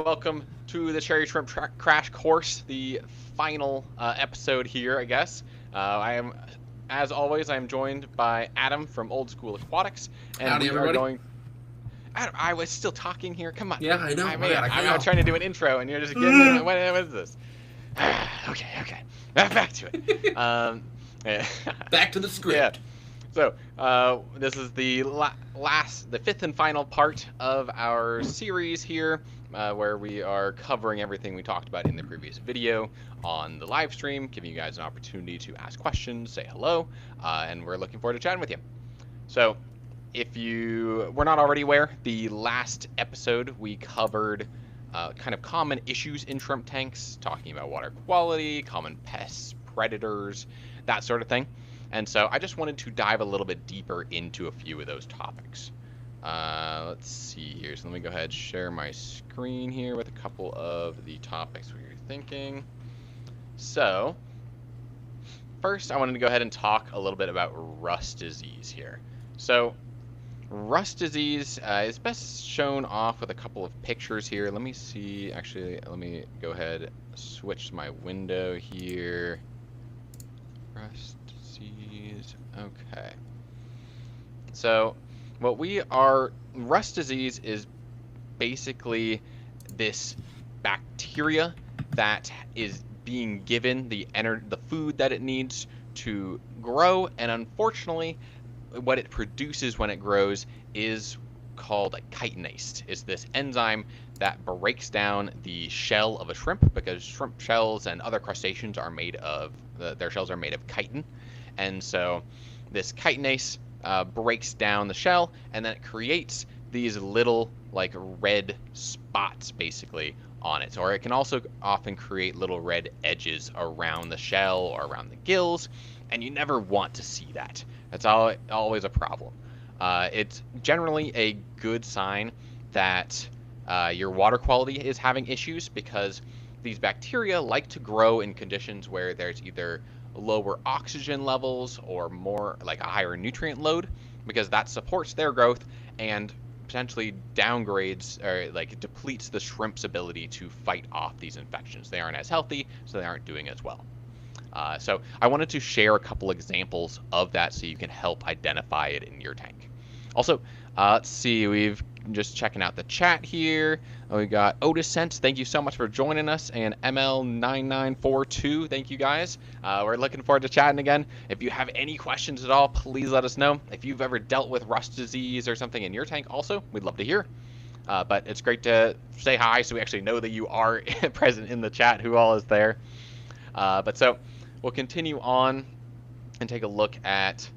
Welcome to the Cherry Shrimp Crash Course, the final episode here, I guess. I am, as always, I am joined by Adam from Old School Aquatics, and Howdy, we are everybody. going. Adam, I was still talking here. Come on. Yeah, I know. My bad. I cut you I'm off. trying to do an intro, and you're just getting in. What is this? Okay. Back to it. Yeah. Back to the Yeah. script. So, this is the the fifth and final part of our series here, where we are covering everything we talked about in the previous video on the live stream, giving you guys an opportunity to ask questions, say hello, and we're looking forward to chatting with you. So, if you were not already aware, the last episode we covered kind of common issues in shrimp tanks, talking about water quality, common pests, predators, that sort of thing. And so I just wanted to dive a little bit deeper into a few of those topics. Let's see here. So let me go ahead and share my screen here with a couple of the topics we were thinking. So first, I wanted to go ahead and talk a little bit about rust disease here. So rust disease is best shown off with a couple of pictures here. Let me see. Actually, let me go ahead and switch my window here. Rust disease. Okay. So rust disease is basically this bacteria that is being given the food that it needs to grow, and unfortunately what it produces when it grows is called a chitinase. It's this enzyme that breaks down the shell of a shrimp, because shrimp shells and other crustaceans are made of their shells are made of chitin, and so this chitinase breaks down the shell, and then it creates these little like red spots basically on it. Or it can also often create little red edges around the shell or around the gills, and you never want to see that. That's always a problem. It's generally a good sign that your water quality is having issues, because these bacteria like to grow in conditions where there's either lower oxygen levels or more like a higher nutrient load, because that supports their growth and potentially downgrades or like depletes the shrimp's ability to fight off these infections. They aren't as healthy, so they aren't doing as well. So I wanted to share a couple examples of that so you can help identify it in your tank. Also, let's see, we've just checking out the chat here. We got Otiscent, thank you so much for joining us, and ML9942, thank you guys. We're looking forward to chatting again. If you have any questions at all, please let us know. If you've ever dealt with rust disease or something in your tank also, we'd love to hear. But it's great to say hi so we actually know that you are present in the chat, who all is there. But so we'll continue on and take a look at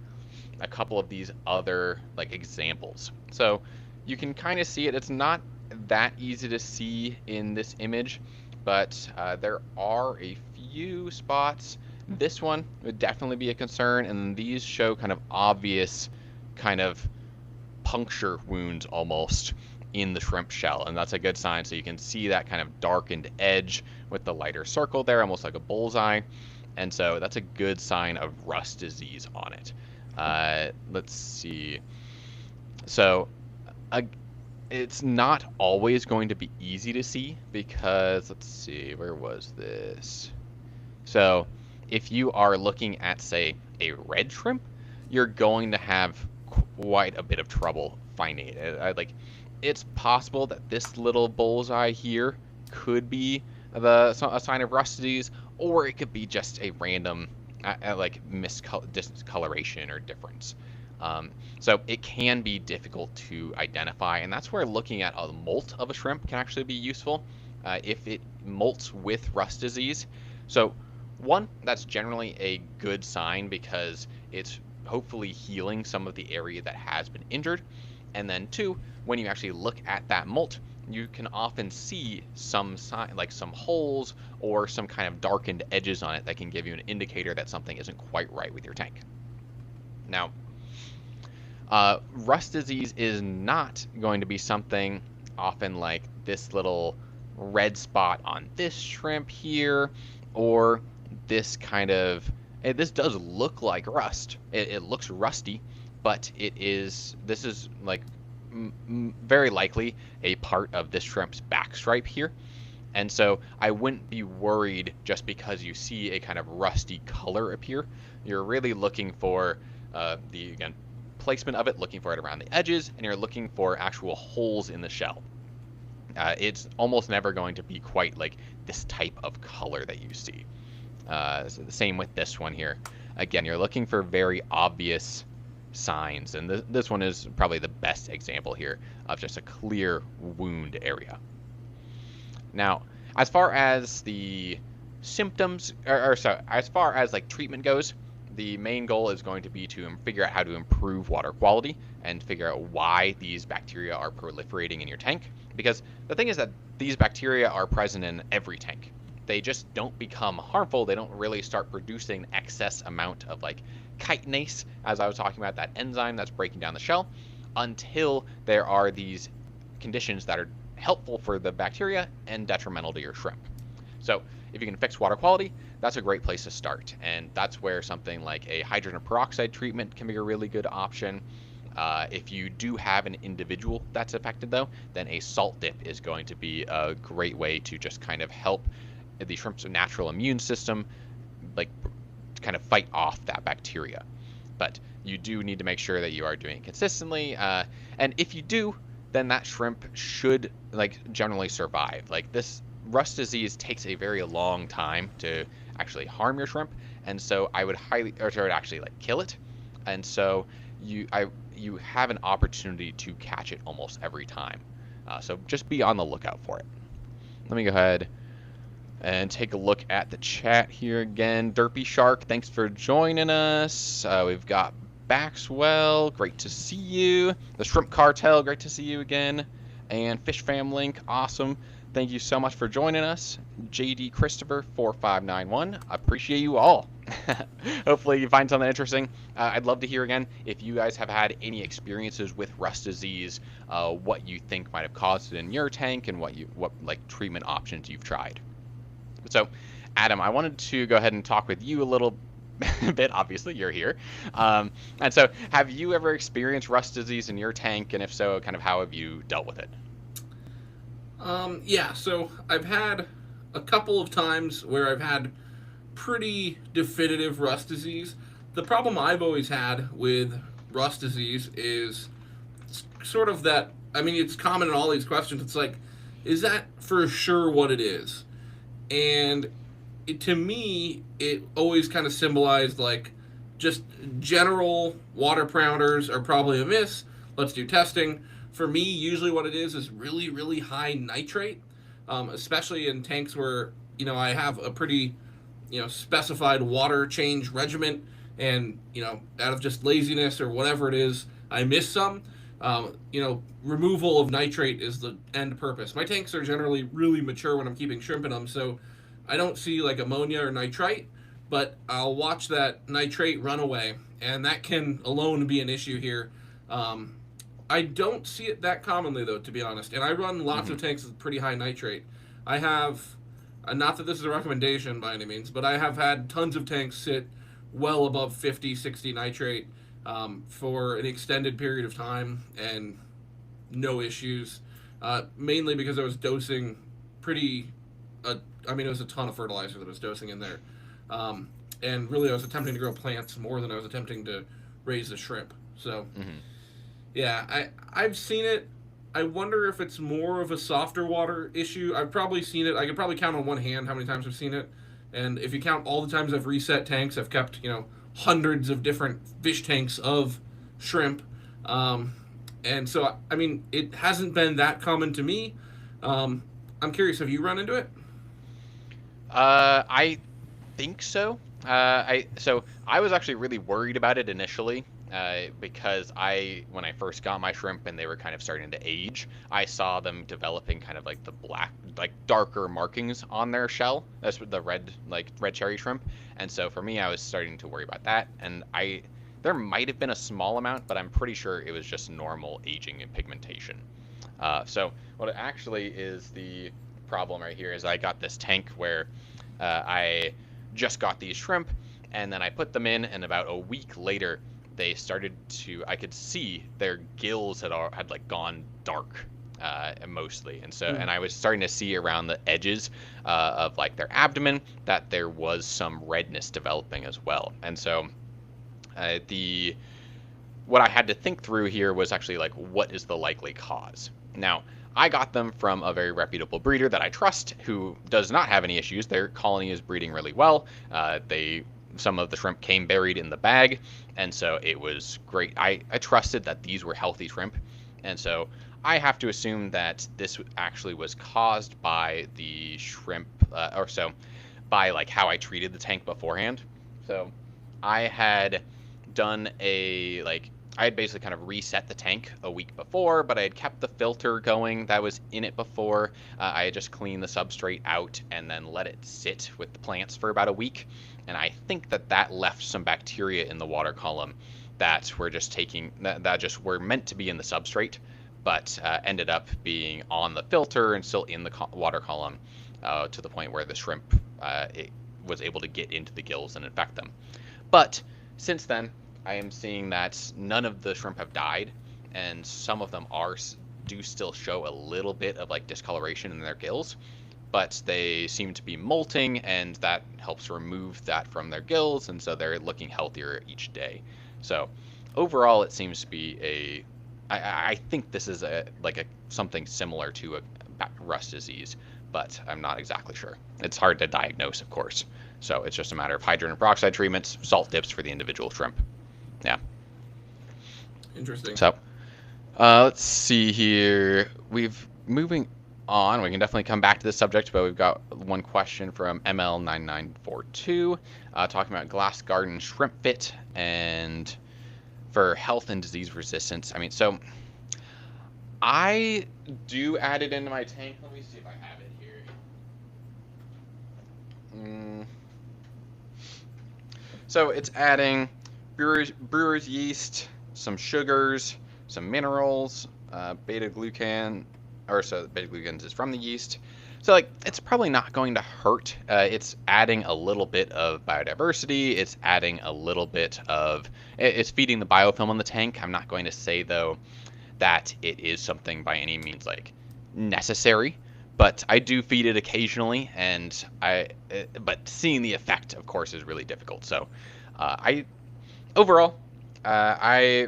a couple of these other like examples. So you can kind of see it. It's not that easy to see in this image, but there are a few spots. This one would definitely be a concern, and these show kind of obvious kind of puncture wounds almost in the shrimp shell, and that's a good sign. So you can see that kind of darkened edge with the lighter circle there, almost like a bullseye, and so that's a good sign of rust disease on it. Let's see. So it's not always going to be easy to see, because let's see, where was this? So if you are looking at, say, a red shrimp, you're going to have quite a bit of trouble finding it. Like, it's possible that this little bullseye here could be a sign of rust disease, or it could be just a random like discoloration or difference. So it can be difficult to identify, and that's where looking at a molt of a shrimp can actually be useful if it molts with rust disease. So one, that's generally a good sign, because it's hopefully healing some of the area that has been injured. And then two, when you actually look at that molt, you can often see some sign, like some holes or some kind of darkened edges on it, that can give you an indicator that something isn't quite right with your tank. Now, rust disease is not going to be something often like this little red spot on this shrimp here, or this kind of, this does look like rust. It looks rusty, but this is like very likely a part of this shrimp's back stripe here. And so I wouldn't be worried just because you see a kind of rusty color appear. You're really looking for again, placement of it, looking for it around the edges, and you're looking for actual holes in the shell. It's almost never going to be quite like this type of color that you see. So the same with this one here. Again, you're looking for very obvious signs, and this one is probably the best example here of just a clear wound area. Now, as far as the symptoms, as far as like treatment goes, the main goal is going to be to figure out how to improve water quality and figure out why these bacteria are proliferating in your tank. Because the thing is that these bacteria are present in every tank. They just don't become harmful. They don't really start producing excess amount of like chitinase, as I was talking about, that enzyme that's breaking down the shell, until there are these conditions that are helpful for the bacteria and detrimental to your shrimp. So if you can fix water quality, that's a great place to start. And that's where something like a hydrogen peroxide treatment can be a really good option. If you do have an individual that's affected though, then a salt dip is going to be a great way to just kind of help the shrimp's natural immune system like kind of fight off that bacteria. But you do need to make sure that you are doing it consistently. And if you do, then that shrimp should like generally survive. Like this rust disease takes a very long time to actually harm your shrimp, and so I would actually like kill it. And so you have an opportunity to catch it almost every time. So just be on the lookout for it. Let me go ahead and take a look at the chat here again. Derpy Shark, thanks for joining us. We've got Baxwell, great to see you. The Shrimp Cartel, great to see you again. And Fish Fam Link, awesome. Thank you so much for joining us. JD Christopher 4591, appreciate you all. Hopefully you find something interesting. I'd love to hear again if you guys have had any experiences with rust disease, what you think might have caused it in your tank, and what like treatment options you've tried. So, Adam, I wanted to go ahead and talk with you a little bit. Obviously, you're here. And so, have you ever experienced rust disease in your tank? And if so, kind of how have you dealt with it? Yeah, so I've had a couple of times where I've had pretty definitive rust disease. The problem I've always had with rust disease is sort of that, I mean, it's common in all these questions. It's like, is that for sure what it is? And to me, it always kind of symbolized like just general water parameters are probably amiss. Let's do testing. For me, usually what it is really, really high nitrate, especially in tanks where, you know, I have a pretty, you know, specified water change regimen, and, you know, out of just laziness or whatever it is, I miss some. You know, removal of nitrate is the end purpose. My tanks are generally really mature when I'm keeping shrimp in them, so I don't see like ammonia or nitrite, but I'll watch that nitrate run away, and that can alone be an issue here. I don't see it that commonly, though, to be honest, and I run lots of tanks with pretty high nitrate. I have, not that this is a recommendation by any means, but I have had tons of tanks sit well above 50, 60 nitrate for an extended period of time, and no issues. Mainly because I was dosing pretty, I mean, it was a ton of fertilizer that I was dosing in there. And really, I was attempting to grow plants more than I was attempting to raise the shrimp. So, yeah, I've seen it. I wonder if it's more of a softer water issue. I've probably seen it. I could probably count on one hand how many times I've seen it. And if you count all the times I've reset tanks, I've kept, you know, hundreds of different fish tanks of shrimp. And so, I mean, it hasn't been that common to me. I'm curious, have you run into it? I think so. So I was actually really worried about it initially. Because when I first got my shrimp and they were kind of starting to age, I saw them developing kind of like the black, like darker markings on their shell. That's the red cherry shrimp. And so for me, I was starting to worry about that. And there might have been a small amount, but I'm pretty sure it was just normal aging and pigmentation. So what it actually is, the problem right here is I got this tank where I just got these shrimp, and then I put them in, and about a week later, they started to, I could see their gills had like gone dark, mostly, and I was starting to see around the edges of like their abdomen that there was some redness developing as well. And so the what I had to think through here was actually like, what is the likely cause? Now, I got them from a very reputable breeder that I trust, who does not have any issues. Their colony is breeding really well. Some of the shrimp came buried in the bag, and so it was great. I trusted that these were healthy shrimp, and so I have to assume that this actually was caused by the shrimp, or so, by like how I treated the tank beforehand. So I had done I had basically kind of reset the tank a week before, but I had kept the filter going that was in it before. I had just cleaned the substrate out and then let it sit with the plants for about a week. And I think that left some bacteria in the water column that were just were meant to be in the substrate, but ended up being on the filter and still in the water column, to the point where the shrimp it was able to get into the gills and infect them. But since then, I am seeing that none of the shrimp have died, and some of them do still show a little bit of like discoloration in their gills, but they seem to be molting, and that helps remove that from their gills, and so they're looking healthier each day. So overall, it seems to be I think this is something similar to a rust disease, but I'm not exactly sure. It's hard to diagnose, of course. So it's just a matter of hydrogen peroxide treatments, salt dips for the individual shrimp. Yeah. Interesting. So, let's see here. Moving on. We can definitely come back to this subject, but we've got one question from ML9942, talking about glass garden shrimp fit and for health and disease resistance. I mean, so I do add it into my tank. Let me see if I have it here. So it's adding brewer's yeast, some sugars, some minerals, beta-glucan, beta-glucans is from the yeast. So like, it's probably not going to hurt. It's adding a little bit of biodiversity. It's adding a little bit of, it's feeding the biofilm in the tank. I'm not going to say though that it is something by any means like necessary, but I do feed it occasionally, and but seeing the effect, of course, is really difficult. So overall, I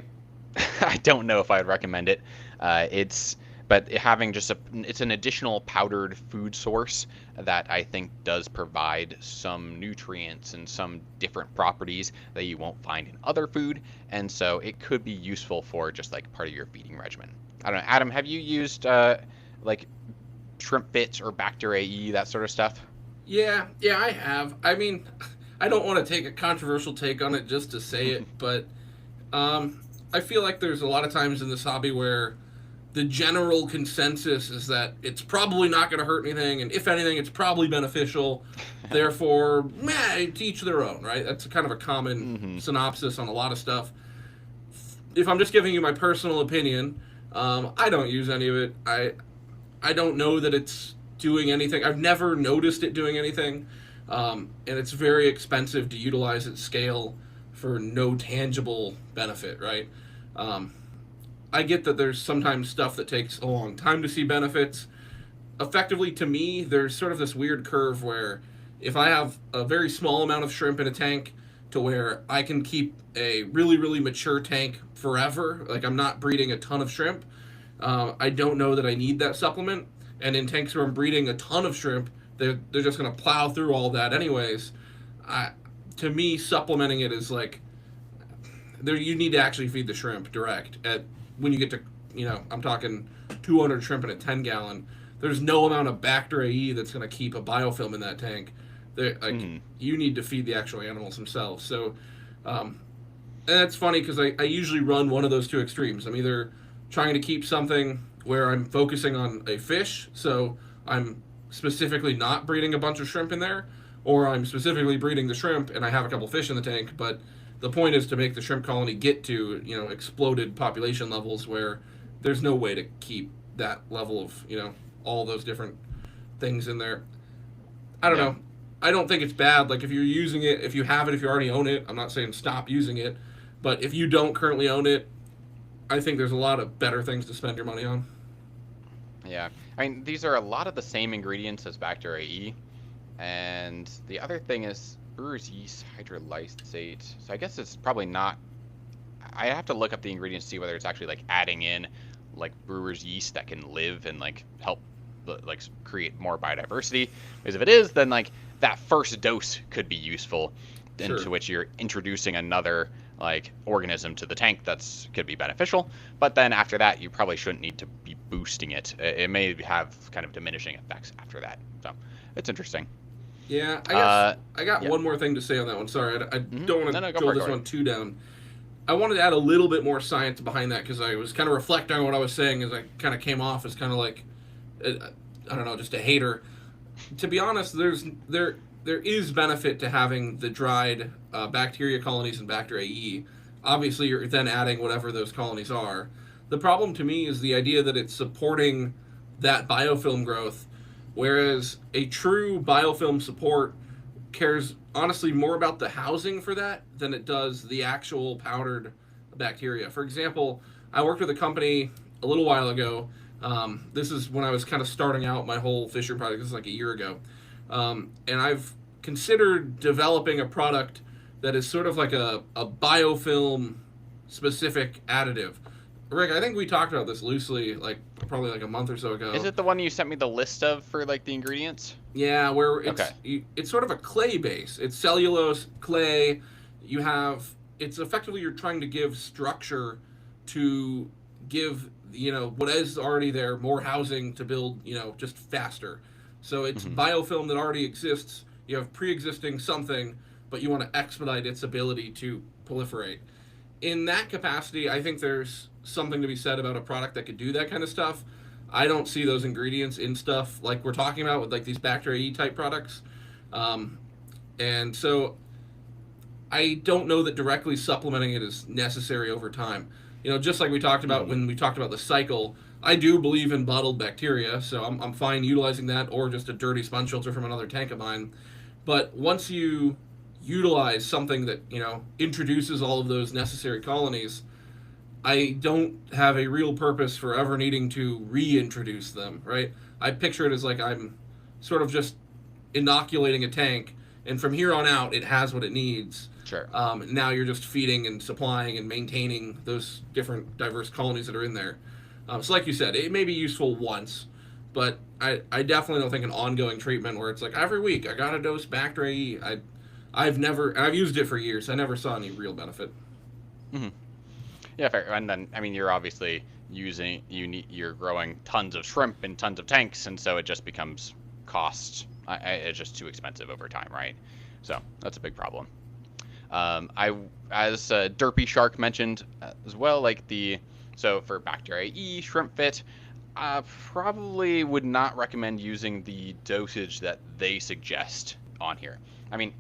don't know if I'd recommend it. But having it's an additional powdered food source that I think does provide some nutrients and some different properties that you won't find in other food, and so it could be useful for just like part of your feeding regimen. I don't know, Adam, have you used like shrimp fits or Bacter AE, that sort of stuff? Yeah, I have. I mean, I don't want to take a controversial take on it just to say it, but I feel like there's a lot of times in this hobby where the general consensus is that it's probably not going to hurt anything, and if anything, it's probably beneficial. Therefore, to each their own, right? That's kind of a common synopsis on a lot of stuff. If I'm just giving you my personal opinion, I don't use any of it. I don't know that it's doing anything. I've never noticed it doing anything, and it's very expensive to utilize at scale for no tangible benefit, right? I get that there's sometimes stuff that takes a long time to see benefits. Effectively, to me, there's sort of this weird curve where if I have a very small amount of shrimp in a tank to where I can keep a really, really mature tank forever, like I'm not breeding a ton of shrimp, I don't know that I need that supplement. And in tanks where I'm breeding a ton of shrimp, they're just going to plow through all that anyways. To me, supplementing it is like, you need to actually feed the shrimp direct. When you get to, I'm talking 200 shrimp in a 10-gallon, there's no amount of Bacter AE that's going to keep a biofilm in that tank. You need to feed the actual animals themselves. So, and that's funny because I usually run one of those two extremes. I'm either trying to keep something where I'm focusing on a fish, so I'm specifically not breeding a bunch of shrimp in there, or I'm specifically breeding the shrimp and I have a couple fish in the tank, but the point is to make the shrimp colony get to, exploded population levels where there's no way to keep that level of, all those different things in there. I don't know. I don't think it's bad. Like, if you're using it, if you have it, if you already own it, I'm not saying stop using it, But if you don't currently own it, I think there's a lot of better things to spend your money on. Yeah, I mean, these are a lot of the same ingredients as Bacteria E, and the other thing is brewer's yeast hydrolysate. So I guess it's probably not. I have to look up the ingredients to see whether it's actually like adding in like brewer's yeast that can live and like help like create more biodiversity. Because if it is, then like that first dose could be useful, Sure. into which you're introducing another like organism to the tank that's could be beneficial. But then after that, you probably shouldn't need to be boosting it. It may have kind of diminishing effects after that. So it's interesting. Yeah, I guess I got yeah. one more thing to say on that one. Sorry, I don't want to Go drill for it, this one too down. I wanted to add a little bit more science behind that because I was kind of reflecting on what I was saying as I kind of came off as kind of like, I don't know, just a hater. To be honest, there is benefit to having the dried bacteria colonies and Bacteria E. Obviously, you're then adding whatever those colonies are. The problem to me is the idea that it's supporting that biofilm growth, whereas a true biofilm support cares honestly more about the housing for that than it does the actual powdered bacteria. For example, I worked with a company a little while ago. This is when I was kind of starting out my whole Fisher project. This is like a year ago. And I've considered developing a product that is sort of like a biofilm specific additive. Rick, I think we talked about this loosely, like probably like a month or so ago. Is it the one you sent me the list of for like the ingredients? Yeah, where it's Okay. it's sort of a clay base. It's cellulose clay. You have it's effectively you're trying to give structure to give what is already there more housing to build just faster. So it's biofilm that already exists. You have pre-existing something, but you want to expedite its ability to proliferate. In that capacity, I think there's something to be said about a product that could do that kind of stuff. I don't see those ingredients in stuff like we're talking about with like these Bacteria E type products. And so I don't know that directly supplementing it is necessary over time. Just like we talked about when we talked about the cycle, I do believe in bottled bacteria, so I'm fine utilizing that or just a dirty sponge filter from another tank of mine. But once you utilize something that, introduces all of those necessary colonies, I don't have a real purpose for ever needing to reintroduce them, right? I picture it as like I'm sort of just inoculating a tank, and from here on out, it has what it needs. Sure. Now you're just feeding and supplying and maintaining those different diverse colonies that are in there. So like you said, it may be useful once, but I definitely don't think an ongoing treatment where it's like every week I got to dose Bacteria E. I've used it for years. I never saw any real benefit. Mm-hmm. Yeah, fair. And then, I mean, you're obviously you're growing tons of shrimp in tons of tanks, and so it just becomes it's just too expensive over time, right? So that's a big problem. As Derpy Shark mentioned as well, so for Bacteria E, Shrimp Fit, probably would not recommend using the dosage that they suggest on here. I mean,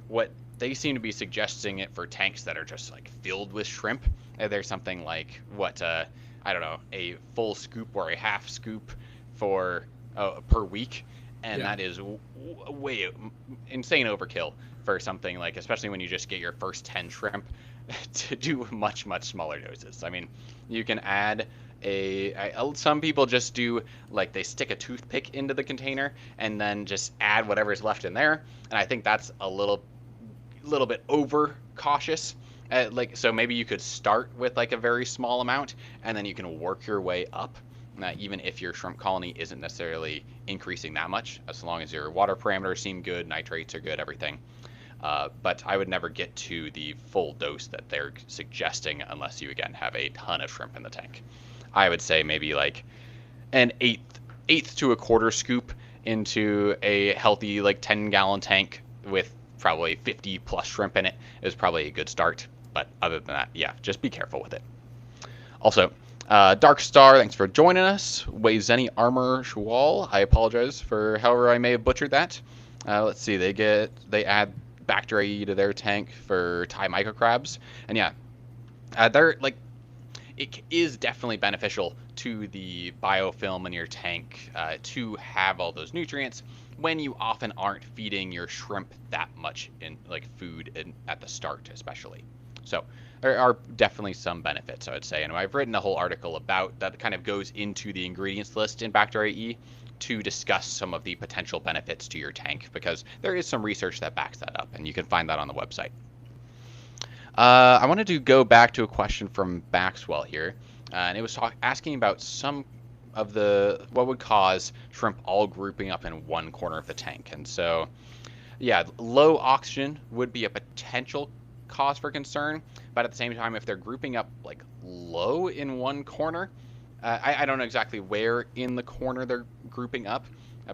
what they seem to be suggesting it for tanks that are just like filled with shrimp. There's something like I don't know, a full scoop or a half scoop per week, and that is way insane overkill for something like, especially when you just get your first 10 shrimp, to do much smaller doses. I mean, you can add some people just do like they stick a toothpick into the container and then just add whatever's left in there, and I think that's a little bit over cautious. So maybe you could start with like a very small amount, and then you can work your way up. Even if your shrimp colony isn't necessarily increasing that much, as long as your water parameters seem good, nitrates are good, everything. But I would never get to the full dose that they're suggesting unless you again have a ton of shrimp in the tank. I would say maybe like an eighth to a quarter scoop into a healthy like 10-gallon tank with probably 50 plus shrimp in it is probably a good start. But other than that, yeah, just be careful with it. Also, Dark Star, thanks for joining us. Wayzeni Armor Shual, I apologize for however I may have butchered that. Let's see, they add Bacteria E to their tank for Thai microcrabs, and yeah, they're like, it is definitely beneficial to the biofilm in your tank to have all those nutrients when you often aren't feeding your shrimp that much in like food at the start, especially. So there are definitely some benefits, I would say. And I've written a whole article about that kind of goes into the ingredients list in Bacteria E to discuss some of the potential benefits to your tank, because there is some research that backs that up, and you can find that on the website. I wanted to go back to a question from Baxwell here, and it was asking about some of what would cause shrimp all grouping up in one corner of the tank. And so, yeah, low oxygen would be a potential cause for concern, but at the same time, if they're grouping up like low in one corner, I don't know exactly where in the corner they're grouping up,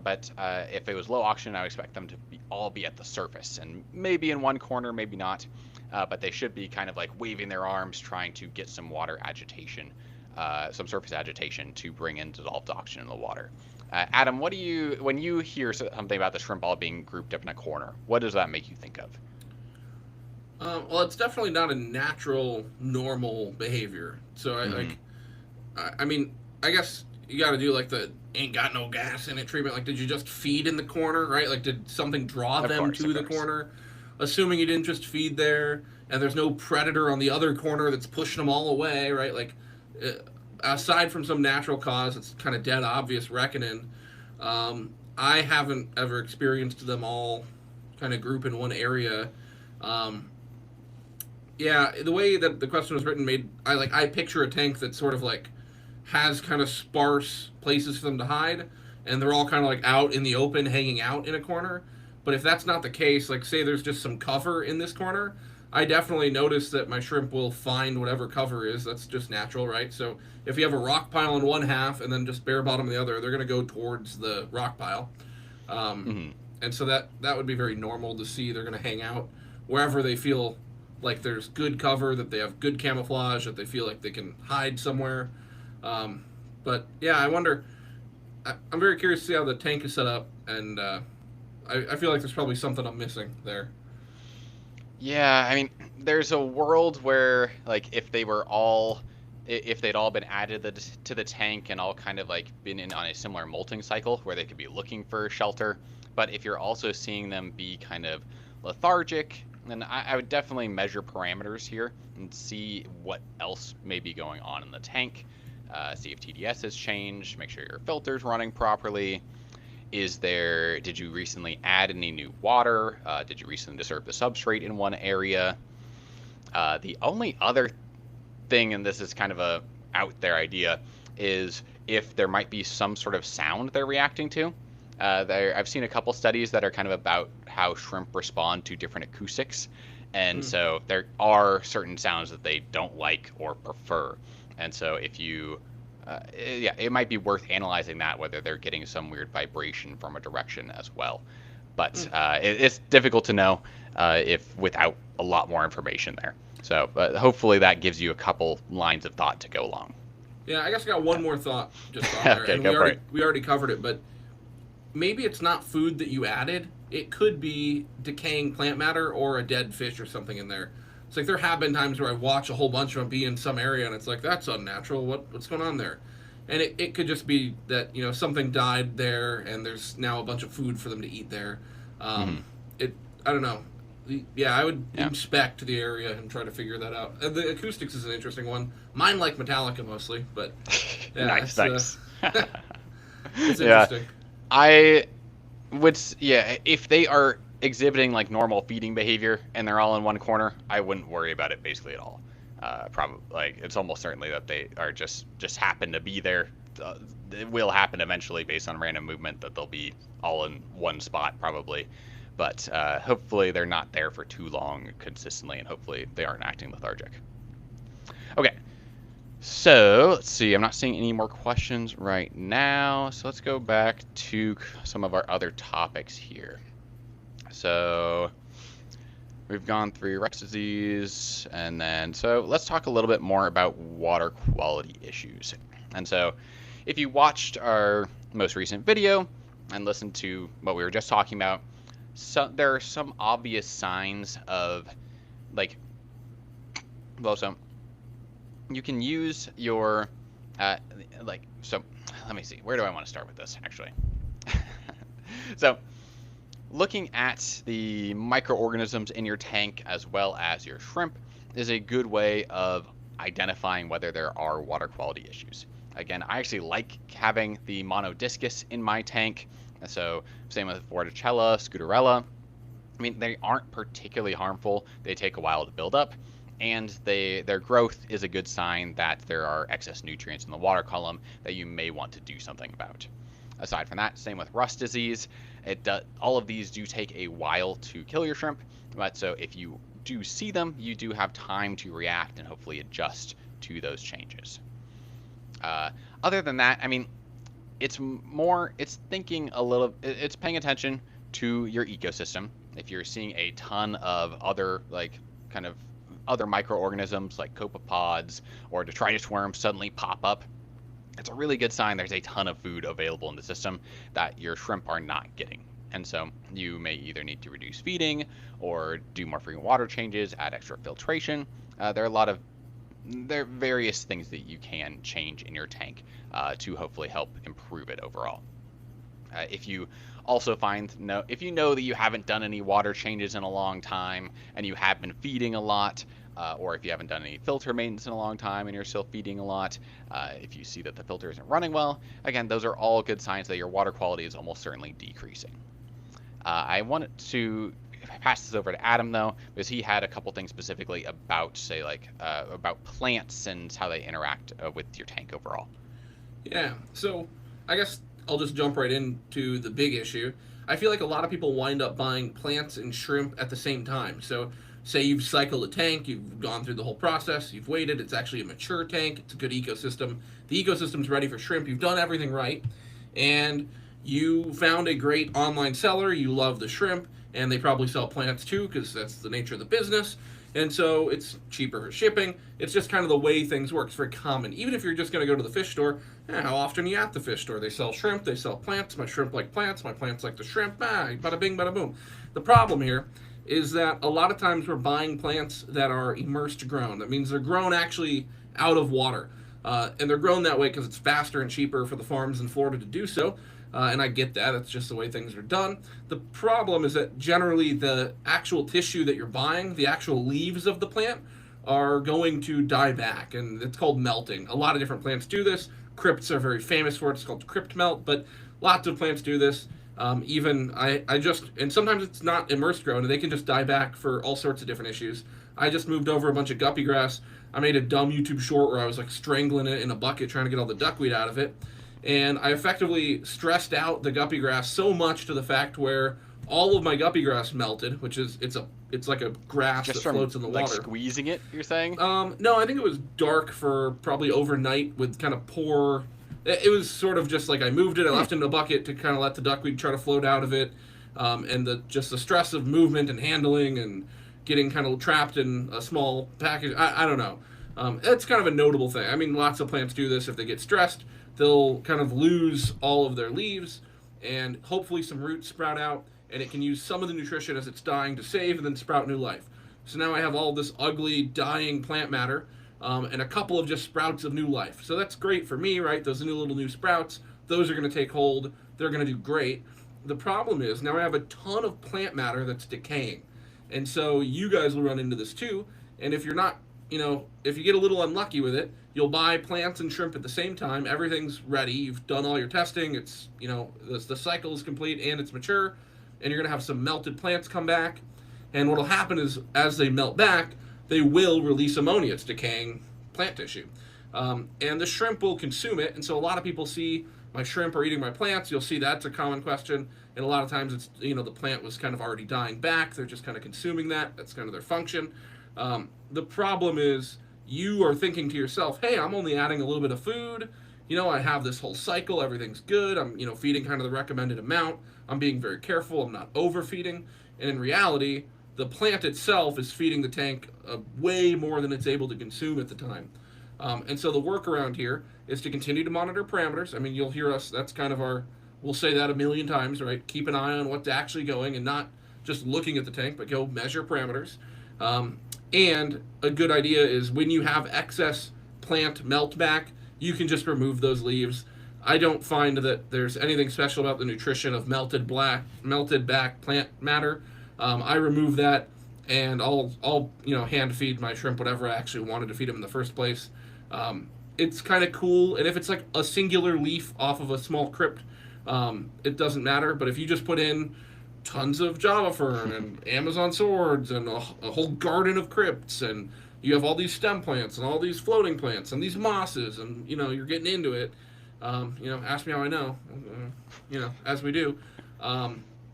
but if it was low oxygen, I would expect them to all be at the surface, and maybe in one corner, maybe not, but they should be kind of like waving their arms, trying to get some water agitation, some surface agitation to bring in dissolved oxygen in the water. Adam, when you hear something about the shrimp all being grouped up in a corner, what does that make you think of? Well, it's definitely not a natural, normal behavior. So I mean, I guess you got to do like the ain't got no gas in it treatment. Like, did you just feed in the corner, right? Like, did something draw them to the corner? Assuming you didn't just feed there, and there's no predator on the other corner that's pushing them all away, right? Like, aside from some natural cause, it's kind of dead obvious reckoning. I haven't ever experienced them all kind of group in one area. Yeah, the way that the question was written I picture a tank that sort of like has kind of sparse places for them to hide, and they're all kind of like out in the open, hanging out in a corner. But if that's not the case, like say there's just some cover in this corner, I definitely notice that my shrimp will find whatever cover is. That's just natural, right? So if you have a rock pile in one half and then just bare bottom in the other, they're going to go towards the rock pile. And so that would be very normal to see. They're going to hang out wherever they feel like there's good cover, that they have good camouflage, that they feel like they can hide somewhere. But yeah, I wonder. I'm very curious to see how the tank is set up, and I feel like there's probably something I'm missing there. Yeah, I mean, there's a world where, like, if they'd all been added to the tank and all kind of like been in on a similar molting cycle where they could be looking for shelter, but if you're also seeing them be kind of lethargic, then I would definitely measure parameters here and see what else may be going on in the tank. See if TDS has changed, make sure your filter's running properly. Did you recently add any new water? Did you recently disturb the substrate in one area? The only other thing, and this is kind of a out there idea, is if there might be some sort of sound they're reacting to. I've seen a couple studies that are kind of about how shrimp respond to different acoustics, and so there are certain sounds that they don't like or prefer. And so if you, it might be worth analyzing that, whether they're getting some weird vibration from a direction as well. But it's difficult to know if without a lot more information there. So hopefully that gives you a couple lines of thought to go along. Yeah, I guess I got one more thought just on there. Okay, and we already covered it, but maybe it's not food that you added. It could be decaying plant matter or a dead fish or something in there. It's like there have been times where I watch a whole bunch of them be in some area and it's like, that's unnatural. What's going on there? And it could just be that, something died there and there's now a bunch of food for them to eat there. I don't know. Yeah, I would inspect the area and try to figure that out. The acoustics is an interesting one. Mine like Metallica mostly, but yeah, nice. It's interesting. I would, if they are exhibiting like normal feeding behavior and they're all in one corner, I wouldn't worry about it basically at all. Probably, like, it's almost certainly that they are just happen to be there. It will happen eventually based on random movement that they'll be all in one spot probably. But hopefully they're not there for too long consistently, and hopefully they aren't acting lethargic. Okay, so let's see. I'm not seeing any more questions right now. So let's go back to some of our other topics here. So we've gone through rust disease, and then so let's talk a little bit more about water quality issues. And so if you watched our most recent video and listened to what we were just talking about, so there are some obvious signs of so you can use your so let me see, where do I want to start with this actually? So looking at the microorganisms in your tank as well as your shrimp, is a good way of identifying whether there are water quality issues. Again, I actually like having the monodiscus in my tank. So same with Vorticella, Scudarella. I mean, they aren't particularly harmful. They take a while to build up, and their growth is a good sign that there are excess nutrients in the water column that you may want to do something about. Aside from that, same with rust disease. All of these do take a while to kill your shrimp, but so if you do see them, you do have time to react and hopefully adjust to those changes. Other than that, I mean, it's paying attention to your ecosystem. If you're seeing a ton of other other microorganisms like copepods or detritus worms suddenly pop up, it's a really good sign there's a ton of food available in the system that your shrimp are not getting. And so you may either need to reduce feeding or do more frequent water changes, add extra filtration. There are various things that you can change in your tank to hopefully help improve it overall. If you also if you know that you haven't done any water changes in a long time and you have been feeding a lot, or if you haven't done any filter maintenance in a long time and you're still feeding a lot, if you see that the filter isn't running well, again, those are all good signs that your water quality is almost certainly decreasing. I wanted to pass this over to Adam though, because he had a couple things specifically about, say, about plants and how they interact with your tank overall. Yeah, so I guess I'll just jump right into the big issue. I feel like a lot of people wind up buying plants and shrimp at the same time. So say you've cycled a tank, you've gone through the whole process, you've waited, it's actually a mature tank, it's a good ecosystem, the ecosystem's ready for shrimp, you've done everything right, and you found a great online seller, you love the shrimp, and they probably sell plants too, because that's the nature of the business, and so it's cheaper for shipping. It's just kind of the way things work. It's very common. Even if you're just going to go to the fish store, how often are you at the fish store? They sell shrimp, they sell plants. My shrimp like plants, my plants like the shrimp. Bada bing, bada boom. The problem here is that a lot of times we're buying plants that are immersed grown. That means they're grown actually out of water. And they're grown that way because it's faster and cheaper for the farms in Florida to do so. And I get that. It's just the way things are done. The problem is that generally the actual tissue that you're buying, the actual leaves of the plant, are going to die back. And it's called melting. A lot of different plants do this. Crypts are very famous for it. It's called crypt melt. But lots of plants do this. And sometimes it's not immersed grown, and they can just die back for all sorts of different issues. I just moved over a bunch of guppy grass. I made a dumb YouTube short where I was like strangling it in a bucket trying to get all the duckweed out of it. And I effectively stressed out the guppy grass so much to the fact where all of my guppy grass melted, which is it's like a grass just that floats in the water. Like squeezing it, you're saying? No, I think it was dark for probably overnight with kind of poor. It was sort of just like I moved it, I left it in a bucket to kind of let the duckweed try to float out of it, and the stress of movement and handling and getting kind of trapped in a small package. I don't know. It's kind of a notable thing. I mean, lots of plants do this. If they get stressed, they'll kind of lose all of their leaves, and hopefully some roots sprout out, and it can use some of the nutrition as it's dying to save and then sprout new life. So now I have all this ugly, dying plant matter, and a couple of just sprouts of new life. So that's great for me, right? Those little new sprouts, those are going to take hold. They're going to do great. The problem is now I have a ton of plant matter that's decaying. And so you guys will run into this too. And if you're not, if you get a little unlucky with it, you'll buy plants and shrimp at the same time. Everything's ready. You've done all your testing. It's, the cycle is complete and it's mature. And you're going to have some melted plants come back. And what will happen is as they melt back, they will release ammonia. It's decaying plant tissue. And the shrimp will consume it. And so a lot of people see my shrimp are eating my plants. You'll see that's a common question. And a lot of times it's, the plant was kind of already dying back. They're just kind of consuming that. That's kind of their function. The problem is you are thinking to yourself, hey, I'm only adding a little bit of food. I have this whole cycle. Everything's good. I'm, feeding kind of the recommended amount. I'm being very careful. I'm not overfeeding. And in reality, the plant itself is feeding the tank way more than it's able to consume at the time. And so the workaround here is to continue to monitor parameters. I mean, you'll hear us, that's kind of we'll say that a million times, right? Keep an eye on what's actually going and not just looking at the tank, but go measure parameters. And a good idea is when you have excess plant melt back, you can just remove those leaves. I don't find that there's anything special about the nutrition of melted back plant matter. I remove that and I'll hand feed my shrimp whatever I actually wanted to feed them in the first place. It's kind of cool, and if it's like a singular leaf off of a small crypt, it doesn't matter. But if you just put in tons of Java fern and Amazon swords and a whole garden of crypts, and you have all these stem plants and all these floating plants and these mosses, and you're getting into it. Ask me how I know. As we do.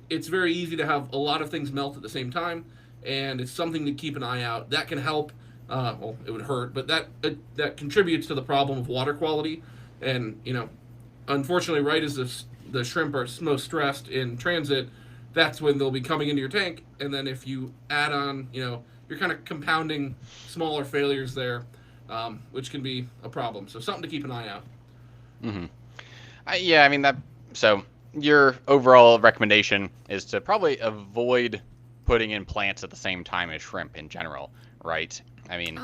It's very easy to have a lot of things melt at the same time, and it's something to keep an eye out. That can help. Well, it would hurt, but that contributes to the problem of water quality. And unfortunately, right as the shrimp are most stressed in transit, that's when they'll be coming into your tank. And then if you add on, you're kind of compounding smaller failures there, which can be a problem. So something to keep an eye out. Mm-hmm. Yeah, I mean that. So your overall recommendation is to probably avoid putting in plants at the same time as shrimp in general, right? I mean,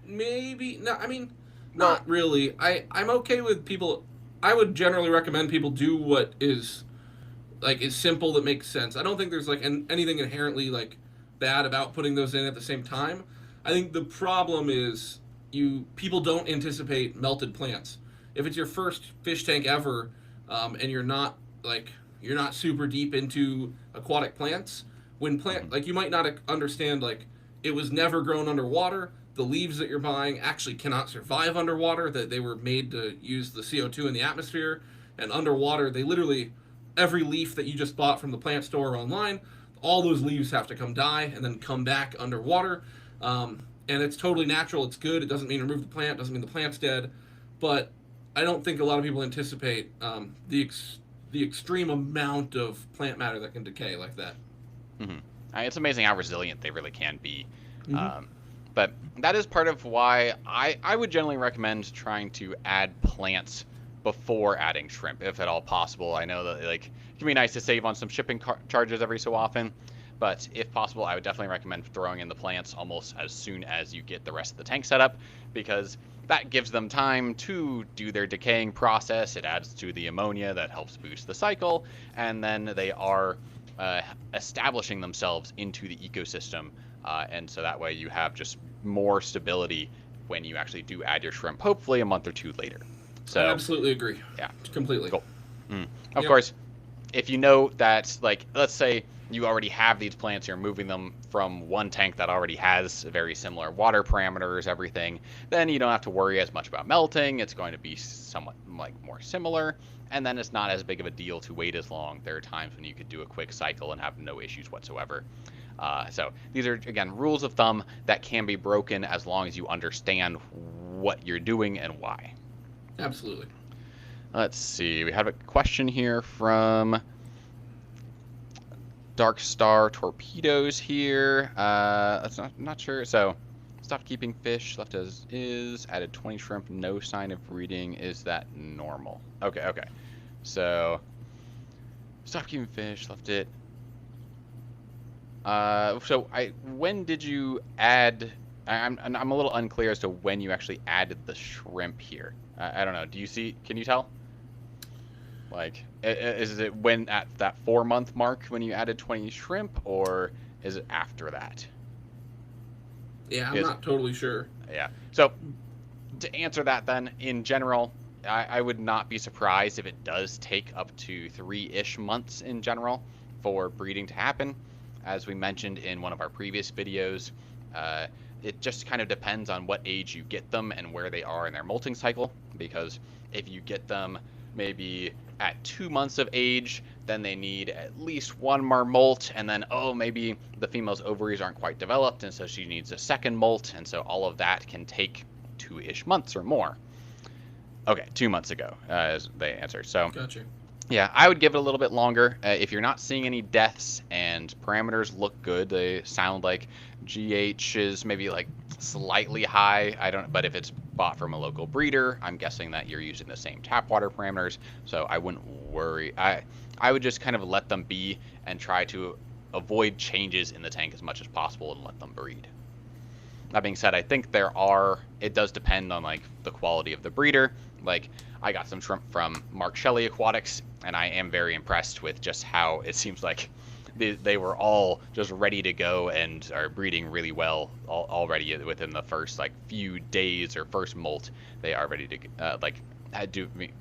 maybe no. I mean, not really. I'm okay with people. I would generally recommend people do what is simple that makes sense. I don't think there's anything inherently bad about putting those in at the same time. I think the problem is people don't anticipate melted plants. If it's your first fish tank ever, and you're not super deep into aquatic plants, when you might not understand it was never grown underwater. The leaves that you're buying actually cannot survive underwater. That they were made to use the CO2 in the atmosphere, and underwater they literally every leaf that you just bought from the plant store or online, all those leaves have to come die and then come back underwater. And it's totally natural. It's good. It doesn't mean remove the plant. Doesn't mean the plant's dead. But I don't think a lot of people anticipate the extreme amount of plant matter that can decay like that. Mm-hmm. It's amazing how resilient they really can be. Mm-hmm. But that is part of why I would generally recommend trying to add plants before adding shrimp, if at all possible. I know that it can be nice to save on some shipping charges every so often, but if possible, I would definitely recommend throwing in the plants almost as soon as you get the rest of the tank set up, because that gives them time to do their decaying process. It adds to the ammonia that helps boost the cycle, and then they are establishing themselves into the ecosystem, and so that way you have just more stability when you actually do add your shrimp, hopefully a month or two later. So I absolutely agree. Yeah. Completely. Cool. Of course, if you know that, let's say you already have these plants, you're moving them from one tank that already has very similar water parameters, everything, then you don't have to worry as much about melting. It's going to be somewhat more similar, and then it's not as big of a deal to wait as long. There are times when you could do a quick cycle and have no issues whatsoever. So these are, again, rules of thumb that can be broken as long as you understand what you're doing and why. Absolutely. Let's see. We have a question here from Dark Star Torpedoes here. That's not sure. So, stopped keeping fish, left as is. Added 20 shrimp, no sign of breeding. Is that normal? Okay. So, stopped keeping fish, left it. When did you add? I'm a little unclear as to when you actually added the shrimp here. I don't know. Do you see? Can you tell? Is it when at that 4-month mark when you added 20 shrimp, or is it after that? Yeah, I'm not totally sure. Yeah. So to answer that, then, in general, I would not be surprised if it does take up to 3-ish months in general for breeding to happen. As we mentioned in one of our previous videos, it just kind of depends on what age you get them and where they are in their molting cycle, because if you get them maybe at 2 months of age, then they need at least one more molt, and then maybe the female's ovaries aren't quite developed, and so she needs a second molt, and so all of that can take 2-ish months or more. Okay, 2 months ago, as they answered. So gotcha. Yeah, I would give it a little bit longer. If you're not seeing any deaths and parameters look good, they sound like GH is maybe slightly high. But if it's bought from a local breeder, I'm guessing that you're using the same tap water parameters, so I wouldn't worry. I would just kind of let them be and try to avoid changes in the tank as much as possible and let them breed. That being said, I think it does depend on the quality of the breeder. I got some shrimp from Mark Shelley Aquatics, and I am very impressed with just how it seems like they were all just ready to go and are breeding really well already within the first like few days or first molt. They are ready to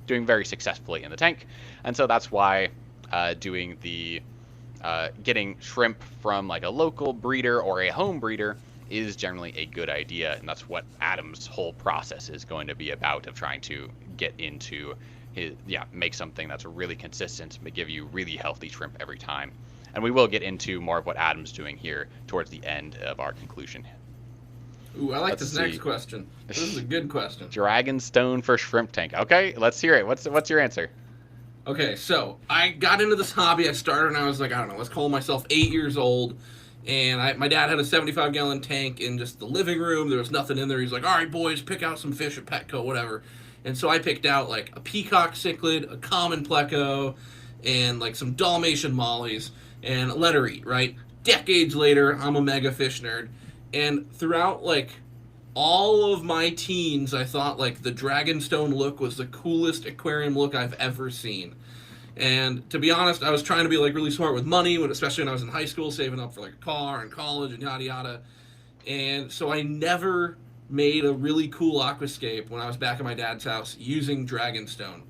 doing very successfully in the tank, and so that's why doing the getting shrimp from like a local breeder or a home breeder is generally a good idea, and that's what Adam's whole process is going to be about, of trying to get into make something that's really consistent but give you really healthy shrimp every time. And we will get into more of what Adam's doing here towards the end of our conclusion. Ooh, I like this next question. This is a good question. Dragonstone for shrimp tank. Okay, let's hear it. What's your answer? Okay, so I got into this hobby. I started when I was like, I don't know, let's call myself 8 years old. And my dad had a 75-gallon tank in just the living room. There was nothing in there. He's like, all right, boys, pick out some fish at Petco, whatever. And so I picked out like a peacock cichlid, a common pleco, and like some Dalmatian mollies, and let her eat, right? Decades later, I'm a mega fish nerd. And throughout like all of my teens, I thought like the Dragonstone look was the coolest aquarium look I've ever seen. And to be honest, I was trying to be like really smart with money, especially when I was in high school, saving up for like a car and college and yada yada. And so I never made a really cool aquascape when I was back at my dad's house using Dragonstone.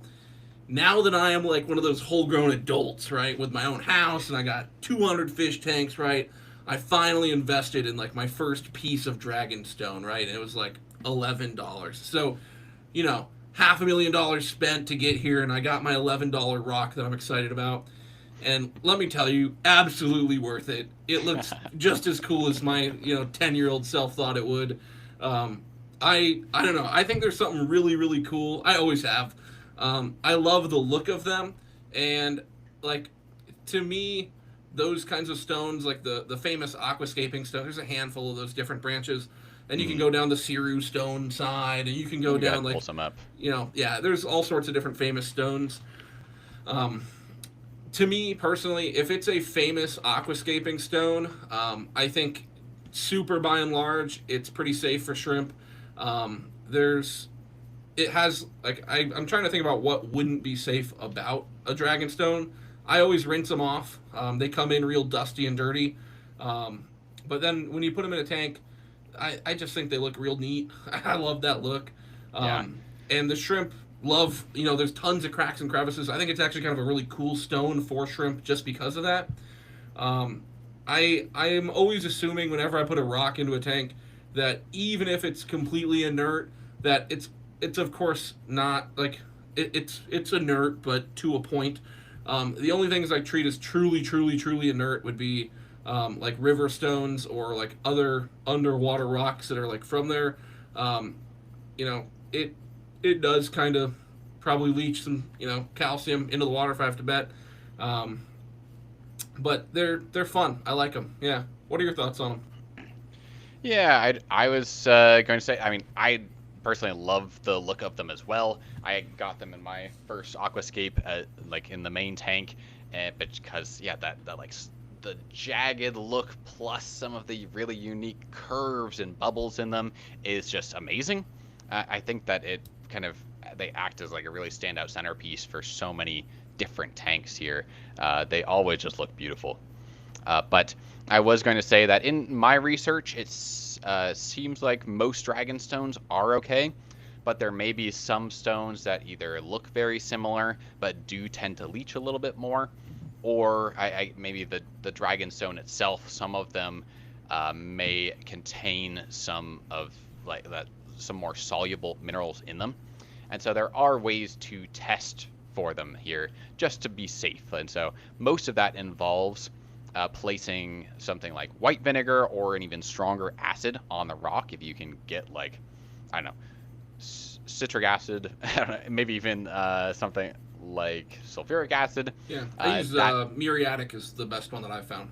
Now that I am like one of those whole-grown adults, right, with my own house, and I got 200 fish tanks, right, I finally invested in like my first piece of Dragonstone, right, and it was like $11. So, you know, $500,000 spent to get here, and I got my $11 rock that I'm excited about. And let me tell you, absolutely worth it. It looks just as cool as my 10-year-old self thought it would. I don't know. I think there's something really, really cool. I always have. I love the look of them, and like to me, those kinds of stones, like the famous aquascaping stone. There's a handful of those different branches. And you can go down the Siru stone side, and you can go down like pull some up. There's all sorts of different famous stones. To me personally, if it's a famous aquascaping stone, I think super by and large, it's pretty safe for shrimp. I'm trying to think about what wouldn't be safe about a Dragonstone. I always rinse them off. They come in real dusty and dirty, but then when you put them in a tank, I just think they look real neat. I love that look. And the shrimp love, there's tons of cracks and crevices. I think it's actually kind of a really cool stone for shrimp just because of that. I am always assuming whenever I put a rock into a tank that even if it's completely inert, that it's of course not like it's inert, but to a point. The only things I treat as truly, truly, truly inert would be like river stones or like other underwater rocks that are like from there. It does kind of probably leach some calcium into the water if I have to bet. But they're fun. I like them. Yeah. What are your thoughts on them? Yeah, I was going to say, I mean, I personally love the look of them as well. I got them in my first aquascape, like in the main tank, because that like the jagged look plus some of the really unique curves and bubbles in them is just amazing. I think that they act as like a really standout centerpiece for so many different tanks here. They always just look beautiful. But I was going to say that in my research, it seems like most Dragonstones are okay, but there may be some stones that either look very similar but do tend to leach a little bit more, or maybe the Dragonstone itself, some of them may contain some of like that, some more soluble minerals in them, and so there are ways to test for them here just to be safe. And so most of that involves placing something like white vinegar or an even stronger acid on the rock. If you can get like, I don't know, citric acid, maybe even something like sulfuric acid. Yeah, I use muriatic is the best one that I've found.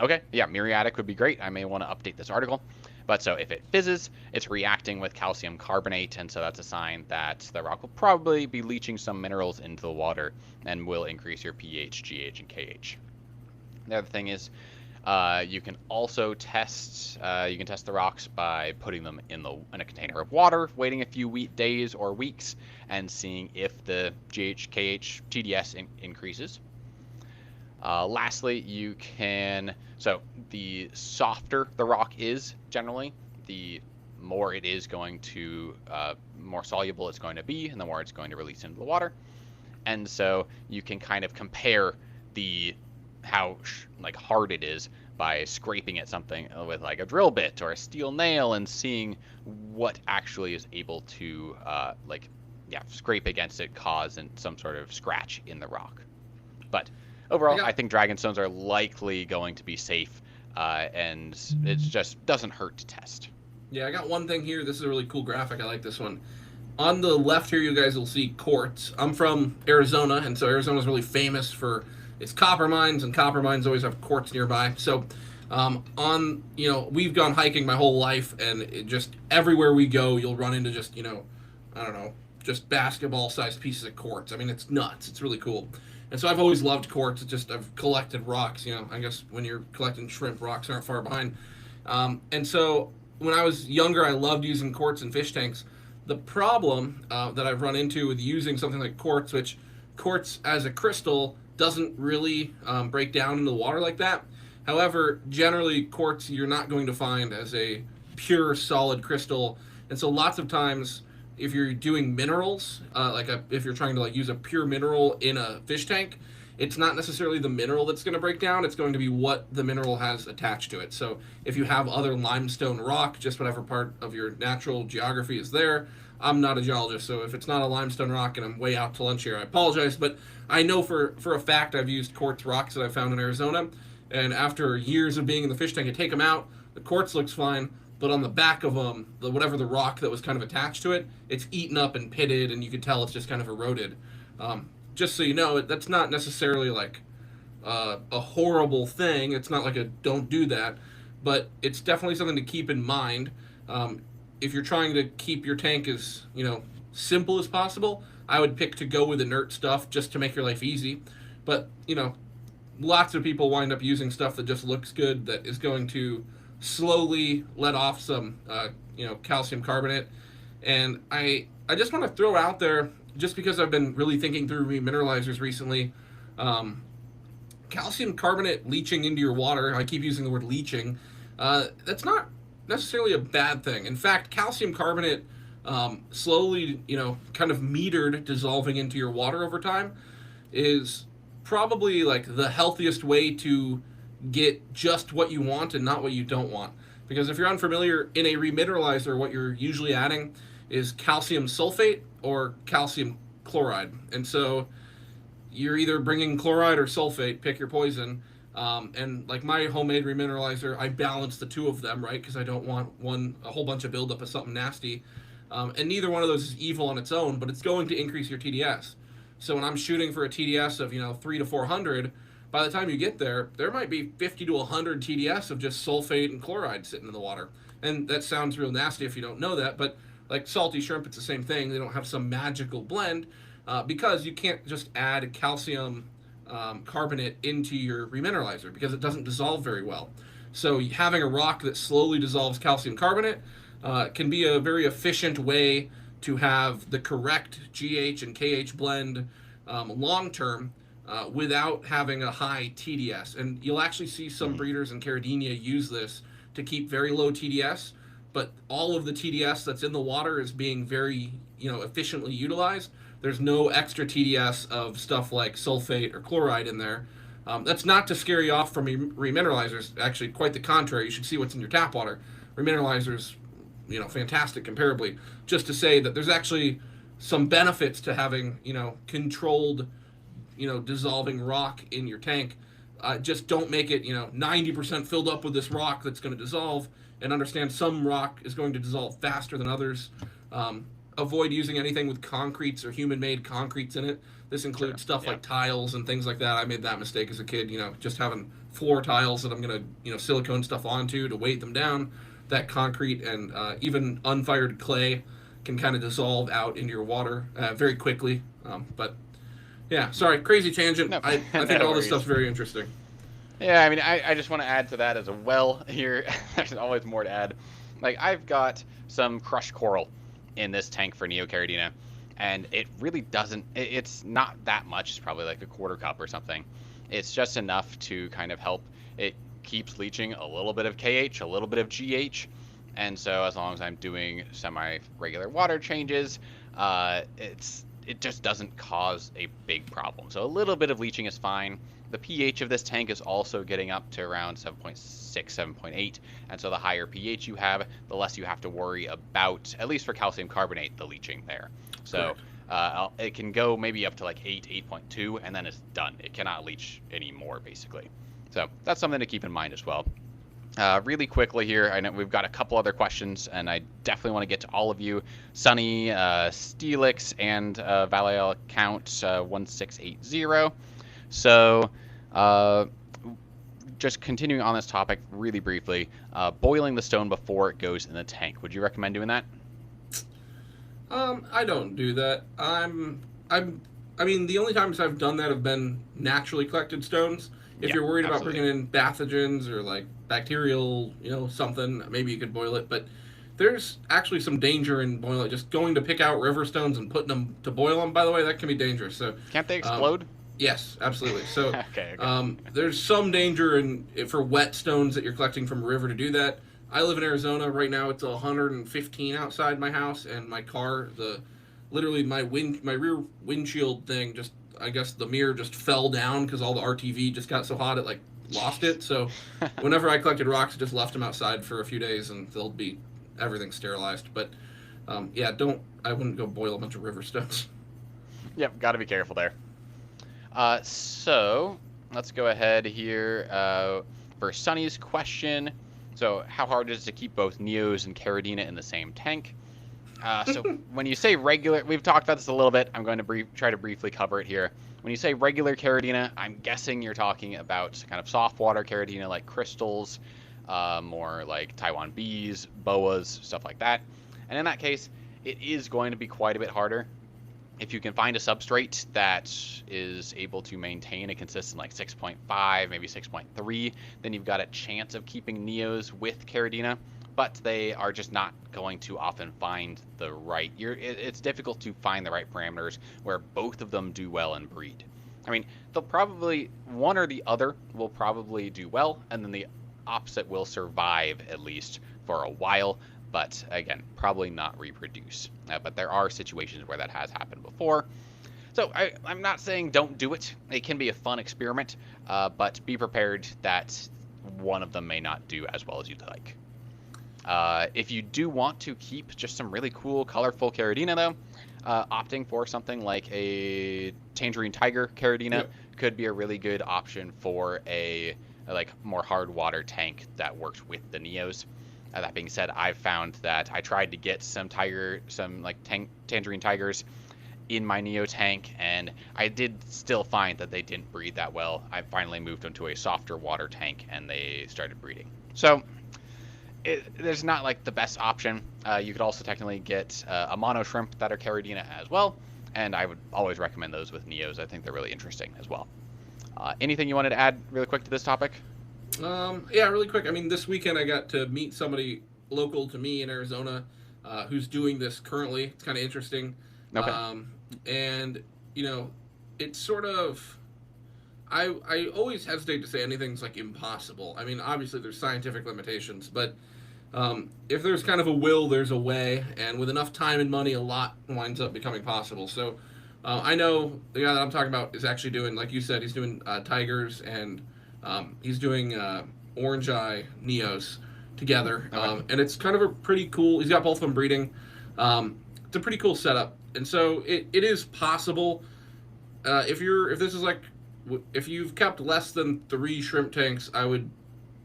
Okay, yeah, muriatic would be great. I may want to update this article. But so if it fizzes, it's reacting with calcium carbonate, and so that's a sign that the rock will probably be leaching some minerals into the water and will increase your pH, GH, and KH. The other thing is you can also test the rocks by putting them in a container of water, waiting a few days or weeks, and seeing if the GH, KH, TDS increases. Lastly, you can, so the softer the rock is generally, the more it is going to, more soluble it's going to be, and the more it's going to release into the water. And so you can kind of compare the how like hard it is by scraping at something with like a drill bit or a steel nail and seeing what actually is able to scrape against it, cause some sort of scratch in the rock. But overall, I think dragonstones are likely going to be safe, and it just doesn't hurt to test. Yeah, I got one thing here. This is a really cool graphic. I like this one. On the left here, you guys will see quartz. I'm from Arizona, and so Arizona is really famous for its copper mines, and copper mines always have quartz nearby. So, we've gone hiking my whole life, and it just everywhere we go, you'll run into just, I don't know, just basketball-sized pieces of quartz. I mean, it's nuts. It's really cool. And so I've always loved quartz. It's just I've collected rocks. I guess when you're collecting shrimp, rocks aren't far behind. And so when I was younger, I loved using quartz in fish tanks. The problem that I've run into with using something like quartz, which quartz as a crystal doesn't really break down into the water like that. However, generally quartz you're not going to find as a pure solid crystal. And so lots of times if you're doing minerals, if you're trying to use a pure mineral in a fish tank, it's not necessarily the mineral that's going to break down. It's going to be what the mineral has attached to it. So if you have other limestone rock, just whatever part of your natural geography is there, I'm not a geologist, so if it's not a limestone rock and I'm way out to lunch here, I apologize. But I know for a fact I've used quartz rocks that I found in Arizona, and after years of being in the fish tank, I take them out, the quartz looks fine, but on the back of them, whatever the rock that was kind of attached to it, it's eaten up and pitted, and you can tell it's just kind of eroded. Just so you know, that's not necessarily a horrible thing. It's not like a don't do that, but it's definitely something to keep in mind. If you're trying to keep your tank as simple as possible, I would pick to go with inert stuff just to make your life easy. But lots of people wind up using stuff that just looks good, that is going to slowly let off some calcium carbonate. And I just want to throw out there, just because I've been really thinking through remineralizers recently, calcium carbonate leaching into your water, I keep using the word leaching, that's not necessarily a bad thing. In fact, calcium carbonate slowly, kind of metered dissolving into your water over time is probably the healthiest way to get just what you want and not what you don't want. Because if you're unfamiliar, in a remineralizer, what you're usually adding is calcium sulfate or calcium chloride. And so you're either bringing chloride or sulfate, pick your poison. And my homemade remineralizer, I balance the two of them, right? Because I don't want a whole bunch of buildup of something nasty. And neither one of those is evil on its own, but it's going to increase your TDS. So when I'm shooting for a TDS of 300 to 400, by the time you get there, there might be 50 to 100 TDS of just sulfate and chloride sitting in the water. And that sounds real nasty if you don't know that, but like salty shrimp, it's the same thing. They don't have some magical blend because you can't just add calcium carbonate into your remineralizer because it doesn't dissolve very well. So having a rock that slowly dissolves calcium carbonate can be a very efficient way to have the correct GH and KH blend long term without having a high TDS. And you'll actually see some breeders in Caradinia use this to keep very low TDS, but all of the TDS that's in the water is being very efficiently utilized. There's no extra TDS of stuff like sulfate or chloride in there. That's not to scare you off from remineralizers. Actually, quite the contrary. You should see what's in your tap water. Remineralizers, fantastic comparably. Just to say that there's actually some benefits to having, controlled, dissolving rock in your tank. Just don't make it, 90% filled up with this rock that's going to dissolve, and understand some rock is going to dissolve faster than others. Avoid using anything with concretes or human-made concretes in it. This includes stuff like tiles and things like that. I made that mistake as a kid, just having floor tiles that I'm going to, silicone stuff onto to weight them down. That concrete and even unfired clay can kind of dissolve out into your water very quickly. But, yeah, sorry, crazy tangent. No, I think all this stuff's very interesting. Yeah, I mean, I just want to add to that as well here. There's always more to add. I've got some crushed coral in this tank for Neocaridina, and it really doesn't, it's not that much. It's probably like a quarter cup or something. It's just enough to kind of help. It keeps leaching a little bit of KH, a little bit of GH, and so as long as I'm doing semi-regular water changes, it just doesn't cause a big problem. So a little bit of leaching is fine. The pH of this tank is also getting up to around 7.6, 7.8, and so the higher pH you have, the less you have to worry about, at least for calcium carbonate, the leaching there. So it can go maybe up to like 8, 8.2, and then it's done. It cannot leach anymore, basically. So that's something to keep in mind as well. Really quickly here, I know we've got a couple other questions, and I definitely want to get to all of you. Sunny, Steelix, and Valleal Count 1680. So, just continuing on this topic really briefly, boiling the stone before it goes in the tank. Would you recommend doing that? I don't do that. I mean, the only times I've done that have been naturally collected stones. If you're worried about bringing in pathogens or like bacterial, something, maybe you could boil it. But there's actually some danger in boiling it. Just going to pick out river stones and putting them to boil them, by the way, that can be dangerous. So can't they explode? Yes, absolutely. So okay. There's some danger for wet stones that you're collecting from a river to do that. I live in Arizona right now. It's 115 outside my house, and my car, literally my rear windshield thing, just I guess the mirror just fell down because all the RTV just got so hot it like lost it. So whenever I collected rocks, I just left them outside for a few days, and they'll be everything sterilized. But I wouldn't go boil a bunch of river stones. Yep, got to be careful there. So let's go ahead here for Sunny's question. So how hard is it to keep both Neos and Caridina in the same tank? So when you say regular, we've talked about this a little bit. I'm going to try to briefly cover it here. When you say regular Caridina, I'm guessing you're talking about kind of soft water Caridina like crystals, more like Taiwan bees, boas, stuff like that. And in that case, it is going to be quite a bit harder. If you can find a substrate that is able to maintain a consistent like 6.5, maybe 6.3, then you've got a chance of keeping Neos with Caridina, but they are just not going to often find the right, it's difficult to find the right parameters where both of them do well and breed. I mean, they'll probably, one or the other will probably do well, and then the opposite will survive at least for a while, but again, probably not reproduce. But there are situations where that has happened before. So I'm not saying don't do it. It can be a fun experiment, but be prepared that one of them may not do as well as you'd like. If you do want to keep just some really cool, colorful Caridina, though, opting for something like a Tangerine Tiger Caridina could be a really good option for a like more hard water tank that works with the Neos. That being said, I've found that I tried to get some Tangerine Tigers in my Neo tank, and I did still find that they didn't breed that well. I finally moved them to a softer water tank, and they started breeding. So there's not like the best option. You could also technically get a mono shrimp that are Caridina as well, and I would always recommend those with Neos. I think they're really interesting as well. Anything you wanted to add really quick to this topic? Yeah, really quick. I mean, this weekend I got to meet somebody local to me in Arizona who's doing this currently. It's kind of interesting. Okay. And, it's sort of... I always hesitate to say anything's, like, impossible. I mean, obviously there's scientific limitations, but if there's kind of a will, there's a way. And with enough time and money, a lot winds up becoming possible. So I know the guy that I'm talking about is actually doing, like you said, he's doing tigers and... he's doing Orange Eye Neos together, and it's kind of a pretty cool. He's got both of them breeding. It's a pretty cool setup, and so it is possible. If you've kept less than 3 shrimp tanks, I would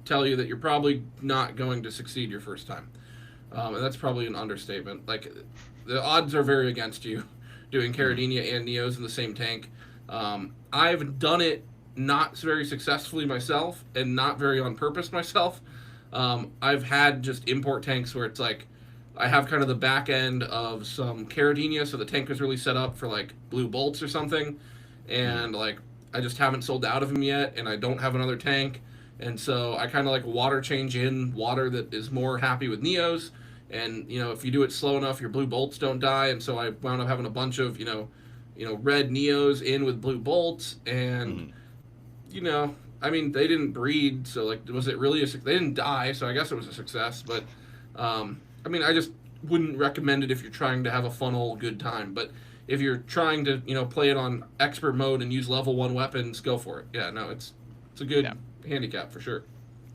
tell you that you're probably not going to succeed your first time, and that's probably an understatement. Like the odds are very against you doing Caridina and Neos in the same tank. I've done it. Not very successfully myself, and not very on purpose myself. I've had just import tanks where it's like I have kind of the back end of some Caridina, so the tank was really set up for like blue bolts or something, and like I just haven't sold out of them yet, and I don't have another tank, and so I kind of like water change in water that is more happy with Neos, and if you do it slow enough, your blue bolts don't die, and so I wound up having a bunch of red Neos in with blue bolts, and you know, I mean, they didn't breed, so like, was it really they didn't die, so I guess it was a success. But I mean, I just wouldn't recommend it if you're trying to have a fun old good time. But if you're trying to, play it on expert mode and use level 1 weapons, go for it. Yeah, no, it's a good handicap for sure.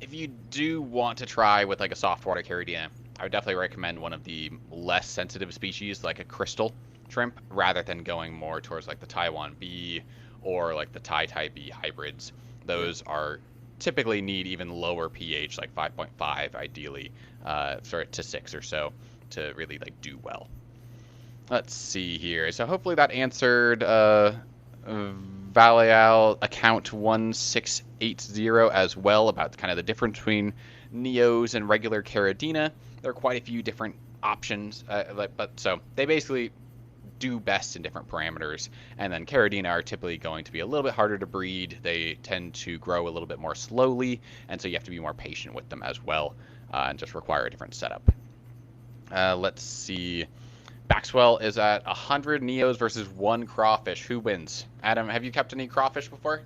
If you do want to try with like a soft water Caridina, I would definitely recommend one of the less sensitive species, like a crystal shrimp, rather than going more towards like the Taiwan bee or like the Tai bee hybrids. Those are typically need even lower pH, like 5.5 ideally, to 6 or so, to really like do well. Let's see here. So hopefully that answered Valial account 1680 as well, about kind of the difference between Neos and regular Caridina. There are quite a few different options, but so they basically do best in different parameters, and then Caridina are typically going to be a little bit harder to breed. They tend to grow a little bit more slowly, and so you have to be more patient with them as well, and just require a different setup. Let's see. Maxwell is at 100 Neos versus 1 crawfish. Who wins? Adam, have you kept any crawfish before?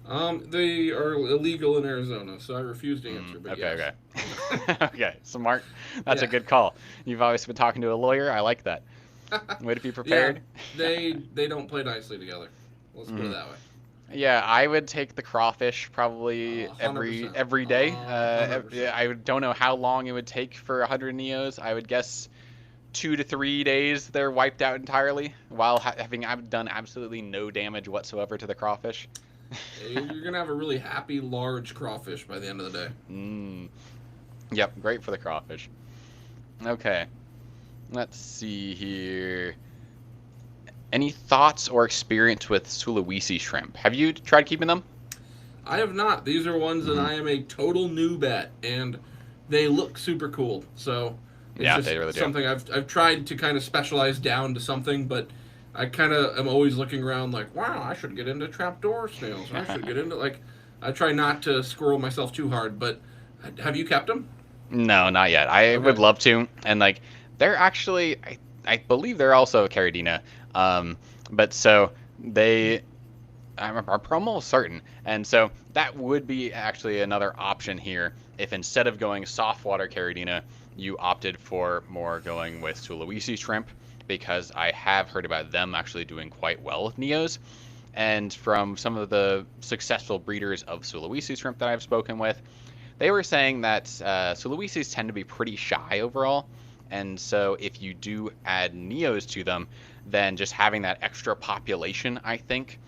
They are illegal in Arizona, so I refuse to answer. But okay. Okay, smart. That's a good call. You've always been talking to a lawyer. I like that. Way to be prepared. Yeah, they don't play nicely together. Let's put it that way. Yeah, I would take the crawfish probably every day. I don't know how long it would take for 100 Neos. I would guess 2 to 3 days they're wiped out entirely, while having done absolutely no damage whatsoever to the crawfish. You're gonna have a really happy large crawfish by the end of the day. Yep, great for the crawfish. Okay, let's see here. Any thoughts or experience with Sulawesi shrimp? Have you tried keeping them? I have not. These are ones that I am a total noob at, and they look super cool. So it's they really do. Something I've tried to kind of specialize down to something, but I kind of am always looking around like, wow, I should get into trapdoor snails. I should get into I try not to squirrel myself too hard. But have you kept them? No, not yet. I would love to, and like they're actually, I believe they're also a Caridina. But so they are almost certain, and so that would be actually another option here if instead of going soft water Caridina, you opted for more going with Sulawesi shrimp, because I have heard about them actually doing quite well with Neos. And from some of the successful breeders of Sulawesi shrimp that I've spoken with, they were saying that Sulawesis tend to be pretty shy overall. And so if you do add Neos to them, then just having that extra population, I think,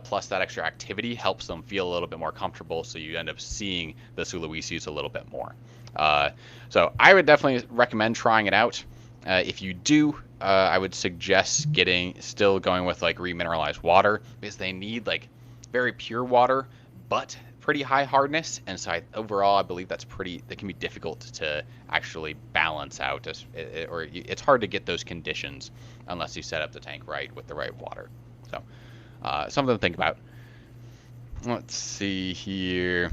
plus that extra activity helps them feel a little bit more comfortable. So you end up seeing the Sulawesis a little bit more. So I would definitely recommend trying it out. If you do, I would suggest still going with like remineralized water, because they need like very pure water, but pretty high hardness. And so overall, I believe that can be difficult to actually balance out, or it's hard to get those conditions unless you set up the tank right with the right water. So something to think about. Let's see here.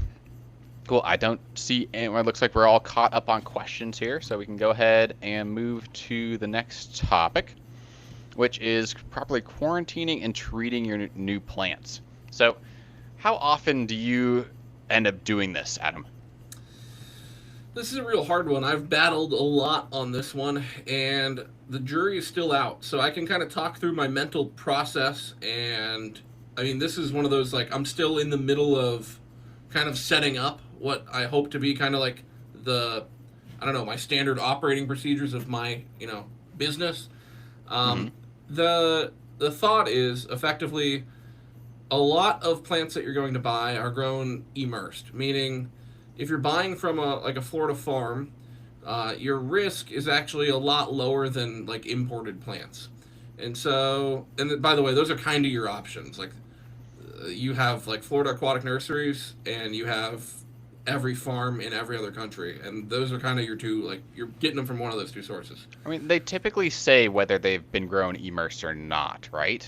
Cool. I don't see anyone. It looks like we're all caught up on questions here, so we can go ahead and move to the next topic, which is properly quarantining and treating your new plants. So how often do you end up doing this, Adam? This is a real hard one. I've battled a lot on this one, and the jury is still out. So I can kind of talk through my mental process, and I mean, this is one of those, like, I'm still in the middle of kind of setting up what I hope to be kind of like my standard operating procedures of my, business. The thought is effectively a lot of plants that you're going to buy are grown immersed, meaning if you're buying from a Florida farm, your risk is actually a lot lower than like imported plants. And so, by the way, those are kind of your options. Like you have like Florida Aquatic Nurseries, and you have every farm in every other country, and those are kind of your two, like you're getting them from one of those two sources. I mean, they typically say whether they've been grown immersed or not, right?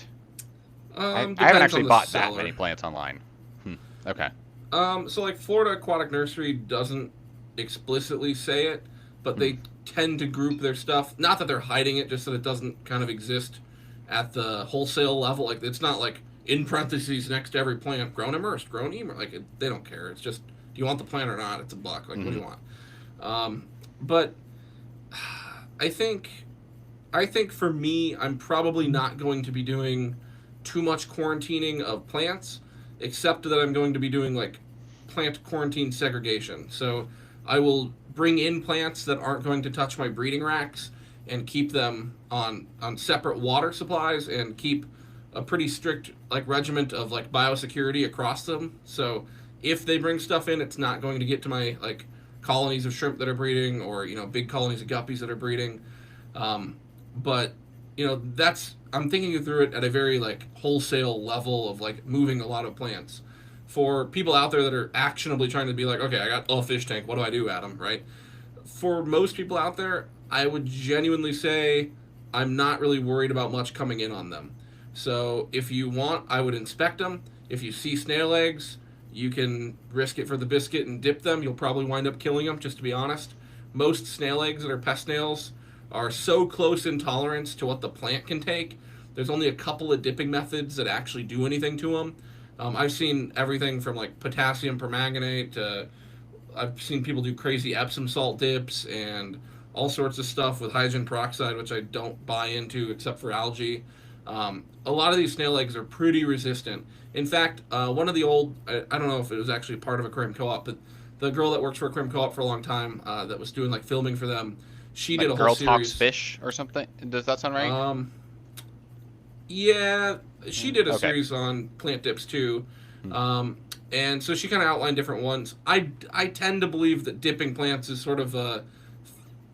I haven't actually bought that many plants online. Okay. So like Florida Aquatic Nursery doesn't explicitly say it, but they tend to group their stuff. Not that they're hiding it, just that it doesn't kind of exist at the wholesale level. Like it's not like in parentheses next to every plant, grown immersed, grown immersed. Like they don't care. It's just, do you want the plant or not? It's a buck. Like, what do you want? But I think for me, I'm probably not going to be doing too much quarantining of plants, except that I'm going to be doing like plant quarantine segregation. So I will bring in plants that aren't going to touch my breeding racks and keep them on separate water supplies and keep a pretty strict like regiment of like biosecurity across them. So if they bring stuff in, it's not going to get to my like colonies of shrimp that are breeding, or big colonies of guppies that are breeding. But that's, I'm thinking through it at a very like wholesale level of like moving a lot of plants. For people out there that are actionably trying to be like, okay, I got a fish tank, what do I do, Adam? Right? For most people out there, I would genuinely say I'm not really worried about much coming in on them. So if you want, I would inspect them. If you see snail eggs, you can risk it for the biscuit and dip them. You'll probably wind up killing them, just to be honest. Most snail eggs that are pest snails are so close in tolerance to what the plant can take. There's only a couple of dipping methods that actually do anything to them. I've seen everything from like potassium permanganate to I've seen people do crazy Epsom salt dips and all sorts of stuff with hydrogen peroxide, which I don't buy into except for algae. A lot of these snail eggs are pretty resistant. In fact, one of the old, I don't know if it was actually part of Aquarium Co-op, but the girl that works for Aquarium Co-op for a long time that was doing like filming for them, she like did a Girl whole series. Talks Fish or something? Does that sound right? Yeah, she did a Okay. series on plant dips too. And so she kind of outlined different ones. I tend to believe that dipping plants is sort of a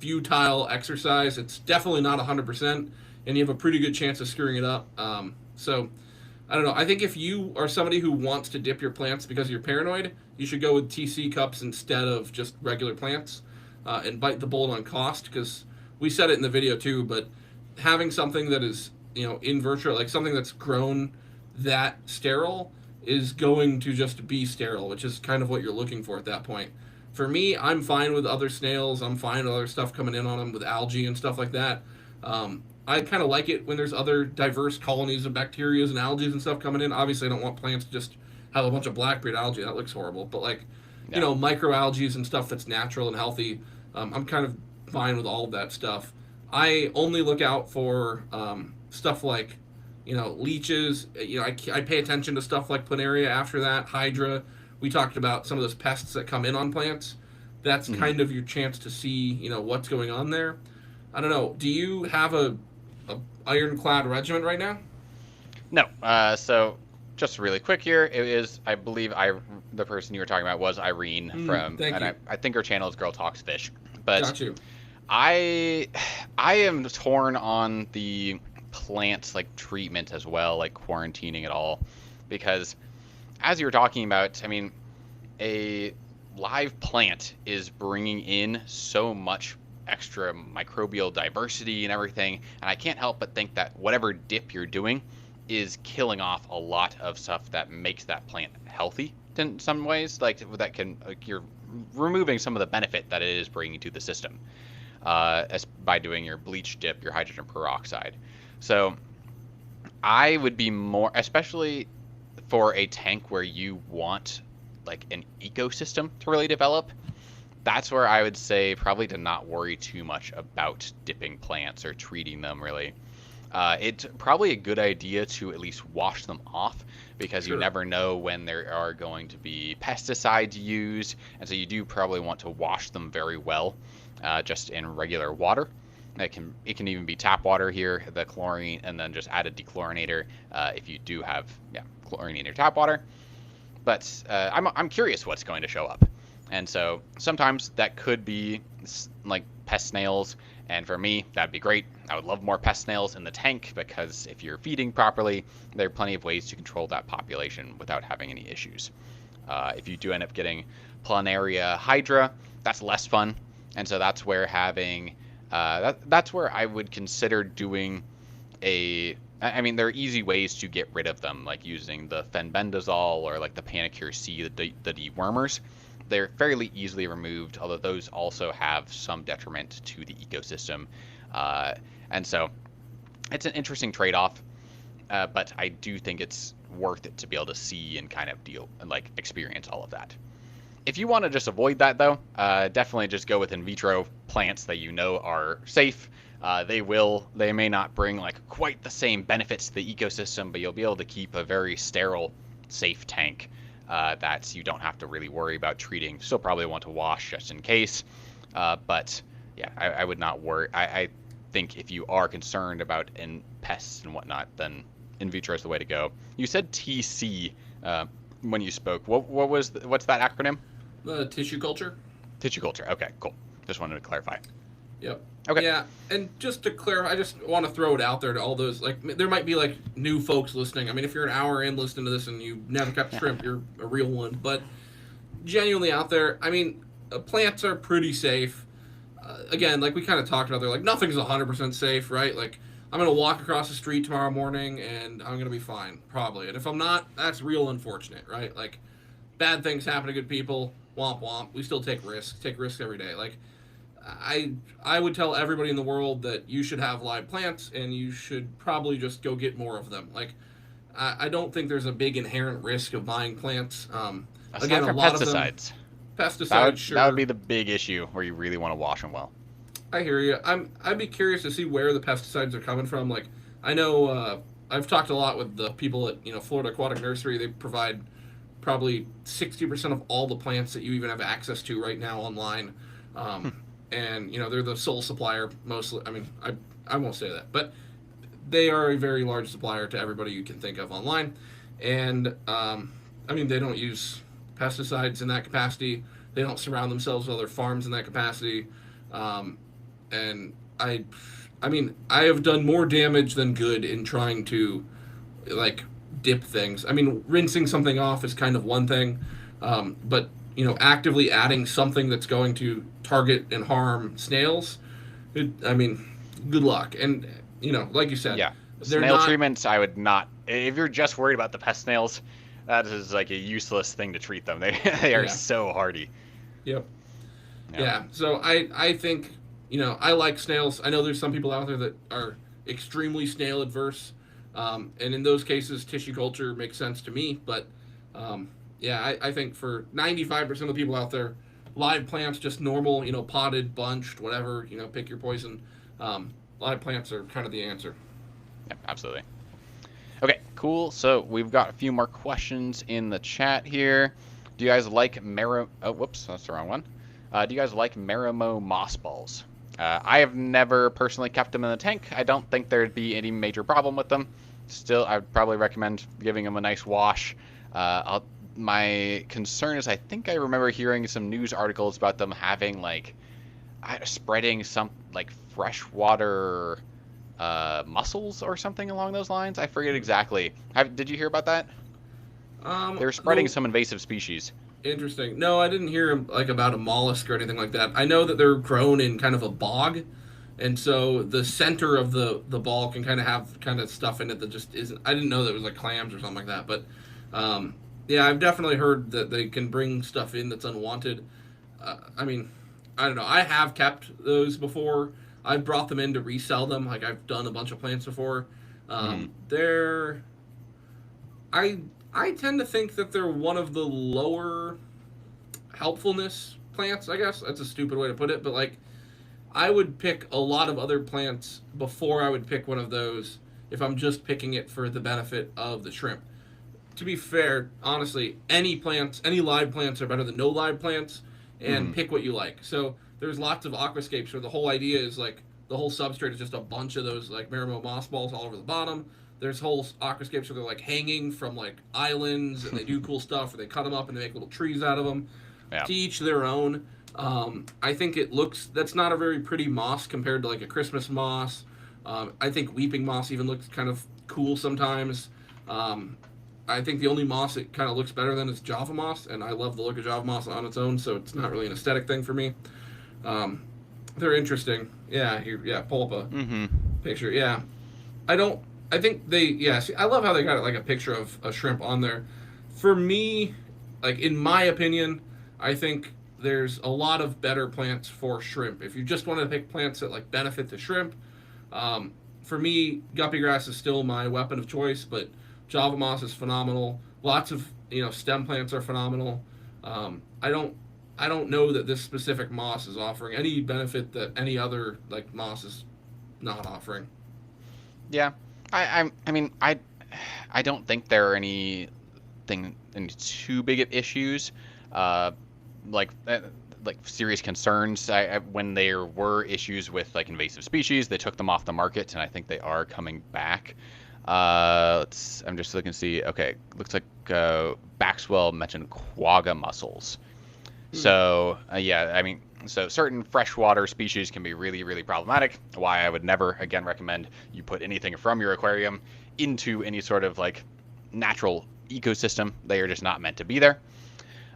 futile exercise. It's definitely not 100%, and you have a pretty good chance of screwing it up. So, I don't know. I think if you are somebody who wants to dip your plants because you're paranoid, you should go with TC cups instead of just regular plants, and bite the bullet on cost, because we said it in the video too, but having something that is, in vitro, like something that's grown that sterile, is going to just be sterile, which is kind of what you're looking for at that point. For me, I'm fine with other snails. I'm fine with other stuff coming in on them with algae and stuff like that. I kind of like it when there's other diverse colonies of bacteria and algae and stuff coming in. Obviously, I don't want plants to just have a bunch of blackbeard algae. That looks horrible. But like, microalgae and stuff that's natural and healthy, I'm kind of fine with all of that stuff. I only look out for stuff like leeches. I pay attention to stuff like planaria after that, hydra. We talked about some of those pests that come in on plants. That's kind of your chance to see, what's going on there. I don't know. Do you have a ironclad regiment right now? No. So just really quick here, it is, I believe, the person you were talking about was Irene from, thank you. I think her channel is Girl Talks Fish. But Got you. I am torn on the plants like treatment as well, like quarantining it all, because as you were talking about, I mean, a live plant is bringing in so much extra microbial diversity and everything, and I can't help but think that whatever dip you're doing is killing off a lot of stuff that makes that plant healthy in some ways, like that can you're removing some of the benefit that it is bringing to the system as by doing your bleach dip, your hydrogen peroxide. So I would be more, especially for a tank where you want like an ecosystem to really develop, that's where I would say probably to not worry too much about dipping plants or treating them really. It's probably a good idea to at least wash them off, because you never know when there are going to be pesticides used, and so you do probably want to wash them very well, just in regular water. It can even be tap water here, the chlorine, and then just add a dechlorinator if you do have chlorinated tap water. But I'm curious what's going to show up, and so sometimes that could be like pest snails, and for me that'd be great. I would love more pest snails in the tank, because if you're feeding properly, there are plenty of ways to control that population without having any issues. If you do end up getting planaria hydra, that's less fun, and so that's where having that's where I would consider doing I mean, there are easy ways to get rid of them, like using the fenbendazole or like the Panicure C, the dewormers. They're fairly easily removed, although those also have some detriment to the ecosystem. And so it's an interesting trade-off, but I do think it's worth it to be able to see and kind of deal and like experience all of that. If you want to just avoid that though, definitely just go with in vitro plants that you know are safe. They may not bring like quite the same benefits to the ecosystem, but you'll be able to keep a very sterile, safe tank that you don't have to really worry about treating. Still probably want to wash just in case, but yeah, I would not worry. I think if you are concerned about pests and whatnot, then in vitro is the way to go. You said TC when you spoke. What's that acronym? Tissue culture. Tissue culture. Okay, cool. Just wanted to clarify. Yep. Okay. Yeah, and just to clarify, I just want to throw it out there to all those, like, there might be, like, new folks listening. I mean, if you're an hour in listening to this and you've never kept shrimp, you're a real one. But genuinely out there, I mean, plants are pretty safe. Again, like we kind of talked about, they're like, nothing's 100% safe, right? Like, I'm going to walk across the street tomorrow morning and I'm going to be fine, probably. And if I'm not, that's real unfortunate, right? Like, bad things happen to good people. Womp womp. We still take risks. Take risks every day. Like, I would tell everybody in the world that you should have live plants and you should probably just go get more of them. Like, I don't think there's a big inherent risk of buying plants. Again, a lot pesticides. of them, Pesticides, sure. That would be the big issue where you really want to wash them well. I hear you. I'd be curious to see where the pesticides are coming from. Like, I know I've talked a lot with the people at Florida Aquatic Nursery. They provide probably 60% of all the plants that you even have access to right now online. And, they're the sole supplier mostly. I mean, I won't say that. But they are a very large supplier to everybody you can think of online. And, they don't use pesticides in that capacity. They don't surround themselves with other farms in that capacity. And I have done more damage than good in trying to, like, dip things. I mean, rinsing something off is kind of one thing, but actively adding something that's going to target and harm snails, good luck. And like you said, yeah, snail treatments, I would not. If you're just worried about the pest snails, that is like a useless thing to treat them. They are so hardy. Yep. Yeah. So I think I like snails. I know there's some people out there that are extremely snail adverse. And in those cases, tissue culture makes sense to me. But, I think for 95% of the people out there, live plants, just normal, potted, bunched, whatever, pick your poison. Live plants are kind of the answer. Yep, absolutely. Okay, cool. So we've got a few more questions in the chat here. Do you guys like Oh, whoops, that's the wrong one. Do you guys like Marimo moss balls? I have never personally kept them in the tank. I don't think there'd be any major problem with them. Still, I'd probably recommend giving them a nice wash. My concern is I think I remember hearing some news articles about them having spreading some freshwater mussels or something along those lines. I forget exactly. Did you hear about that? They're spreading some invasive species. Interesting. No, I didn't hear about a mollusk or anything like that. I know that they're grown in kind of a bog, and so the center of the ball can kind of have kind of stuff in it that just isn't. I didn't know that it was like clams or something like that. But I've definitely heard that they can bring stuff in that's unwanted. I don't know. I have kept those before. I've brought them in to resell them. Like, I've done a bunch of plants before. They're. I tend to think that they're one of the lower helpfulness plants, I guess. That's a stupid way to put it, but I would pick a lot of other plants before I would pick one of those if I'm just picking it for the benefit of the shrimp. To be fair, honestly, any live plants are better than no live plants, and pick what you like. So there's lots of aquascapes where the whole idea is the whole substrate is just a bunch of those Marimo moss balls all over the bottom. There's whole aquascapes where they're hanging from islands, and they do cool stuff, or they cut them up and they make little trees out of them. Yeah. To each their own. I think that's not a very pretty moss compared to a Christmas moss. I think weeping moss even looks kind of cool sometimes. I think the only moss it kind of looks better than is Java moss, and I love the look of Java moss on its own, so it's not really an aesthetic thing for me. They're interesting. Yeah, pull up a picture. Yeah. I think see, I love how they got a picture of a shrimp on there. For me, in my opinion, I think there's a lot of better plants for shrimp. If you just want to pick plants that benefit the shrimp, for me, guppy grass is still my weapon of choice, but Java moss is phenomenal. Lots of stem plants are phenomenal. I don't know that this specific moss is offering any benefit that any other like moss is not offering. Yeah, I mean, I don't think there are any too big of issues, uh, like like serious concerns. When there were issues with like invasive species, they took them off the market, and I think they are coming back. I'm just looking to see. Okay, looks like Baxwell mentioned quagga mussels. So yeah, I mean, so certain freshwater species can be really, really problematic. Why I would never again recommend you put anything from your aquarium into any sort of like natural ecosystem. They are just not meant to be there.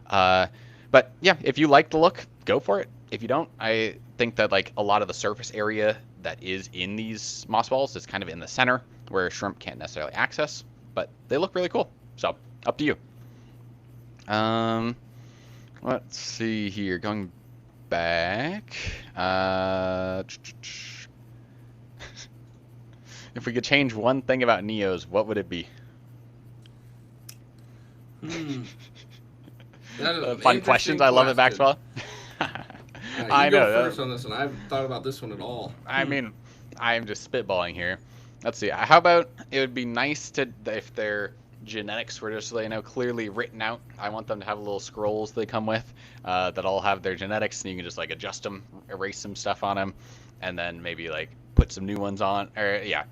But yeah, if you like the look, go for it. If you don't, I think that like a lot of the surface area that is in these moss balls is kind of in the center where shrimp can't necessarily access, but they look really cool. So up to you. Let's see here. Going back. If we could change one thing about Neos, what would it be? Fun questions. I love it, Maxwell. I know. Go first on this one. I haven't thought about this one at all. I mean, I'm just spitballing here. Let's see. How about it would be nice to, if their genetics were just clearly written out. I want them to have little scrolls they come with that all have their genetics, and you can just like adjust them, erase some stuff on them, and then maybe like put some new ones on. Or yeah.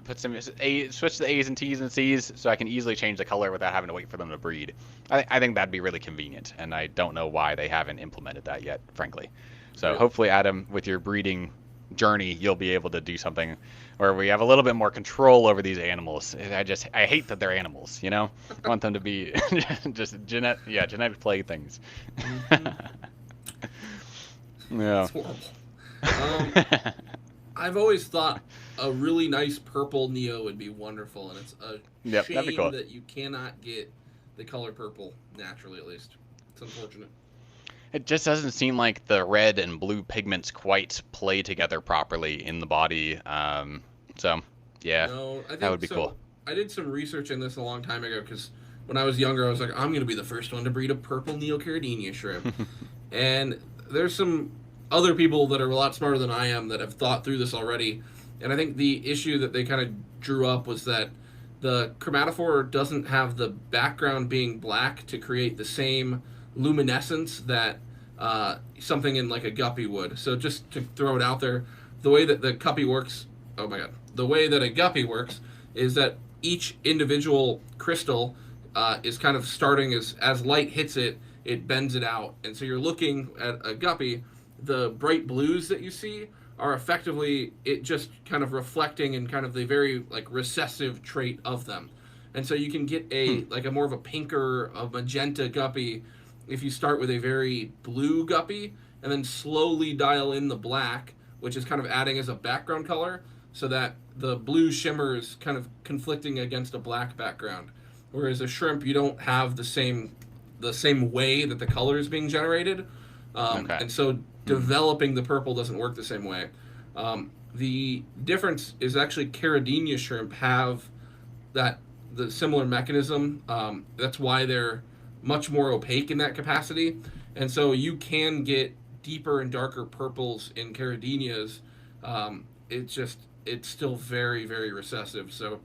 Put some switch the A's and T's and C's so I can easily change the color without having to wait for them to breed. I think that'd be really convenient, and I don't know why they haven't implemented that yet, frankly. So hopefully, Adam, with your breeding journey, you'll be able to do something where we have a little bit more control over these animals. I hate that they're animals, I want them to be just genetic playthings. Yeah. That's horrible. I've always thought a really nice purple Neo would be wonderful, and it's a shame cool. that you cannot get the color purple naturally, at least. It's unfortunate. It just doesn't seem like the red and blue pigments quite play together properly in the body. So, yeah, no, I think that would be cool. I did some research in this a long time ago, because when I was younger, I was like, I'm going to be the first one to breed a purple Neocaridina shrimp. And there's some other people that are a lot smarter than I am that have thought through this already. And I think the issue that they kind of drew up was that the chromatophore doesn't have the background being black to create the same luminescence that something in like a guppy would. So just to throw it out there, the way that the guppy works, the way that a guppy works is that each individual crystal is kind of starting as light hits it, it bends it out. And so you're looking at a guppy, the bright blues that you see are effectively it just kind of reflecting in kind of the very like recessive trait of them. And so you can get a more of a pinker, a magenta guppy if you start with a very blue guppy and then slowly dial in the black, which is kind of adding as a background color so that the blue shimmer is kind of conflicting against a black background. Whereas a shrimp, you don't have the same way that the color is being generated. And so developing the purple doesn't work the same way. The difference is actually Caridina shrimp have the similar mechanism. That's why they're much more opaque in that capacity. And so you can get deeper and darker purples in Caridinas. It's still very, very recessive. So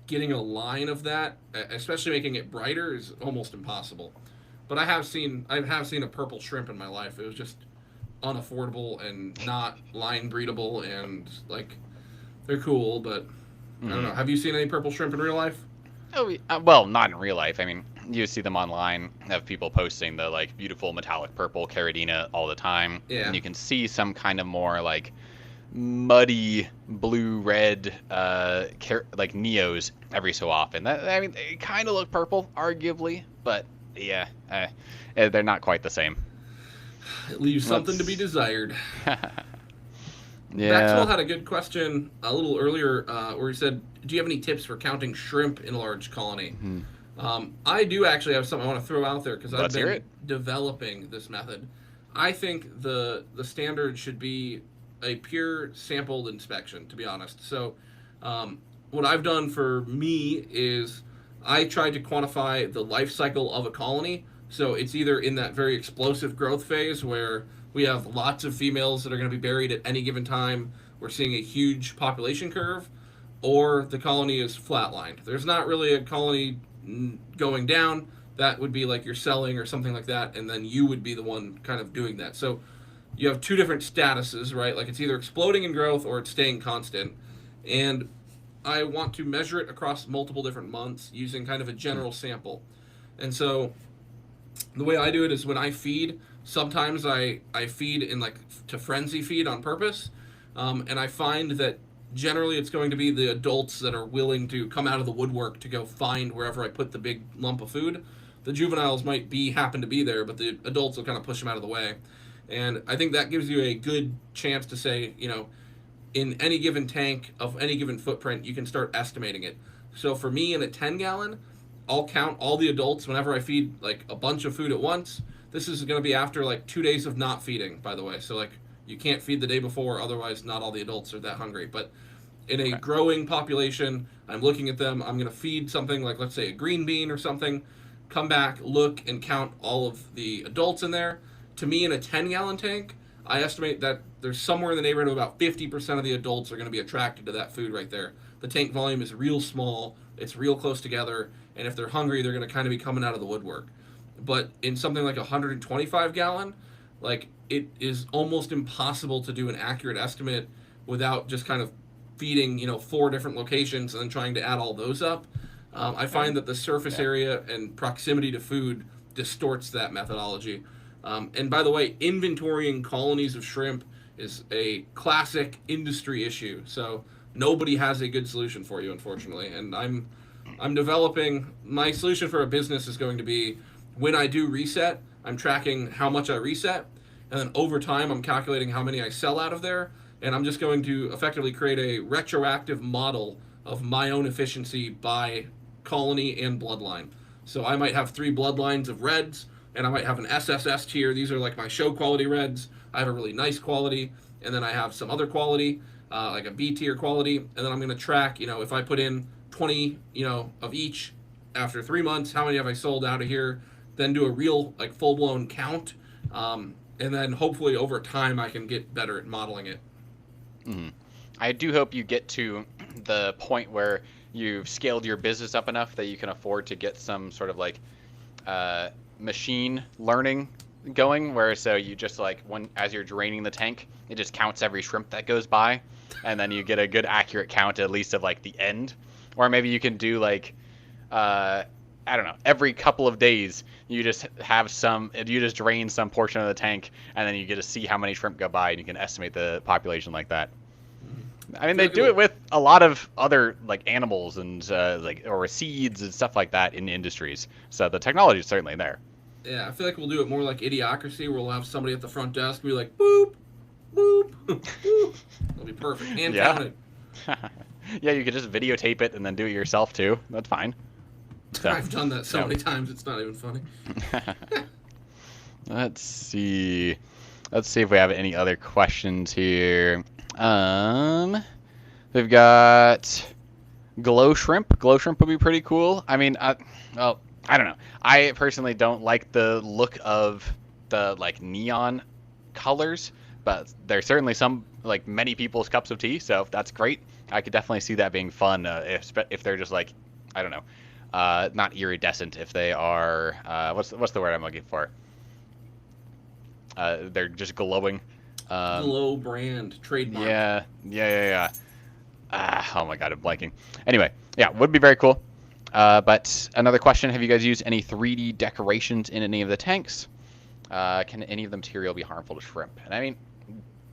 getting a line of that, especially making it brighter, is almost impossible. But I have seen a purple shrimp in my life. It was just unaffordable and not line breedable, and like they're cool, but I don't know. Have you seen any purple shrimp in real life? Oh, well, not in real life. I mean, you see them online, have people posting the like beautiful metallic purple Caridina all the time. Yeah. And you can see some kind of more like muddy blue red like Neos every so often. I mean, they kind of look purple, arguably, but yeah, they're not quite the same. It leaves something to be desired. Yeah. Maxwell had a good question a little earlier where he said, do you have any tips for counting shrimp in a large colony? I do actually have something I want to throw out there because I've been developing this method. I think the standard should be a pure sampled inspection, to be honest. So what I've done for me is I tried to quantify the life cycle of a colony. So it's either in that very explosive growth phase where we have lots of females that are going to be buried at any given time. We're seeing a huge population curve, or the colony is flatlined. There's not really a colony going down. That would be like you're selling or something like that, and then you would be the one kind of doing that. So you have two different statuses, right? Like it's either exploding in growth or it's staying constant. And I want to measure it across multiple different months using kind of a general sample. And so the way I do it is when I feed, sometimes I feed in like to frenzy feed on purpose. And I find that generally it's going to be the adults that are willing to come out of the woodwork to go find wherever I put the big lump of food. The juveniles might happen to be there, but the adults will kind of push them out of the way. And I think that gives you a good chance to say, in any given tank of any given footprint, you can start estimating it. So for me, in a 10-gallon, I'll count all the adults whenever I feed like a bunch of food at once. This is going to be after like 2 days of not feeding, by the way. So like you can't feed the day before, otherwise not all the adults are that hungry. But in a growing population, I'm looking at them. I'm going to feed something like, let's say, a green bean or something. Come back, look, and count all of the adults in there. To me, in a 10-gallon tank, I estimate that there's somewhere in the neighborhood of about 50% of the adults are going to be attracted to that food right there. The tank volume is real small, it's real close together, and if they're hungry, they're going to kind of be coming out of the woodwork. But in something like a 125-gallon, like it is almost impossible to do an accurate estimate without just kind of feeding, 4 different locations and then trying to add all those up. I find that the surface area and proximity to food distorts that methodology. And by the way, inventorying colonies of shrimp is a classic industry issue. So nobody has a good solution for you, unfortunately. And I'm developing my solution for a business is going to be when I do reset, I'm tracking how much I reset, and then over time I'm calculating how many I sell out of there, and I'm just going to effectively create a retroactive model of my own efficiency by colony and bloodline. So I might have 3 bloodlines of reds, and I might have an SSS tier. These are like my show quality reds. I have a really nice quality, and then I have some other quality, like a B tier quality, and then I'm going to track, if I put in 20, of each after 3 months, how many have I sold out of here, then do a real, like, full-blown count, and then hopefully over time I can get better at modeling it. Mm-hmm. I do hope you get to the point where you've scaled your business up enough that you can afford to get some sort of like machine learning going, where so you just like as you're draining the tank, it just counts every shrimp that goes by, and then you get a good accurate count at least of like the end. Or maybe you can do like I don't know, every couple of days you just drain some portion of the tank, and then you get to see how many shrimp go by, and you can estimate the population like that. I mean, they do it with a lot of other like animals and or seeds and stuff like that in industries. So the technology is certainly there. Yeah, I feel like we'll do it more like Idiocracy, where we'll have somebody at the front desk be like, boop, boop, boop. It'll be perfect. Hand counted. Yeah, you could just videotape it and then do it yourself too. That's fine. So, I've done that so many times, it's not even funny. Let's see if we have any other questions here. We've got glow shrimp. Glow shrimp would be pretty cool. I mean, I don't know. I personally don't like the look of the like neon colors, but there's certainly some like many people's cups of tea, so that's great. I could definitely see that being fun if they're just like, I don't know, not iridescent. If they are, what's the word I'm looking for? They're just glowing. Glow brand trademark. Yeah. Oh my god, I'm blanking. Anyway, yeah, would be very cool. But another question: have you guys used any 3D decorations in any of the tanks? Can any of the material be harmful to shrimp? And I mean,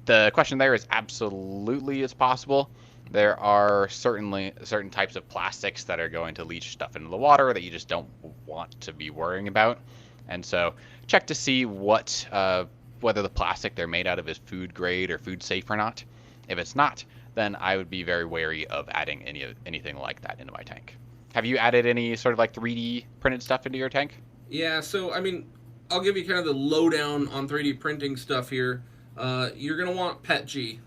the question there is absolutely it's possible. There are certainly certain types of plastics that are going to leach stuff into the water that you just don't want to be worrying about. And so check to see whether the plastic they're made out of is food grade or food safe or not. If it's not, then I would be very wary of adding anything like that into my tank. Have you added any sort of like 3D printed stuff into your tank? Yeah, so I mean, I'll give you kind of the lowdown on 3D printing stuff here. You're going to want PETG.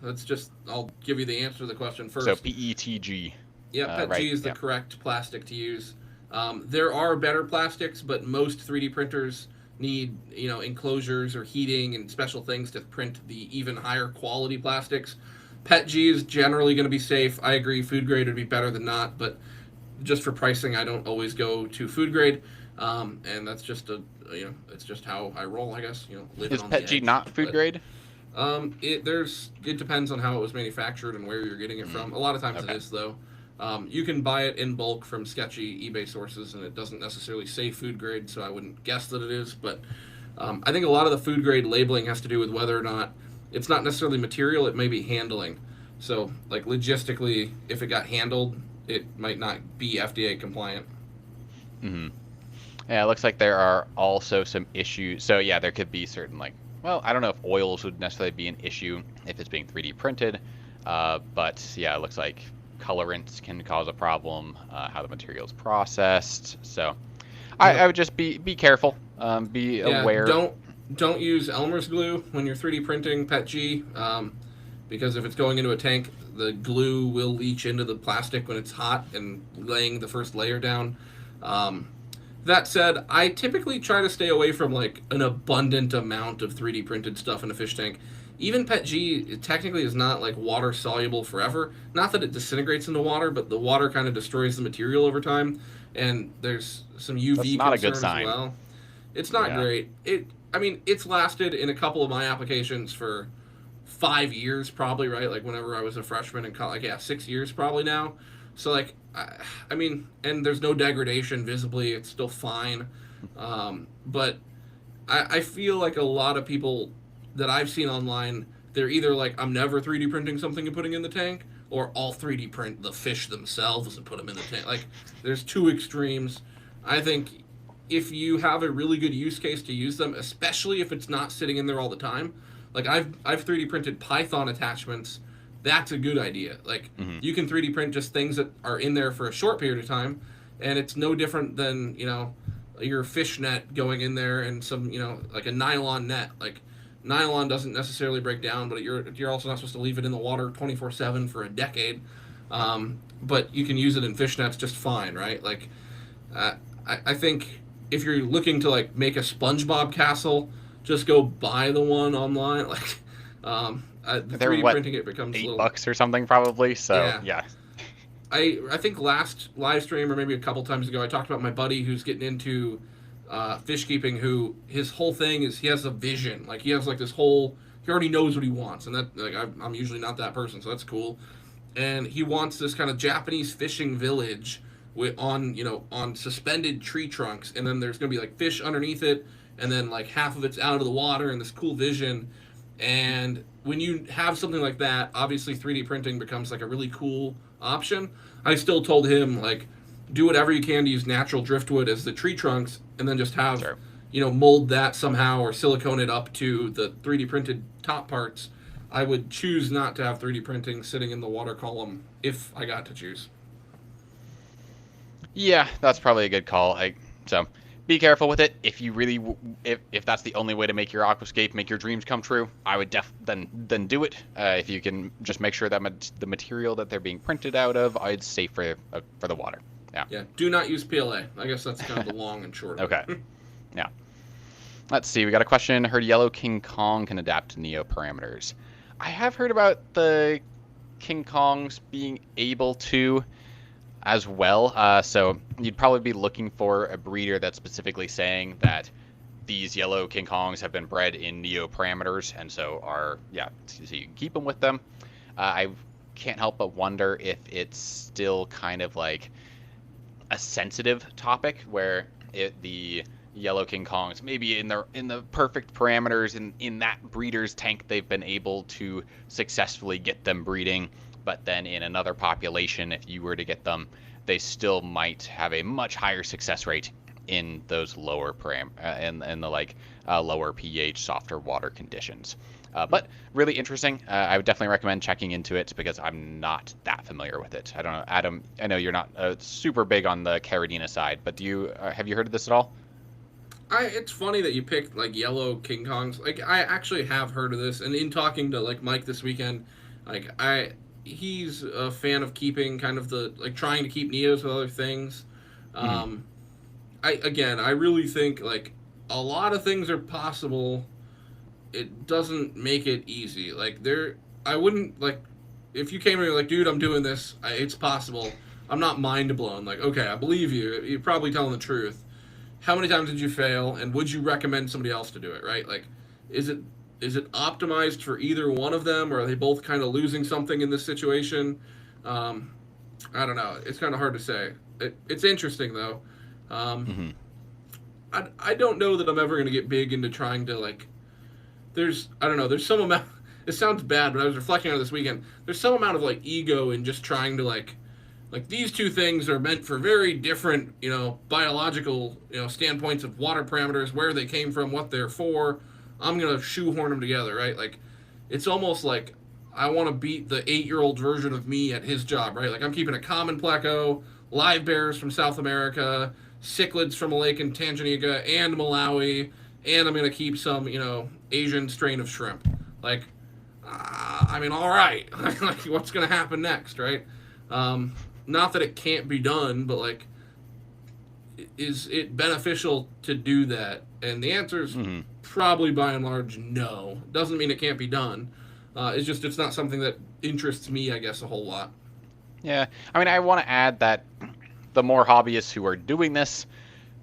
I'll give you the answer to the question first. So PETG. Yeah, PETG right, is the correct plastic to use. There are better plastics, but most 3D printers need enclosures or heating and special things to print the even higher quality plastics. PETG is generally going to be safe. I agree, food grade would be better than not, but just for pricing, I don't always go to food grade, and that's just it's just how I roll, I guess. Living Is on PETG the edge. not food grade? It depends on how it was manufactured and where you're getting it from. A lot of times Okay. it is though. You can buy it in bulk from sketchy eBay sources, and it doesn't necessarily say food grade, so I wouldn't guess that it is. But I think a lot of the food grade labeling has to do with whether or not it's not necessarily material; it may be handling. So, like logistically, if it got handled, it might not be FDA compliant. Mm-hmm. Yeah, it looks like there are also some issues. So yeah, there could be certain well, I don't know if oils would necessarily be an issue if it's being 3D printed, but yeah, it looks like colorants can cause a problem, how the material is processed. So I would just be careful, be aware. Don't use Elmer's glue when you're 3D printing PETG, because if it's going into a tank, the glue will leach into the plastic when it's hot and laying the first layer down. That said, I typically try to stay away from an abundant amount of 3D printed stuff in a fish tank. Even PETG technically is not water soluble forever. Not that it disintegrates into water, but the water kind of destroys the material over time, and there's some UV That's not a good concerns sign. as well. It's not great. It's lasted in a couple of my applications for 5 years probably, right? Whenever I was a freshman in college, 6 years probably now. So and there's no degradation visibly. It's still fine. But I feel like a lot of people that I've seen online, they're either I'm never 3D printing something and putting in the tank, or I'll 3D print the fish themselves and put them in the tank. There's two extremes. I think if you have a really good use case to use them, especially if it's not sitting in there all the time, I've 3D printed Python attachments. That's a good idea. You can 3D print just things that are in there for a short period of time, and it's no different than your fish net going in there and some a nylon net. Nylon doesn't necessarily break down, but you're also not supposed to leave it in the water 24/7 for a decade. But you can use it in fish nets just fine, right? I think if you're looking to make a SpongeBob castle, just go buy the one online. The 3D printing it becomes $8 or something probably. So yeah. I think last live stream or maybe a couple times ago I talked about my buddy who's getting into fish keeping, who his whole thing is he has a vision. He has this whole, he already knows what he wants, and that I'm usually not that person, so that's cool. And he wants this kind of Japanese fishing village on suspended tree trunks, and then there's gonna be fish underneath it, and then half of it's out of the water, and this cool vision. And when you have something like that, obviously 3D printing becomes a really cool option. I still told him do whatever you can to use natural driftwood as the tree trunks, and then just have mold that somehow or silicone it up to the 3D printed top parts. I would choose not to have 3D printing sitting in the water column if I got to choose. Yeah, that's probably a good call. So be careful with it. If you really, if that's the only way to make your aquascape, make your dreams come true, I would then do it. If you can just make sure that the material that they're being printed out of is safe for the water. Yeah. Yeah. Do not use PLA. I guess that's kind of the long and short of it. Okay. Yeah. Let's see. We got a question. Heard Yellow King Kong can adapt to Neo parameters. I have heard about the King Kongs being able to as well. So you'd probably be looking for a breeder that's specifically saying that these yellow King Kongs have been bred in Neo parameters, and so so you can keep them with them. I can't help but wonder if it's still kind of a sensitive topic where the yellow King Kongs maybe in the perfect parameters in that breeder's tank they've been able to successfully get them breeding, but then in another population, if you were to get them, they still might have a much higher success rate in those lower in the lower pH, softer water conditions. But really interesting. I would definitely recommend checking into it because I'm not that familiar with it. I don't know, Adam. I know you're not super big on the Caridina side, but do you have you heard of this at all? It's funny that you picked yellow King Kongs. I actually have heard of this, and in talking to Mike this weekend, he's a fan of keeping kind of the trying to keep Neos with other things. I really think like a lot of things are possible. It doesn't make it easy. Like I wouldn't like if you came to me like, dude, I'm doing this. It's possible. I'm not mind blown. Like, okay, I believe you. You're probably telling the truth. How many times did you fail, and would you recommend somebody else to do it? Right? Like, is it optimized for either one of them, or are they both kind of losing something in this situation? Um, I don't know. It's kind of hard to say. It's interesting though. Um, Mm-hmm. I don't know that I'm ever going to get big into trying to like. I don't know. There's some amount. It sounds bad, but I was reflecting on it this weekend. There's some amount of like ego in just trying to like these two things are meant for very different, biological, standpoints of water parameters, where they came from, what they're for. I'm gonna shoehorn them together, right? Like, it's almost like I want to beat the 8-year-old version of me at his job, right? Like, I'm keeping a common pleco, live bears from South America, cichlids from a lake in Tanganyika and Malawi, and I'm gonna keep some, Asian strain of shrimp. Like, all right, like, what's gonna happen next, right? Not that it can't be done, but like, is it beneficial to do that? And the answer is Mm-hmm. probably by and large no. Doesn't mean it can't be done. It's not something that interests me, I guess, a whole lot. Yeah, I mean, I want to add that the more hobbyists who are doing this,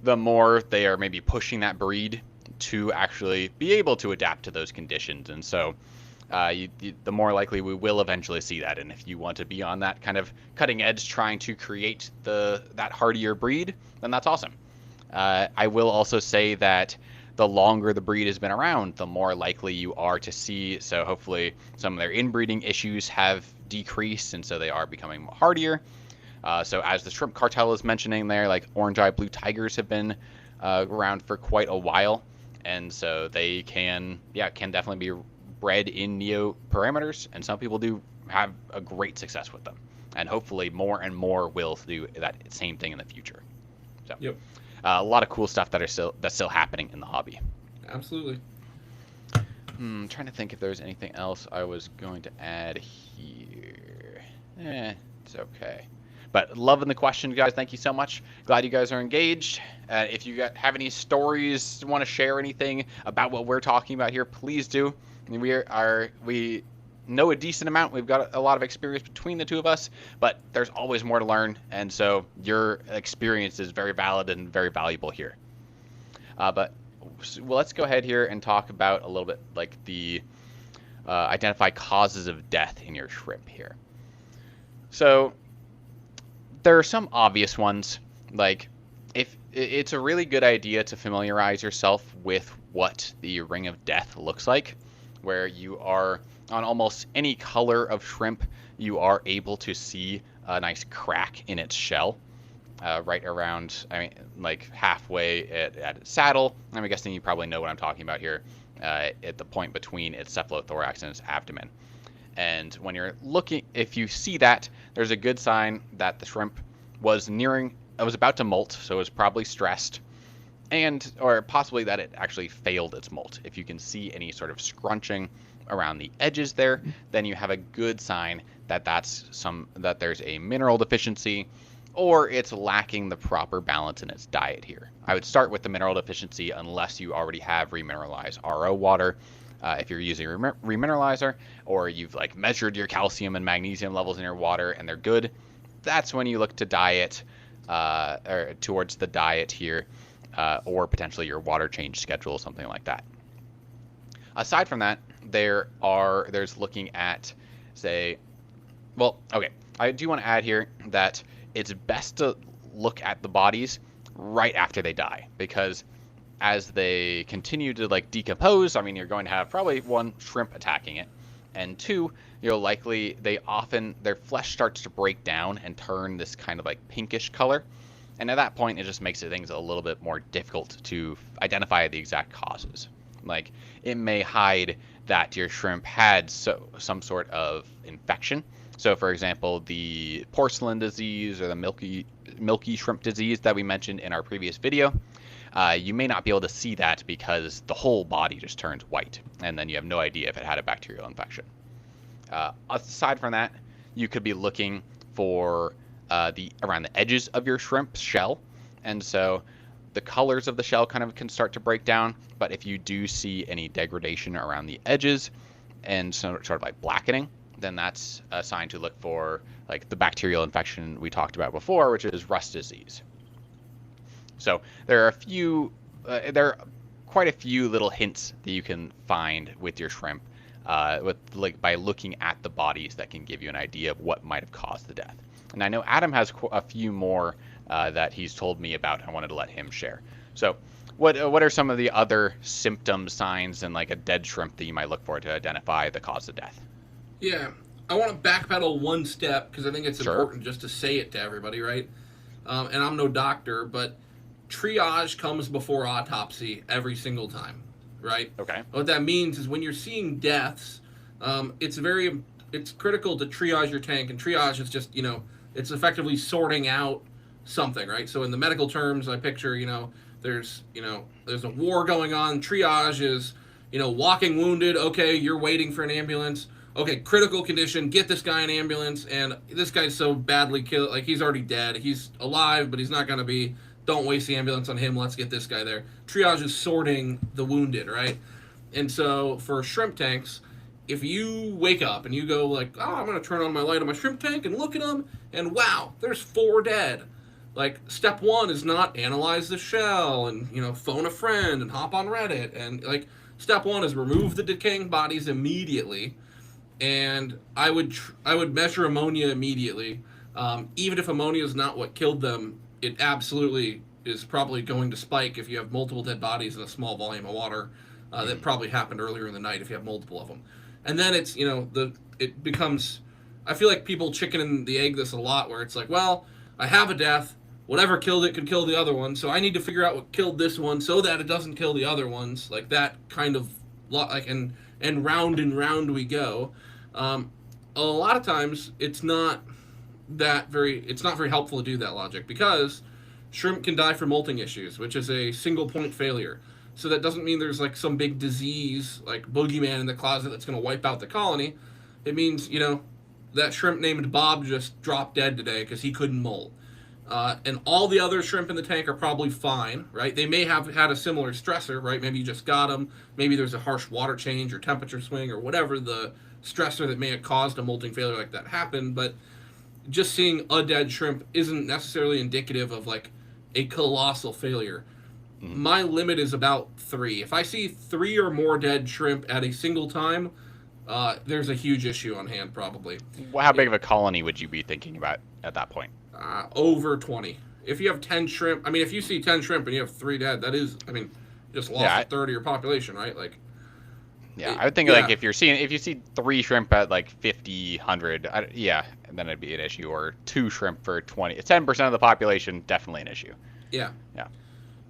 the more they are maybe pushing that breed to actually be able to adapt to those conditions. And so the more likely we will eventually see that. And if you want to be on that kind of cutting edge trying to create that hardier breed, then that's awesome. I will also say that the longer the breed has been around, the more likely you are to see. So hopefully some of their inbreeding issues have decreased, and so they are becoming hardier. So as the shrimp cartel is mentioning there, like orange-eye blue tigers have been around for quite a while, and so they can definitely be bred in neo parameters, and some people do have a great success with them, and hopefully more and more will do that same thing in the future. So Yep. a lot of cool stuff that's still happening in the hobby. Absolutely. I'm trying to think if there's anything else I was going to add here. It's okay. But loving the question, guys. Thank you so much. Glad you guys are engaged. If you have any stories, want to share anything about what we're talking about here, please do. I mean, we know a decent amount. We've got a lot of experience between the two of us, but there's always more to learn, and so your experience is very valid and very valuable here. But well, let's go ahead here and talk about a little bit like the identify causes of death in your shrimp here. So there are some obvious ones, like if it's a really good idea to familiarize yourself with what the ring of death looks like, where you are on almost any color of shrimp, you are able to see a nice crack in its shell, right around, like halfway at its saddle. I'm guessing you probably know what I'm talking about here, at the point between its cephalothorax and its abdomen. And when you're looking, if you see that, there's a good sign that the shrimp was about to molt, so it was probably stressed, or possibly that it actually failed its molt. If you can see any sort of scrunching around the edges there, then you have a good sign that that there's a mineral deficiency, or it's lacking the proper balance in its diet here. I would start with the mineral deficiency unless you already have remineralized RO water. If you're using a remineralizer, or you've like measured your calcium and magnesium levels in your water and they're good, that's when you look to diet, or towards the diet here, or potentially your water change schedule, something like that. Aside from that, there's looking at, say, well, okay, I do want to add here that it's best to look at the bodies right after they die, because as they continue to like decompose, you're going to have probably one, shrimp attacking it, and two, their flesh starts to break down and turn this kind of like pinkish color, and at that point it just makes things a little bit more difficult to identify the exact causes. Like, it may hide that your shrimp had some sort of infection. So for example, the porcelain disease or the milky shrimp disease that we mentioned in our previous video, you may not be able to see that because the whole body just turns white, and then you have no idea if it had a bacterial infection. Aside from that, you could be looking for around the edges of your shrimp shell. and so the colors of the shell kind of can start to break down. But if you do see any degradation around the edges and sort of like blackening, then that's a sign to look for like the bacterial infection we talked about before, which is rust disease. So there are quite a few little hints that you can find with your shrimp, by looking at the bodies that can give you an idea of what might have caused the death. And I know Adam has a few more that he's told me about. I wanted to let him share. So what are some of the other symptom signs in like a dead shrimp that you might look for to identify the cause of death? Yeah, I want to backpedal one step because I think it's Sure. important just to say it to everybody, right? And I'm no doctor, but triage comes before autopsy every single time, right? Okay. What that means is when you're seeing deaths, it's critical to triage your tank, and triage is just, it's effectively sorting out something, right? So in the medical terms, I picture, there's a war going on. Triage is, walking wounded. Okay, you're waiting for an ambulance. Okay, critical condition. Get this guy an ambulance. And this guy's so badly killed, like he's already dead. He's alive, but he's not gonna be. Don't waste the ambulance on him. Let's get this guy there. Triage is sorting the wounded, right? And so for shrimp tanks, if you wake up and you go like, oh, I'm gonna turn on my light on my shrimp tank and look at them, and wow, there's 4 dead. Like, step 1 is not analyze the shell and, phone a friend and hop on Reddit. And, like, step 1 is remove the decaying bodies immediately. And I would measure ammonia immediately. Even if ammonia is not what killed them, it absolutely is probably going to spike if you have multiple dead bodies in a small volume of water. That probably happened earlier in the night if you have multiple of them. And then it's, it becomes, I feel like people chicken and the egg this a lot, where it's like, well, I have a death. Whatever killed it could kill the other one, so I need to figure out what killed this one so that it doesn't kill the other ones. Like that kind of, and round we go. A lot of times it's not very helpful to do that logic, because shrimp can die from molting issues, which is a single point failure. So that doesn't mean there's like some big disease like boogeyman in the closet that's going to wipe out the colony. It means, that shrimp named Bob just dropped dead today because he couldn't molt. And all the other shrimp in the tank are probably fine, right? They may have had a similar stressor, right? Maybe you just got them. Maybe there's a harsh water change or temperature swing or whatever the stressor that may have caused a molting failure like that happened. But just seeing a dead shrimp isn't necessarily indicative of like a colossal failure. Mm-hmm. My limit is about 3. If I see 3 or more dead shrimp at a single time, there's a huge issue on hand probably. Well, how big of a colony would you be thinking about at that point? Over 20. If you have 10 shrimp, if you see 10 shrimp and you have 3 dead, that is, you just lost a third of your population, right? Like, I would think like if you see 3 shrimp at like 50, 100, then it'd be an issue. Or 2 shrimp for 20, 10% of the population, definitely an issue. Yeah,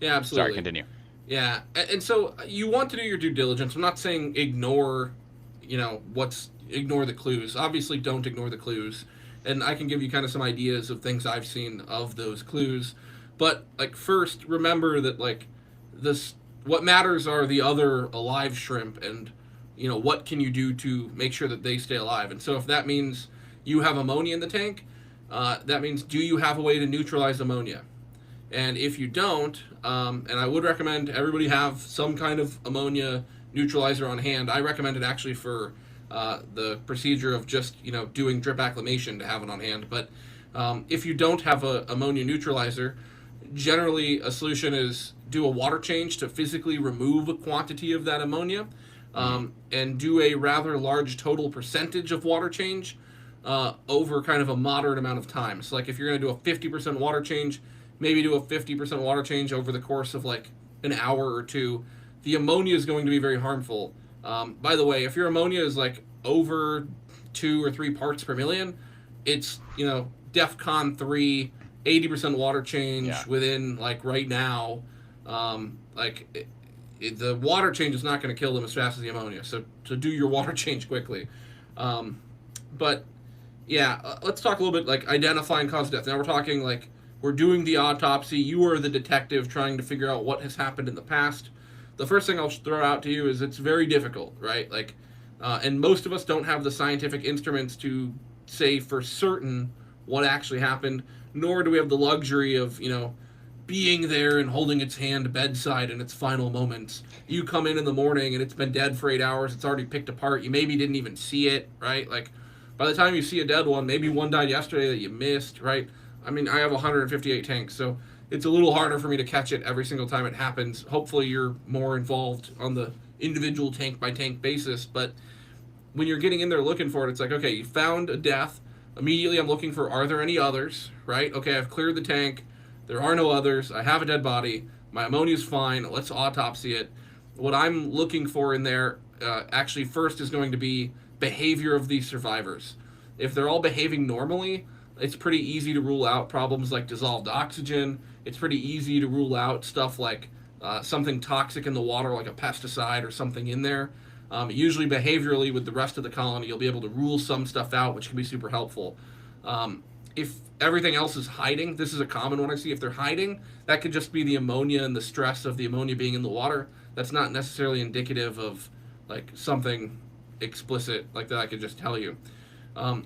absolutely. Sorry, continue. Yeah, and so you want to do your due diligence. I'm not saying ignore the clues. Obviously, don't ignore the clues. And I can give you kind of some ideas of things I've seen of those clues. But, like, first, remember that, like, what matters are the other alive shrimp, and, what can you do to make sure that they stay alive. And so if that means you have ammonia in the tank, that means, do you have a way to neutralize ammonia? And if you don't, and I would recommend everybody have some kind of ammonia neutralizer on hand. I recommend it actually for the procedure of just, doing drip acclimation, to have it on hand. But if you don't have a ammonia neutralizer, generally a solution is do a water change to physically remove a quantity of that ammonia, and do a rather large total percentage of water change over kind of a moderate amount of time. So like if you're going to do a 50% water change, maybe do a 50% water change over the course of like an hour or 2. The ammonia is going to be very harmful. By the way, if your ammonia is like over 2 or 3 parts per million, it's, DEFCON 3, 80% water change within like right now. The water change is not going to kill them as fast as the ammonia. So do your water change quickly. Let's talk a little bit like identifying cause of death. Now we're talking like we're doing the autopsy. You are the detective trying to figure out what has happened in the past. The first thing I'll throw out to you is it's very difficult, right? Like, and most of us don't have the scientific instruments to say for certain what actually happened, nor do we have the luxury of, being there and holding its hand bedside in its final moments. You come in the morning and it's been dead for 8 hours. It's already picked apart. You maybe didn't even see it, right? Like, by the time you see a dead one, maybe one died yesterday that you missed, right? I mean, I have 158 tanks, so it's a little harder for me to catch it every single time it happens. Hopefully you're more involved on the individual tank by tank basis, but when you're getting in there looking for it, it's like, okay, you found a death. Immediately I'm looking for, are there any others, right? Okay, I've cleared the tank. There are no others. I have a dead body. My ammonia's fine. Let's autopsy it. What I'm looking for in there, actually first is going to be behavior of these survivors. If they're all behaving normally, it's pretty easy to rule out problems like dissolved oxygen. It's pretty easy to rule out stuff like something toxic in the water, like a pesticide or something in there. Usually behaviorally with the rest of the colony, you'll be able to rule some stuff out, which can be super helpful. If everything else is hiding, this is a common one I see. If they're hiding, that could just be the ammonia and the stress of the ammonia being in the water. That's not necessarily indicative of like something explicit like that I could just tell you.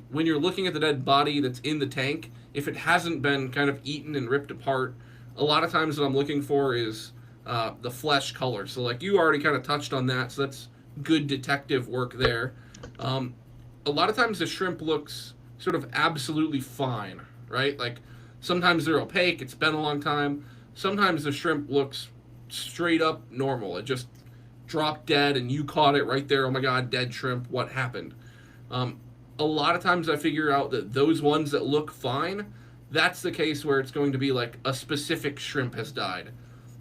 When you're looking at the dead body that's in the tank, if it hasn't been kind of eaten and ripped apart, a lot of times what I'm looking for is the flesh color. So like you already kind of touched on that, so that's good detective work there. A lot of times the shrimp looks sort of absolutely fine, right? Like sometimes they're opaque, it's been a long time. Sometimes the shrimp looks straight up normal. It just dropped dead and you caught it right there. Oh my God, dead shrimp, what happened? A lot of times I figure out that those ones that look fine, that's the case where it's going to be like a specific shrimp has died.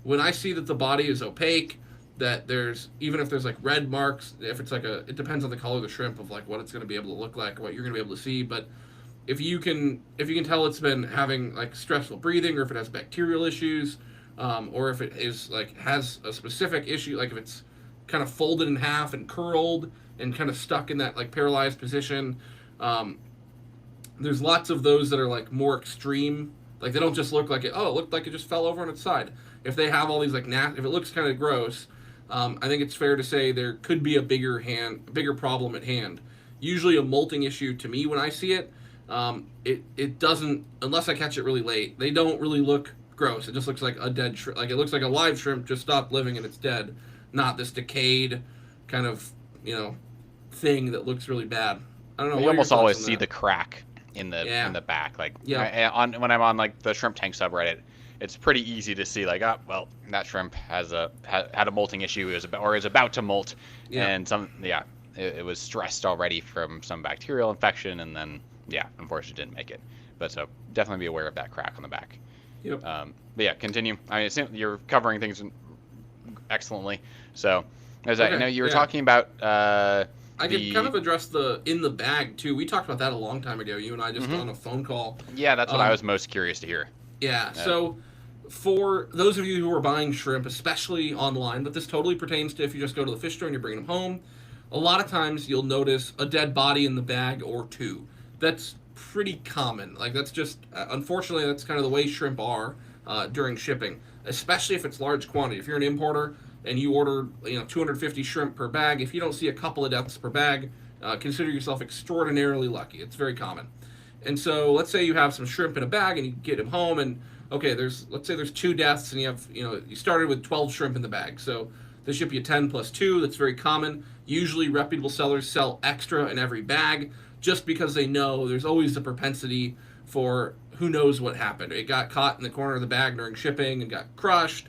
When I see that the body is opaque, that there's, even if there's like red marks, if it's like it depends on the color of the shrimp of like what it's going to be able to look like, what you're going to be able to see. But if you can tell it's been having like stressful breathing, or if it has bacterial issues, or if it is like has a specific issue, like if it's kind of folded in half and curled and kind of stuck in that like paralyzed position, there's lots of those that are like more extreme. Like they don't just look like it looked like it just fell over on its side. If they have all these like if it looks kind of gross, I think it's fair to say there could be a bigger problem at hand. Usually a molting issue to me when I see it, it doesn't, unless I catch it really late, they don't really look gross. It just looks like a dead shrimp. Like it looks like a live shrimp just stopped living and it's dead, not this decayed kind of, thing that looks really bad. I don't know. You almost always see the crack in the back. Like when I'm on like the shrimp tank subreddit, it's pretty easy to see like, that shrimp had a molting issue, is about to molt, and it was stressed already from some bacterial infection, and then unfortunately didn't make it. But so definitely be aware of that crack on the back. Yep. But yeah, continue. I mean, you're covering things excellently. So as I know you were talking about. I could kind of address the in the bag too. We talked about that a long time ago. You and I just on a phone call. Yeah, that's what I was most curious to hear. Yeah. So for those of you who are buying shrimp, especially online, but this totally pertains to if you just go to the fish store and you're bringing them home, a lot of times you'll notice a dead body in the bag or two. That's pretty common. Like that's just, unfortunately, that's kind of the way shrimp are during shipping, especially if it's large quantity. If you're an importer and you order 250 shrimp per bag, if you don't see a couple of deaths per bag, consider yourself extraordinarily lucky. It's very common. And so let's say you have some shrimp in a bag and you get them home and okay, let's say there's 2 deaths and you have, you started with 12 shrimp in the bag. So they ship you 10 plus 2. That's very common. Usually reputable sellers sell extra in every bag just because they know there's always the propensity for who knows what happened. It got caught in the corner of the bag during shipping and got crushed.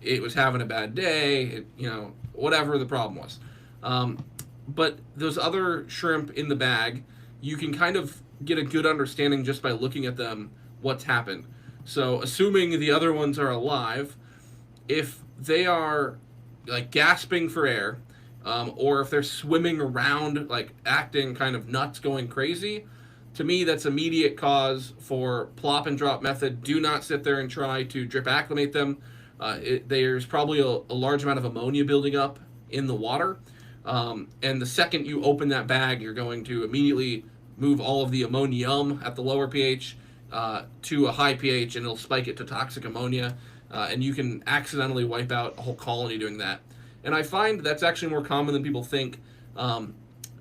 It was having a bad day, whatever the problem was. But those other shrimp in the bag, you can kind of get a good understanding just by looking at them what's happened. So assuming the other ones are alive, if they are like gasping for air, or if they're swimming around, like acting kind of nuts, going crazy, to me that's immediate cause for plop and drop method. Do not sit there and try to drip acclimate them. There's probably a large amount of ammonia building up in the water. And the second you open that bag, you're going to immediately move all of the ammonium at the lower pH to a high pH, and it'll spike it to toxic ammonia, and you can accidentally wipe out a whole colony doing that. And I find that's actually more common than people think,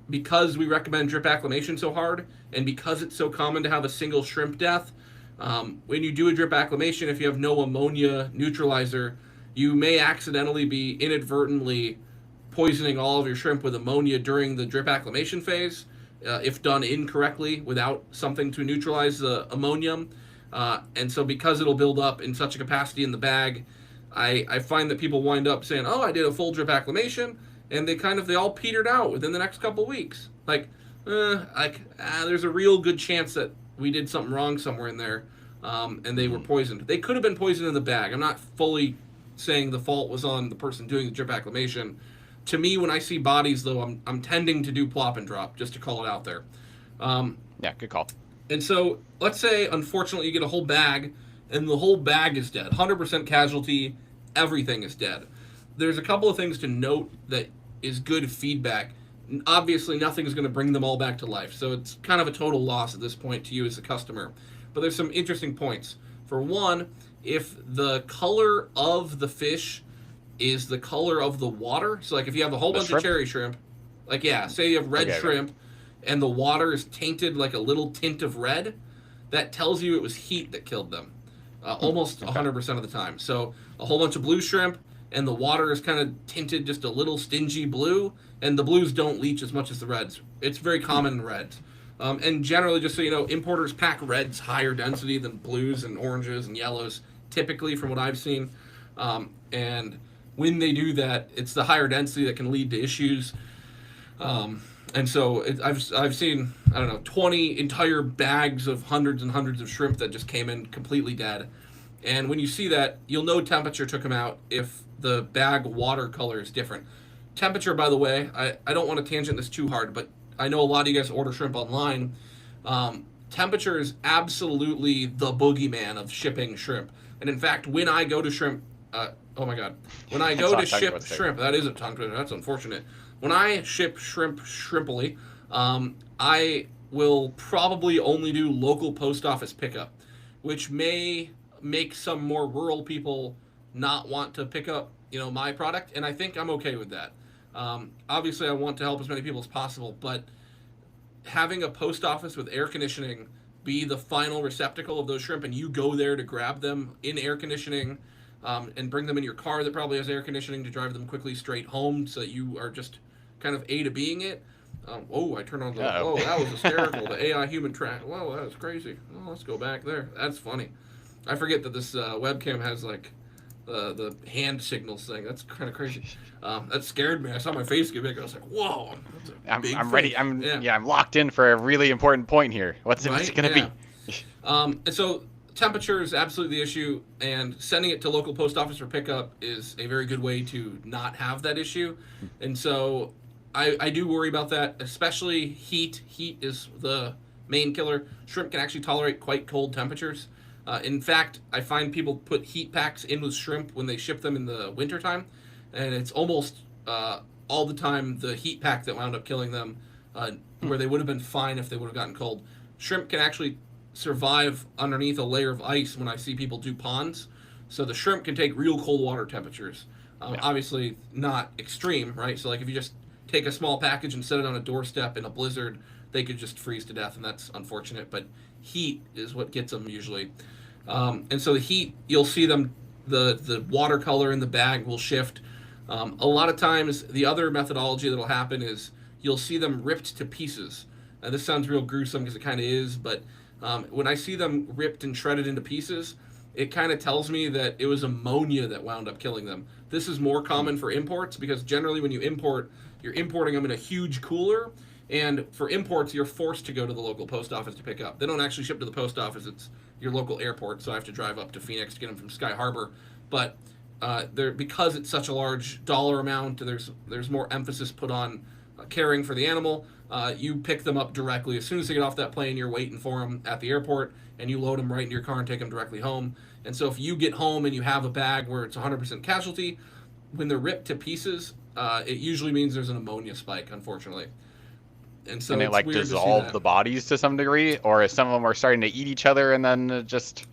because we recommend drip acclimation so hard, and because it's so common to have a single shrimp death, When you do a drip acclimation, if you have no ammonia neutralizer, you may accidentally be inadvertently poisoning all of your shrimp with ammonia during the drip acclimation phase, if done incorrectly without something to neutralize the ammonium. And so because it'll build up in such a capacity in the bag, I find that people wind up saying, oh, I did a full drip acclimation, and they all petered out within the next couple weeks. There's a real good chance that we did something wrong somewhere in there, and they were poisoned. They could have been poisoned in the bag. I'm not fully saying the fault was on the person doing the drip acclimation. To me, when I see bodies, though, I'm tending to do plop and drop, just to call it out there. Yeah, good call. And so, let's say, unfortunately, you get a whole bag, and the whole bag is dead. 100% casualty, everything is dead. There's a couple of things to note that is good feedback. Obviously, nothing is going to bring them all back to life, so it's kind of a total loss at this point to you as a customer. But there's some interesting points. For one, if the color of the fish is the color of the water, so like if you have a whole bunch of cherry shrimp, say you have red shrimp, and the water is tainted like a little tint of red, that tells you it was heat that killed them, almost 100% of the time. So a whole bunch of blue shrimp, and the water is kind of tinted just a little stingy blue, and the blues don't leach as much as the reds. It's very common in reds. And generally, just so you know, importers pack reds higher density than blues and oranges and yellows, typically from what I've seen. And when they do that, it's the higher density that can lead to issues. And so I've seen, 20 entire bags of hundreds and hundreds of shrimp that just came in completely dead. And when you see that, you'll know temperature took them out if the bag watercolor is different. Temperature, by the way, I don't want to tangent this too hard, but I know a lot of you guys order shrimp online. Temperature is absolutely the boogeyman of shipping shrimp. And in fact, when I go to shrimp, when I go to ship shrimp, that is a tongue twister, that's unfortunate. When I ship shrimply, I will probably only do local post office pickup, which may make some more rural people not want to pick up, my product, and I think I'm okay with that. Obviously, I want to help as many people as possible, but having a post office with air conditioning be the final receptacle of those shrimp, and you go there to grab them in air conditioning, and bring them in your car that probably has air conditioning to drive them quickly straight home, so that you are just kind of A to Bing it. I turned on the... Uh-oh. Oh, that was hysterical. The AI human track. Whoa, that was crazy. Oh, let's go back there. That's funny. I forget that this webcam has, the hand signals thing. That's kind of crazy. That scared me. I saw my face get big. I was like, whoa. I'm ready. I'm locked in for a really important point here. What's it going to be? And so temperature is absolutely the issue, and sending it to local post office for pickup is a very good way to not have that issue. And so I do worry about that, especially heat. Heat is the main killer. Shrimp can actually tolerate quite cold temperatures. In fact, I find people put heat packs in with shrimp when they ship them in the wintertime, and it's almost all the time the heat pack that wound up killing them, where they would have been fine if they would have gotten cold. Shrimp can actually survive underneath a layer of ice when I see people do ponds, so the shrimp can take real cold water temperatures. Obviously not extreme, right? So if you just take a small package and set it on a doorstep in a blizzard, they could just freeze to death, and that's unfortunate, but heat is what gets them usually. And so the heat, you'll see them, the watercolor in the bag will shift. A lot of times, the other methodology that'll happen is you'll see them ripped to pieces. Now, this sounds real gruesome because it kind of is, but when I see them ripped and shredded into pieces, it kind of tells me that it was ammonia that wound up killing them. This is more common for imports because generally when you import, you're importing them in a huge cooler, and for imports, you're forced to go to the local post office to pick up. They don't actually ship to the post office. It's your local airport, so I have to drive up to Phoenix to get them from Sky Harbor. But because it's such a large dollar amount, there's more emphasis put on caring for the animal. You pick them up directly. As soon as they get off that plane, you're waiting for them at the airport, and you load them right into your car and take them directly home. And so if you get home and you have a bag where it's 100% casualty, when they're ripped to pieces, it usually means there's an ammonia spike, unfortunately. And so they dissolve the bodies to some degree, or some of them are starting to eat each other and then just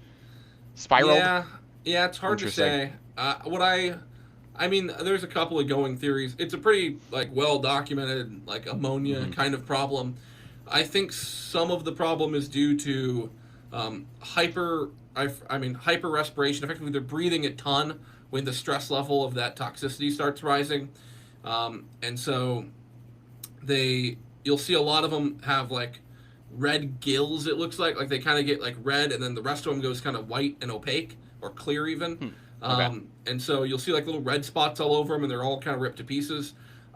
spiraled? Yeah, it's hard to say. There's a couple of going theories. It's a pretty well documented ammonia kind of problem. I think some of the problem is due to hyper respiration. Effectively, they're breathing a ton when the stress level of that toxicity starts rising, and so you'll see a lot of them have like red gills. It looks like they kind of get like red, and then the rest of them goes kind of white and opaque or clear even. Okay. And so you'll see like little red spots all over them, and they're all kind of ripped to pieces.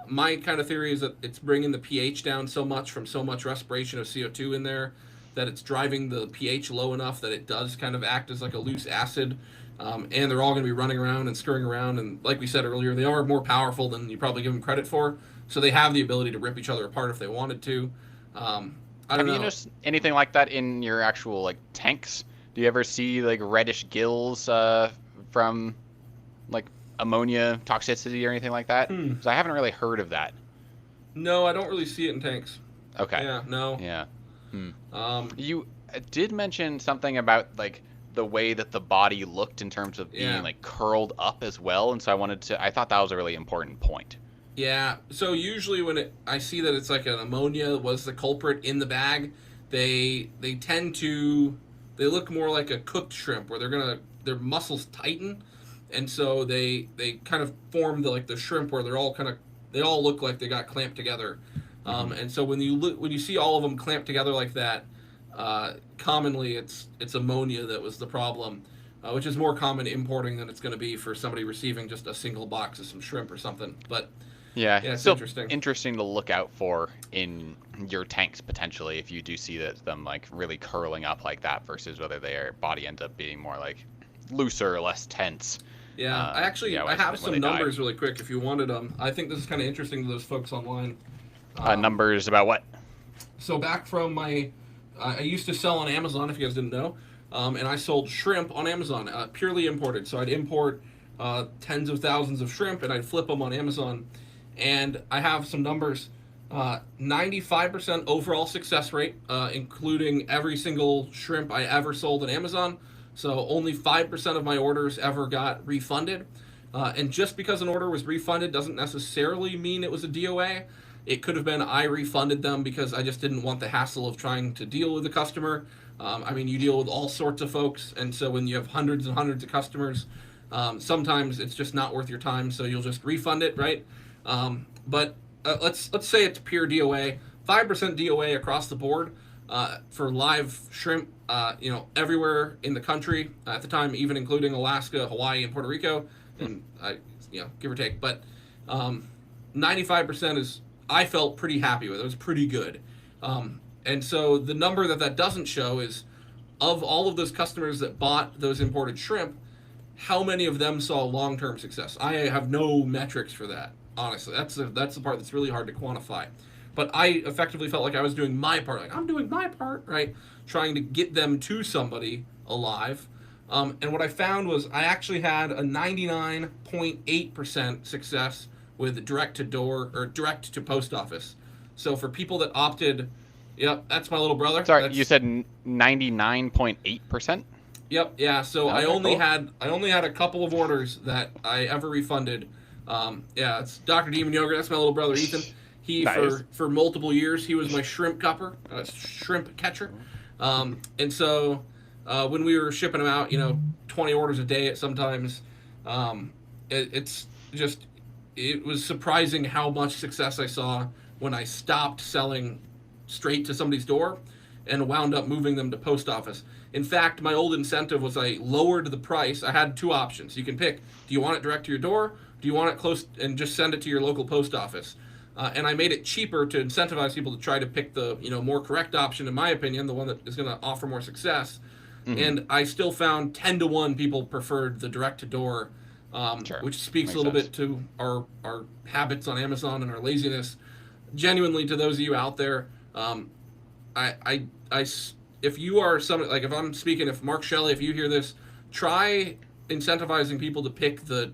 My kind of theory is that it's bringing the pH down so much from so much respiration of CO2 in there that it's driving the pH low enough that it does kind of act as like a loose acid. And they're all going to be running around and scurrying around. And like we said earlier, they are more powerful than you probably give them credit for. So they have the ability to rip each other apart if they wanted to. I don't Have know. you noticed anything like that in your actual like tanks? Do you ever see like reddish gills from like ammonia toxicity or anything like that? Because I haven't really heard of that. No, I don't really see it in tanks. Okay. Yeah, no. Yeah. You did mention something about like the way that the body looked in terms of being like curled up as well, and so I thought that was a really important point. Yeah. So usually when I see that it's like an ammonia was the culprit in the bag, they look more like a cooked shrimp where their muscles tighten, and so they kind of form the shrimp where they all look like they got clamped together. And so when you see all of them clamped together like that, commonly it's ammonia that was the problem, which is more common importing than it's going to be for somebody receiving just a single box of some shrimp or something. But yeah, it's still interesting. Interesting to look out for in your tanks potentially if you do see them like really curling up like that versus whether their body ends up being more like looser or less tense. Yeah, I have some numbers really quick if you wanted them. I think this is kind of interesting to those folks online. Numbers about what? So back from I used to sell on Amazon, if you guys didn't know, and I sold shrimp on Amazon, purely imported. So I'd import tens of thousands of shrimp, and I'd flip them on Amazon. And I have some numbers. 95% overall success rate, including every single shrimp I ever sold on Amazon. So only 5% of my orders ever got refunded. And just because an order was refunded doesn't necessarily mean it was a DOA. It could have been I refunded them because I just didn't want the hassle of trying to deal with the customer. You deal with all sorts of folks, and so when you have hundreds and hundreds of customers, sometimes it's just not worth your time, so you'll just refund it, right? But let's say it's pure DOA, 5% DOA across the board for live shrimp, everywhere in the country at the time, even including Alaska, Hawaii, and Puerto Rico, and give or take. But 95% is I felt pretty happy with. It was pretty good. And so the number that doesn't show is of all of those customers that bought those imported shrimp, how many of them saw long-term success? I have no metrics for that, honestly. That's the part that's really hard to quantify. But I effectively felt like I was doing my part. Like, I'm doing my part, right? Trying to get them to somebody alive. And what I found was I actually had a 99.8% success with direct-to-door or direct-to-post office. So for people that opted, yep, that's my little brother. Sorry, you said 99.8%? Yep, yeah. So Okay, I only cool. had a couple of orders that I ever refunded. It's Dr. Demon Yogurt. That's my little brother Ethan. He Nice. for multiple years he was my shrimp cupper, shrimp catcher. And so when we were shipping them out, 20 orders a day at sometimes, it was surprising how much success I saw when I stopped selling straight to somebody's door and wound up moving them to post office. In fact, my old incentive was I lowered the price. I had two options. You can pick, do you want it direct to your door? Do you want it close and just send it to your local post office? And I made it cheaper to incentivize people to try to pick the more correct option, in my opinion, the one that is going to offer more success. Mm-hmm. And I still found 10-to-1 people preferred the direct-to-door, Sure. which speaks Makes a little sense. bit to our habits on Amazon and our laziness. Genuinely, to those of you out there, if you are somebody, like if I'm speaking, if Mark Shelley, if you hear this, try incentivizing people to pick the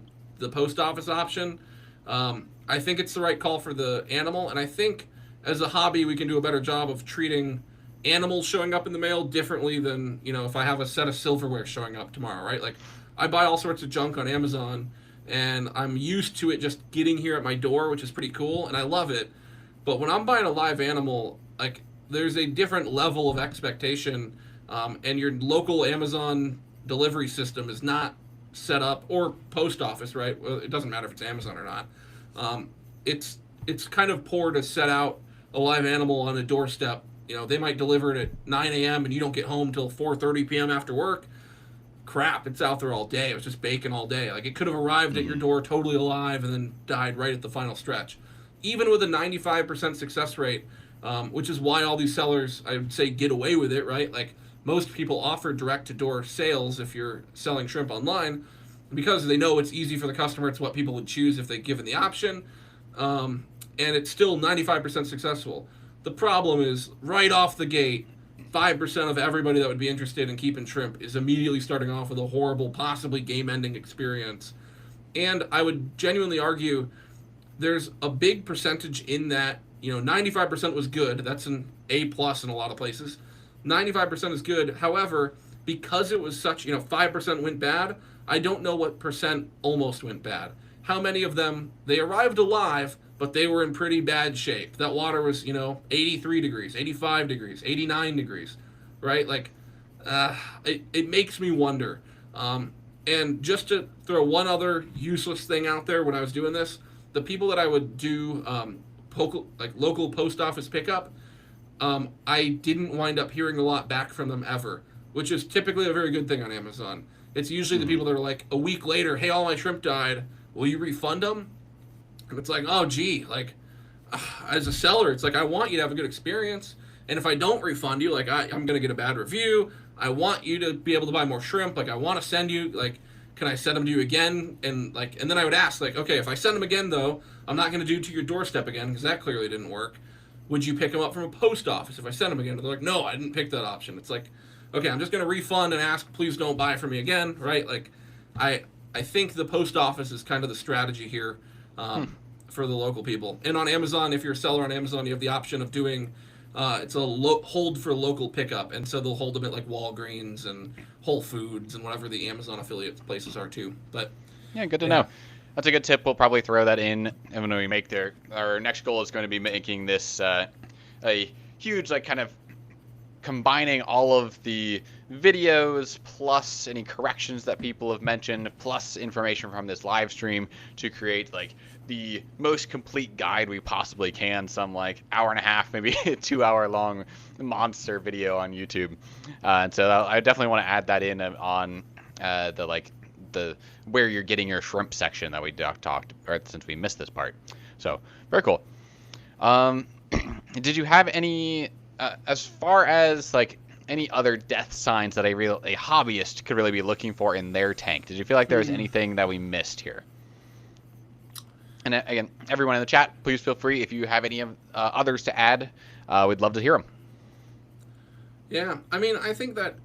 post office option. I think it's the right call for the animal, and I think as a hobby we can do a better job of treating animals showing up in the mail differently than if I have a set of silverware showing up tomorrow, right? Like I buy all sorts of junk on Amazon, and I'm used to it just getting here at my door, which is pretty cool, and I love it. But when I'm buying a live animal, like there's a different level of expectation and your local Amazon delivery system is not set up, or post office, right? Well, it doesn't matter if it's Amazon or not. Um, it's kind of poor to set out a live animal on a doorstep. They might deliver it at 9 a.m. and you don't get home till 4:30 p.m. after work. Crap, it's out there all day. It was just bacon all day. Like, it could have arrived at your door totally alive and then died right at the final stretch. Even with a 95% success rate, which is why all these sellers, I would say, get away with it, right? Like, most people offer direct-to-door sales if you're selling shrimp online because they know it's easy for the customer. It's what people would choose if they're given the option. And it's still 95% successful. The problem is, right off the gate, 5% of everybody that would be interested in keeping shrimp is immediately starting off with a horrible, possibly game-ending experience. And I would genuinely argue there's a big percentage in that, 95% was good. That's an A+ in a lot of places. 95% is good. However, because it was such, 5% went bad, I don't know what percent almost went bad. How many of them, they arrived alive, but they were in pretty bad shape. That water was, 83 degrees, 85 degrees, 89 degrees, right? Like, it makes me wonder. And just to throw one other useless thing out there when I was doing this, the people that I would do local post office pickup, I didn't wind up hearing a lot back from them ever, which is typically a very good thing on Amazon. It's usually the people that are like, a week later, hey, all my shrimp died, will you refund them? And it's like, oh, gee, like, as a seller, it's like, I want you to have a good experience. And if I don't refund you, like, I'm going to get a bad review. I want you to be able to buy more shrimp. Like, I want to send you, like, can I send them to you again? And then I would ask, like, okay, if I send them again, though, I'm not going to do it to your doorstep again because that clearly didn't work. Would you pick them up from a post office if I send them again? And they're like, no, I didn't pick that option. It's like, okay, I'm just going to refund and ask, please don't buy it from me again, right? Like, I think the post office is kind of the strategy here. For the local people. And on Amazon, if you're a seller on Amazon, you have the option of doing it's a hold for local pickup, and so they'll hold them at like Walgreens and Whole Foods and whatever the Amazon affiliate places are too. But yeah, good to know. That's a good tip. We'll probably throw that in when we make our next goal is going to be making this a huge, like, kind of combining all of the videos plus any corrections that people have mentioned plus information from this live stream to create like the most complete guide we possibly can, some like hour and a half, maybe 2 hour long monster video on YouTube. And so I definitely want to add that in on the where you're getting your shrimp section that we talked about since we missed this part. So very cool. Did you have any as far as like any other death signs that a hobbyist could really be looking for in their tank? Did you feel like there was anything that we missed here? And again, everyone in the chat, please feel free if you have any others to add. We'd love to hear them. Yeah, I mean, I think that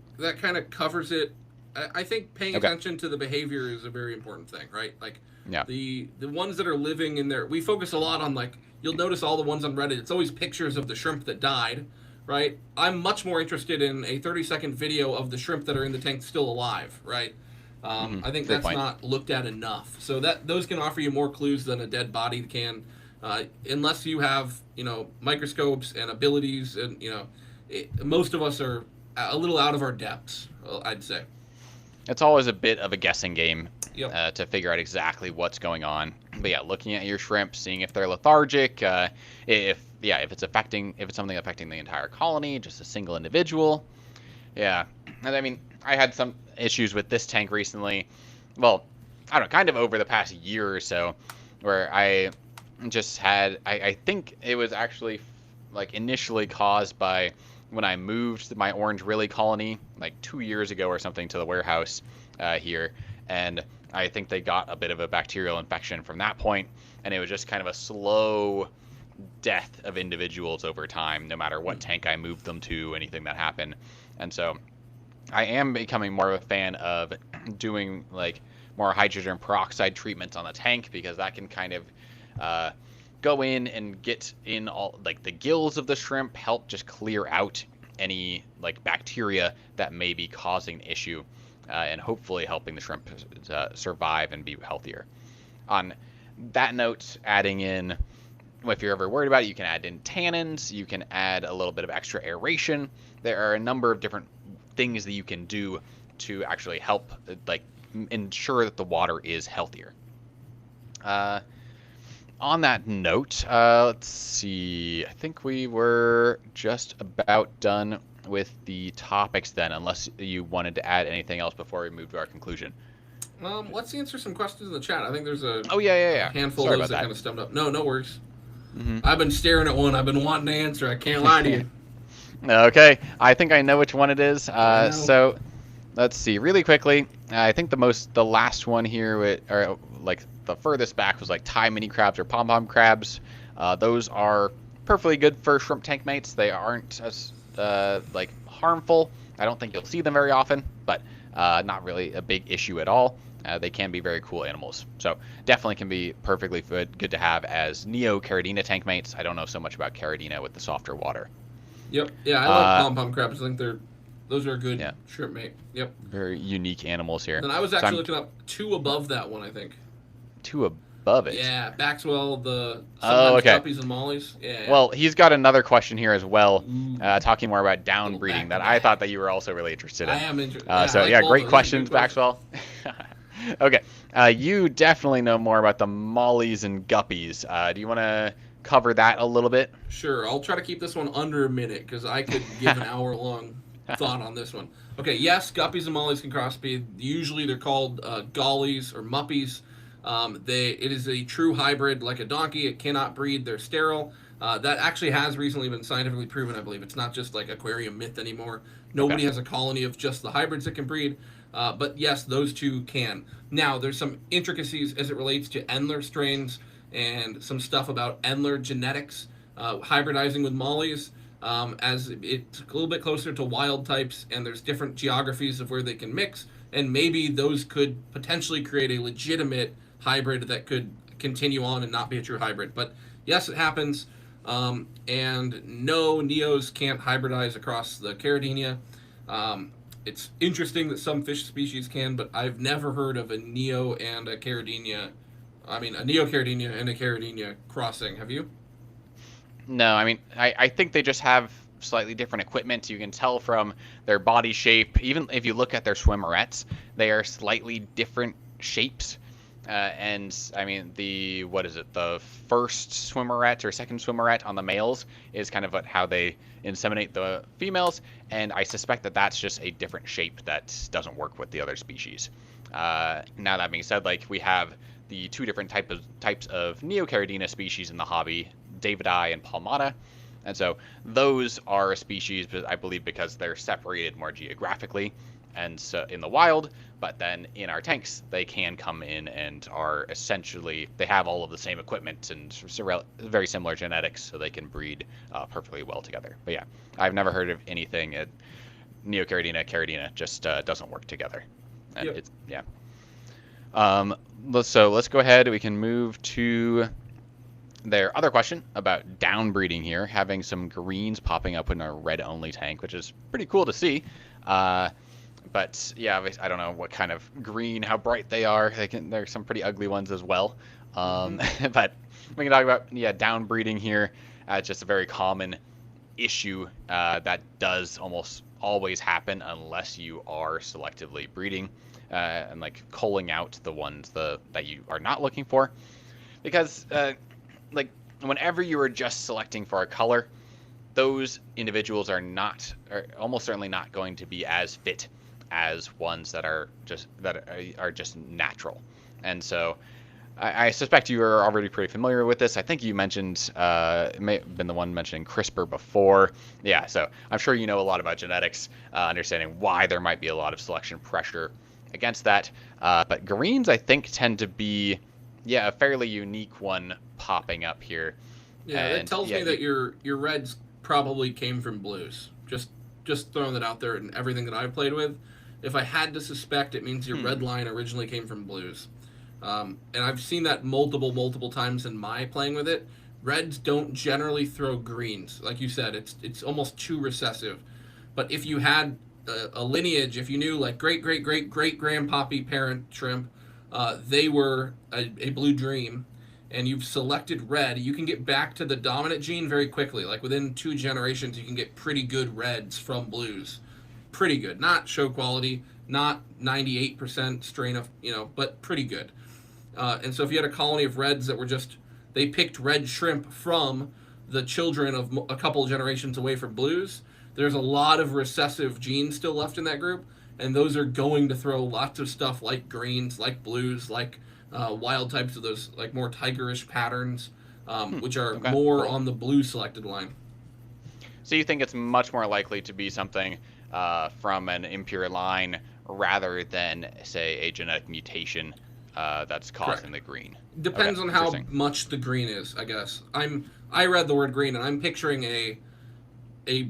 kind of covers it. I think paying attention to the behavior is a very important thing, right? Like, the ones that are living in there, we focus a lot on, like, you'll notice all the ones on Reddit, it's always pictures of the shrimp that died, right? I'm much more interested in a 30-second video of the shrimp that are in the tank still alive, right? I think that's not looked at enough. So those can offer you more clues than a dead body can, unless you have, microscopes and abilities, and, most of us are a little out of our depths, I'd say. It's always a bit of a guessing game to figure out exactly what's going on. But yeah, looking at your shrimp, seeing if they're lethargic, if it's something affecting the entire colony, just a single individual. Yeah, and I mean, I had some issues with this tank recently. Well, I don't know, kind of over the past year or so, where I just had, I think it was actually like initially caused by when I moved my Orange Rilly colony like 2 years ago or something to the warehouse here, and I think they got a bit of a bacterial infection from that point, and it was just kind of a slow death of individuals over time, no matter what tank I moved them to, anything that happened. And so I am becoming more of a fan of doing like more hydrogen peroxide treatments on the tank, because that can kind of go in and get in all like the gills of the shrimp, help just clear out any like bacteria that may be causing an issue, and hopefully helping the shrimp survive and be healthier. On that note, adding in, if you're ever worried about it, you can add in tannins, you can add a little bit of extra aeration. There are a number of different things that you can do to actually help like ensure that the water is healthier. On that note, let's see. I think we were just about done with the topics then, unless you wanted to add anything else before we move to our conclusion. Let's answer some questions in the chat. I think there's a yeah. handful Sorry of those about that kind of stemmed up. No worries. Mm-hmm. I've been staring at one. I've been wanting to answer. I can't lie to you. Okay, I think I know which one it is. I know. So let's see really quickly. I think the last one here, or like the furthest back, was like Thai mini crabs or pom-pom crabs. Those are perfectly good for shrimp tank mates. They aren't as like harmful. I don't think you'll see them very often, but not really a big issue at all. They can be very cool animals. So definitely can be perfectly good to have as Neo-Caridina tank mates. I don't know so much about Caridina with the softer water. Yep. Yeah, I like pom-pom crabs. I think those are a good shrimp mate. Yep. Very unique animals here. And I was actually looking up 2 above that one, I think. 2 above it? Yeah, Maxwell, okay. Guppies and Mollies. Yeah. Well, he's got another question here as well, talking more about down breeding that I thought that you were also really interested in. I am interested. Great questions, Maxwell. Okay, you definitely know more about the mollies and guppies. Do you want to cover that a little bit? Sure, I'll try to keep this one under a minute because I could give an hour-long thought on this one. Okay, yes, guppies and mollies can crossbreed. Usually they're called gollies or muppies. It is a true hybrid like a donkey. It cannot breed. They're sterile. That actually has recently been scientifically proven, I believe. It's not just like aquarium myth anymore. Nobody has a colony of just the hybrids that can breed. But yes, those 2 can. Now, there's some intricacies as it relates to Endler strains and some stuff about Endler genetics, hybridizing with mollies, as it's a little bit closer to wild types, and there's different geographies of where they can mix, and maybe those could potentially create a legitimate hybrid that could continue on and not be a true hybrid. But yes, it happens. And no, Neos can't hybridize across the Caridina. It's interesting that some fish species can, but I've never heard of a Neo and a Caridina. I mean, a Neo-Caridina and a Caridina crossing. Have you? No, I mean, I think they just have slightly different equipment. You can tell from their body shape. Even if you look at their swimmerettes, they are slightly different shapes. And I mean, the first swimmerette or second swimmerette on the males is kind of how they inseminate the females, and I suspect that that's just a different shape that doesn't work with the other species. Now that being said, like we have the 2 different types of Neo-Caridina species in the hobby, Davidii and Palmata, and so those are a species, I believe, because they're separated more geographically, and so in the wild. But then in our tanks, they can come in and are essentially, they have all of the same equipment and very similar genetics, so they can breed perfectly well together. But yeah, I've never heard of anything at Neo-Caridina, Caridina just doesn't work together. And so let's go ahead. We can move to their other question about down breeding here, having some greens popping up in a red-only tank, which is pretty cool to see. But yeah, I don't know what kind of green, how bright they are. There's some pretty ugly ones as well. But we can talk about down breeding here. It's just a very common issue that does almost always happen unless you are selectively breeding and like culling out the ones that you are not looking for, because like whenever you are just selecting for a color, those individuals are almost certainly not going to be as fit as ones that are just natural. And so I suspect you are already pretty familiar with this. I think you mentioned it may have been the one mentioning CRISPR before. Yeah, so I'm sure you know a lot about genetics, understanding why there might be a lot of selection pressure against that. But greens, I think, tend to be a fairly unique one popping up here. Yeah, that tells me that your reds probably came from blues. Just throwing that out there, and everything that I've played with, if I had to suspect, it means your red line originally came from blues. And I've seen that multiple times in my playing with it. Reds don't generally throw greens. Like you said, it's almost too recessive. But if you had a lineage, if you knew like great-grandpappy parent shrimp, they were a blue dream, and you've selected red, you can get back to the dominant gene very quickly. Like within 2 generations, you can get pretty good reds from blues. pretty good. Not show quality, not 98% strain of, but pretty good. And so if you had a colony of reds that were just, they picked red shrimp from the children of a couple generations away from blues, there's a lot of recessive genes still left in that group, and those are going to throw lots of stuff like greens, like blues, like wild types of those, like more tigerish patterns, which are more on the blue selected line. So you think it's much more likely to be something from an impure line rather than, say, a genetic mutation that's causing the green? Depends on how much the green is, I guess. I read the word green, and I'm picturing a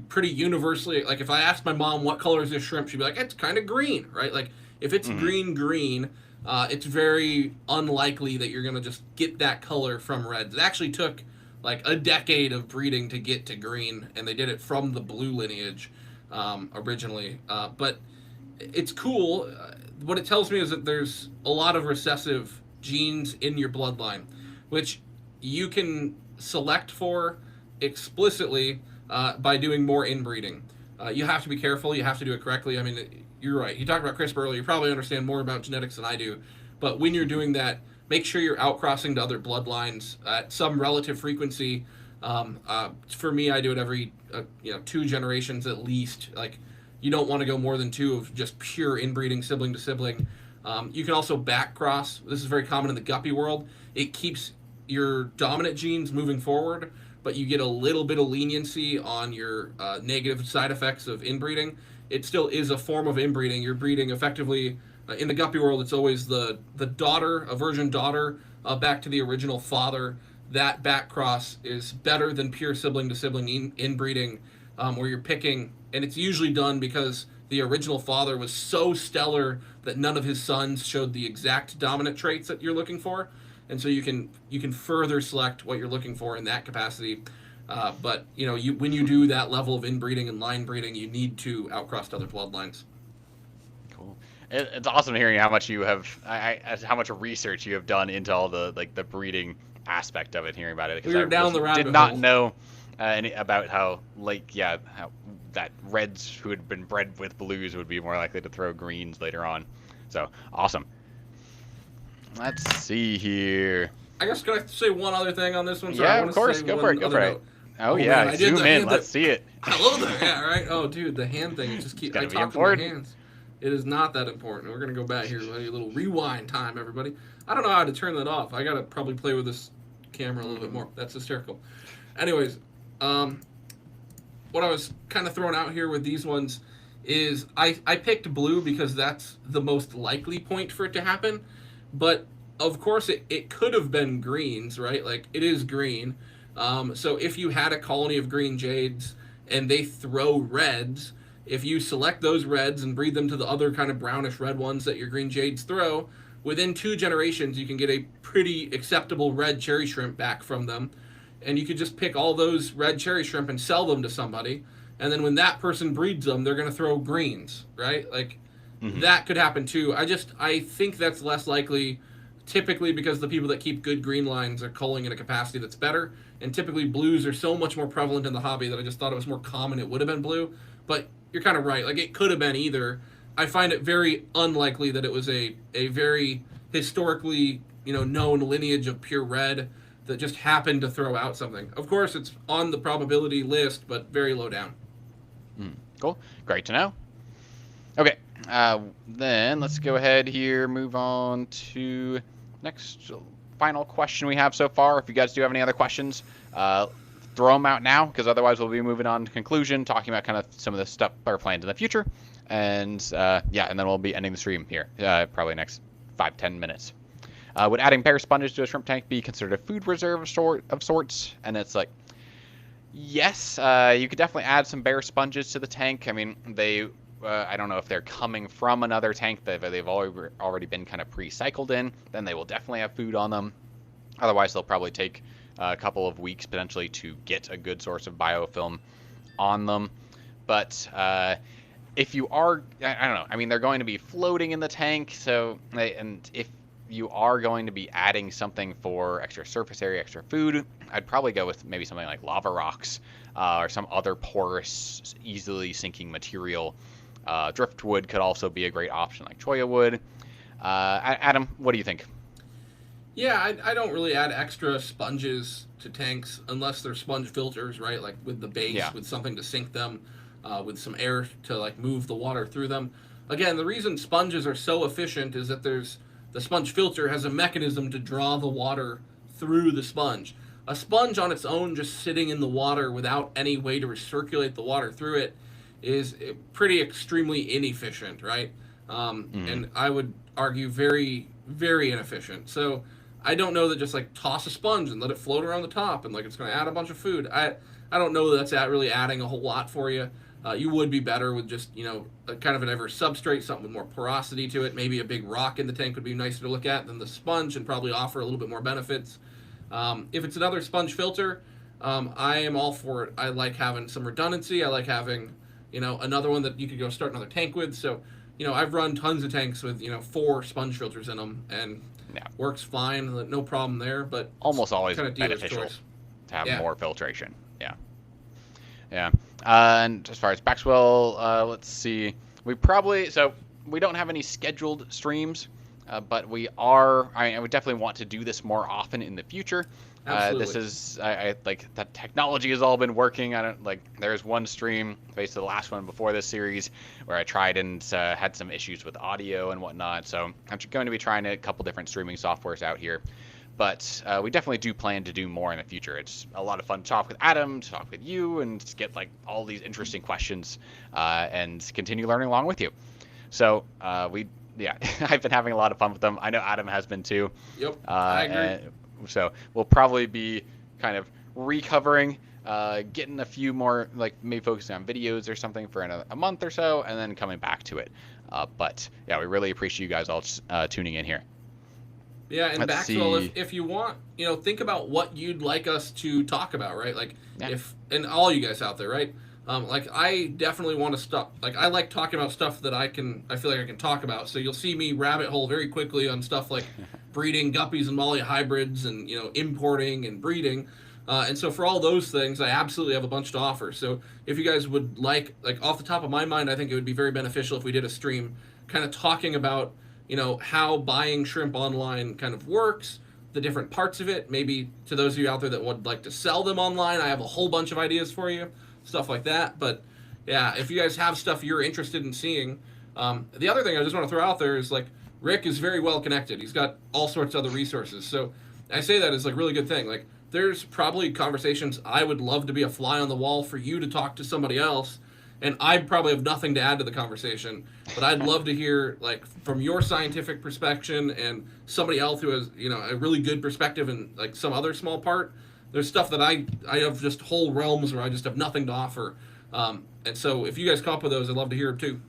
pretty universally, like if I asked my mom what color is this shrimp, she'd be like, it's kind of green, right? Like if it's green, it's very unlikely that you're going to just get that color from reds. It actually took like a decade of breeding to get to green, and they did it from the blue lineage originally. But it's cool. What it tells me is that there's a lot of recessive genes in your bloodline, which you can select for explicitly by doing more inbreeding. You have to be careful. You have to do it correctly. I mean, you're right. You talked about CRISPR earlier. You probably understand more about genetics than I do. But when you're doing that, make sure you're outcrossing to other bloodlines at some relative frequency. For me, I do it every 2 generations at least. Like, you don't want to go more than 2 of just pure inbreeding sibling to sibling. You can also back cross. This is very common in the guppy world. It keeps your dominant genes moving forward, but you get a little bit of leniency on your negative side effects of inbreeding. It still is a form of inbreeding. You're breeding effectively. In the guppy world, it's always the daughter, a virgin daughter, back to the original father. That back cross is better than pure sibling to sibling inbreeding, where you're picking, and it's usually done because the original father was so stellar that none of his sons showed the exact dominant traits that you're looking for, and so you can further select what you're looking for in that capacity. But when you do that level of inbreeding and line breeding, you need to outcross to other bloodlines. Cool. It's awesome hearing how much you have, how much research you have done into all the the breeding aspect of it. Hearing about it, because I did not know about how how that reds who had been bred with blues would be more likely to throw greens later on. So awesome. Let's see here. I guess can I say one other thing on this one? Sorry, yeah, of course. Go for it. Oh yeah, man, zoom in. Let's see it. Hello there. Yeah, right. Oh, dude, the hand thing. Just keep. I talk with my hands. It is not that important. We're gonna go back here. A little rewind time, everybody. I don't know how to turn that off. I gotta probably play with this camera a little bit more. That's hysterical. Anyways, what I was kind of throwing out here with these ones is I picked blue because that's the most likely point for it to happen. But of course, it could have been greens, right? Like, it is green. So if you had a colony of green jades and they throw reds, if you select those reds and breed them to the other kind of brownish red ones that your green jades throw, within 2 generations, you can get a pretty acceptable red cherry shrimp back from them. And you could just pick all those red cherry shrimp and sell them to somebody. And then when that person breeds them, they're going to throw greens, right? Like, that could happen too. I think that's less likely, typically because the people that keep good green lines are culling in a capacity that's better. And typically blues are so much more prevalent in the hobby that I just thought it was more common it would have been blue. But you're kind of right. Like, it could have been either. I find it very unlikely that it was a very historically, known lineage of pure red that just happened to throw out something. Of course, it's on the probability list, but very low down. Cool. Great to know. Okay. Then let's go ahead here, move on to next final question we have so far. If you guys do have any other questions, throw them out now, because otherwise we'll be moving on to conclusion, talking about kind of some of the stuff our plans in the future. And and then we'll be ending the stream here, probably next 5-10 minutes. Would adding bear sponges to a shrimp tank be considered a food reserve of sorts? And it's like, yes, you could definitely add some bear sponges to the tank. I mean, they, I don't know if they're coming from another tank that they've already been kind of pre-cycled in, then they will definitely have food on them. Otherwise, they'll probably take a couple of weeks potentially to get a good source of biofilm on them. But if you are, I don't know, I mean, they're going to be floating in the tank, so, and if you are going to be adding something for extra surface area, extra food, I'd probably go with maybe something like lava rocks or some other porous, easily sinking material Driftwood could also be a great option, like cholla wood. Adam, what do you think? Yeah, I don't really add extra sponges to tanks unless they're sponge filters, right? Like with the base, Yeah. with something to sink them, with some air to like move the water through them. Again, the reason sponges are so efficient is that there's the sponge filter has a mechanism to draw the water through the sponge. A sponge on its own, just sitting in the water without any way to recirculate the water through it, is pretty extremely inefficient, right? And I would argue very, very inefficient. So I don't know that just like toss a sponge and let it float around the top and like it's going to add a bunch of food. I don't know that that's really adding a whole lot for you. You would be better with just a kind of an ever substrate, something with more porosity to it. Maybe a big rock in the tank would be nicer to look at than the sponge and probably offer a little bit more benefits. If it's another sponge filter, I am all for it. I like having some redundancy. I like having another one that you could go start another tank with. So I've run tons of tanks with 4 sponge filters in them and Yeah. works fine, no problem there. But Almost always kind of dealer's beneficial choice. to have Yeah. more filtration. Yeah. Yeah. And as far as Baxwell, let's see. We don't have any scheduled streams, but I would definitely want to do this more often in the future. Absolutely. This is I like that technology has all been working. I don't like. There's one stream, basically the last one before this series, where I tried and had some issues with audio and whatnot. So I'm going to be trying a couple different streaming softwares out here. But we definitely do plan to do more in the future. It's a lot of fun to talk with Adam, to talk with you, and to get like all these interesting questions and continue learning along with you. So I've been having a lot of fun with them. I know Adam has been too. Yep, I agree. So we'll probably be kind of recovering, getting a few more, like maybe focusing on videos or something for a month or so, and then coming back to it. But yeah, we really appreciate you guys all tuning in here. Yeah, and Let's Baxwell, see. if you want, think about what you'd like us to talk about, right? Like, Yeah. and all you guys out there, right? Like, I definitely want to stop. Like, I like talking about stuff that I feel like I can talk about. So you'll see me rabbit hole very quickly on stuff like breeding guppies and molly hybrids and, importing and breeding. And so for all those things, I absolutely have a bunch to offer. So if you guys would like off the top of my mind, I think it would be very beneficial if we did a stream kind of talking about how buying shrimp online kind of works, the different parts of it. Maybe to those of you out there that would like to sell them online, I have a whole bunch of ideas for you, stuff like that. But yeah, if you guys have stuff you're interested in seeing, the other thing I just want to throw out there is like Rick is very well connected. He's got all sorts of other resources. So I say that as like really good thing. Like there's probably conversations I would love to be a fly on the wall for you to talk to somebody else. And I probably have nothing to add to the conversation, but I'd love to hear like from your scientific perspective and somebody else who has a really good perspective in like some other small part. There's stuff that I have just whole realms where I just have nothing to offer, and so if you guys come up with those, I'd love to hear them too.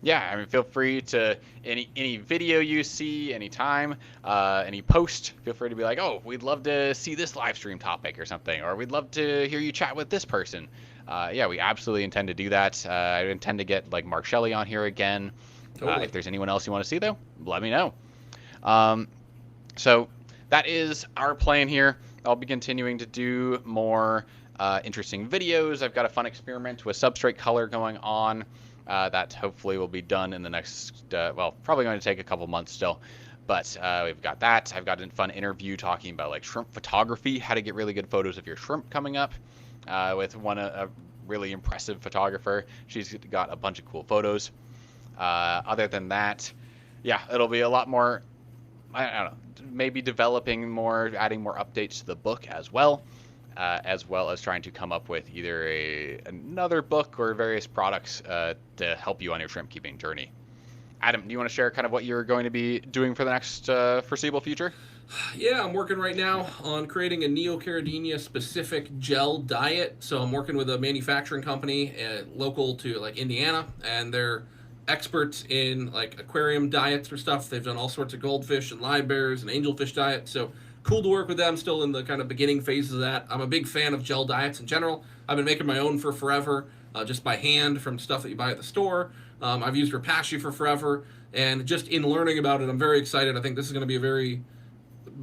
Yeah, I mean, feel free to any video you see, anytime, any post. Feel free to be like, oh, we'd love to see this live stream topic or something, or we'd love to hear you chat with this person. Yeah, we absolutely intend to do that. I intend to get like Mark Shelley on here again. Totally. If there's anyone else you want to see, though, let me know. So that is our plan here. I'll be continuing to do more interesting videos. I've got a fun experiment with substrate color going on that hopefully will be done in the next, probably going to take a couple months still. But we've got that. I've got a fun interview talking about like shrimp photography, how to get really good photos of your shrimp coming up. With a really impressive photographer. She's got a bunch of cool photos. Other than that, yeah, it'll be a lot more, I don't know, maybe developing more, adding more updates to the book as well as trying to come up with either another book or various products to help you on your shrimp keeping journey. Adam, do you want to share kind of what you're going to be doing for the next foreseeable future? Yeah, I'm working right now on creating a Neocaridina specific gel diet. So I'm working with a manufacturing company local to like Indiana, and they're experts in like aquarium diets for stuff. They've done all sorts of goldfish and live bears and angelfish diets. So cool to work with them, still in the kind of beginning phases of that. I'm a big fan of gel diets in general. I've been making my own for forever, just by hand from stuff that you buy at the store. I've used Rapashi for forever, and just in learning about it, I'm very excited. I think this is going to be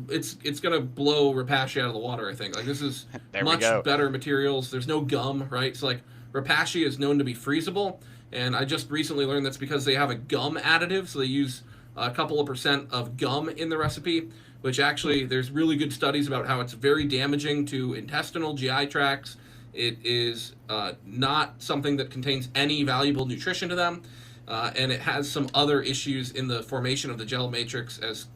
it's going to blow Rapashi out of the water, I think. Like, this is much better materials. There's no gum, right? So, like, Repashy is known to be freezable, and I just recently learned that's because they have a gum additive, so they use a couple of percent of gum in the recipe, which actually there's really good studies about how it's very damaging to intestinal GI tracts. It is not something that contains any valuable nutrition to them, and it has some other issues in the formation of the gel matrix as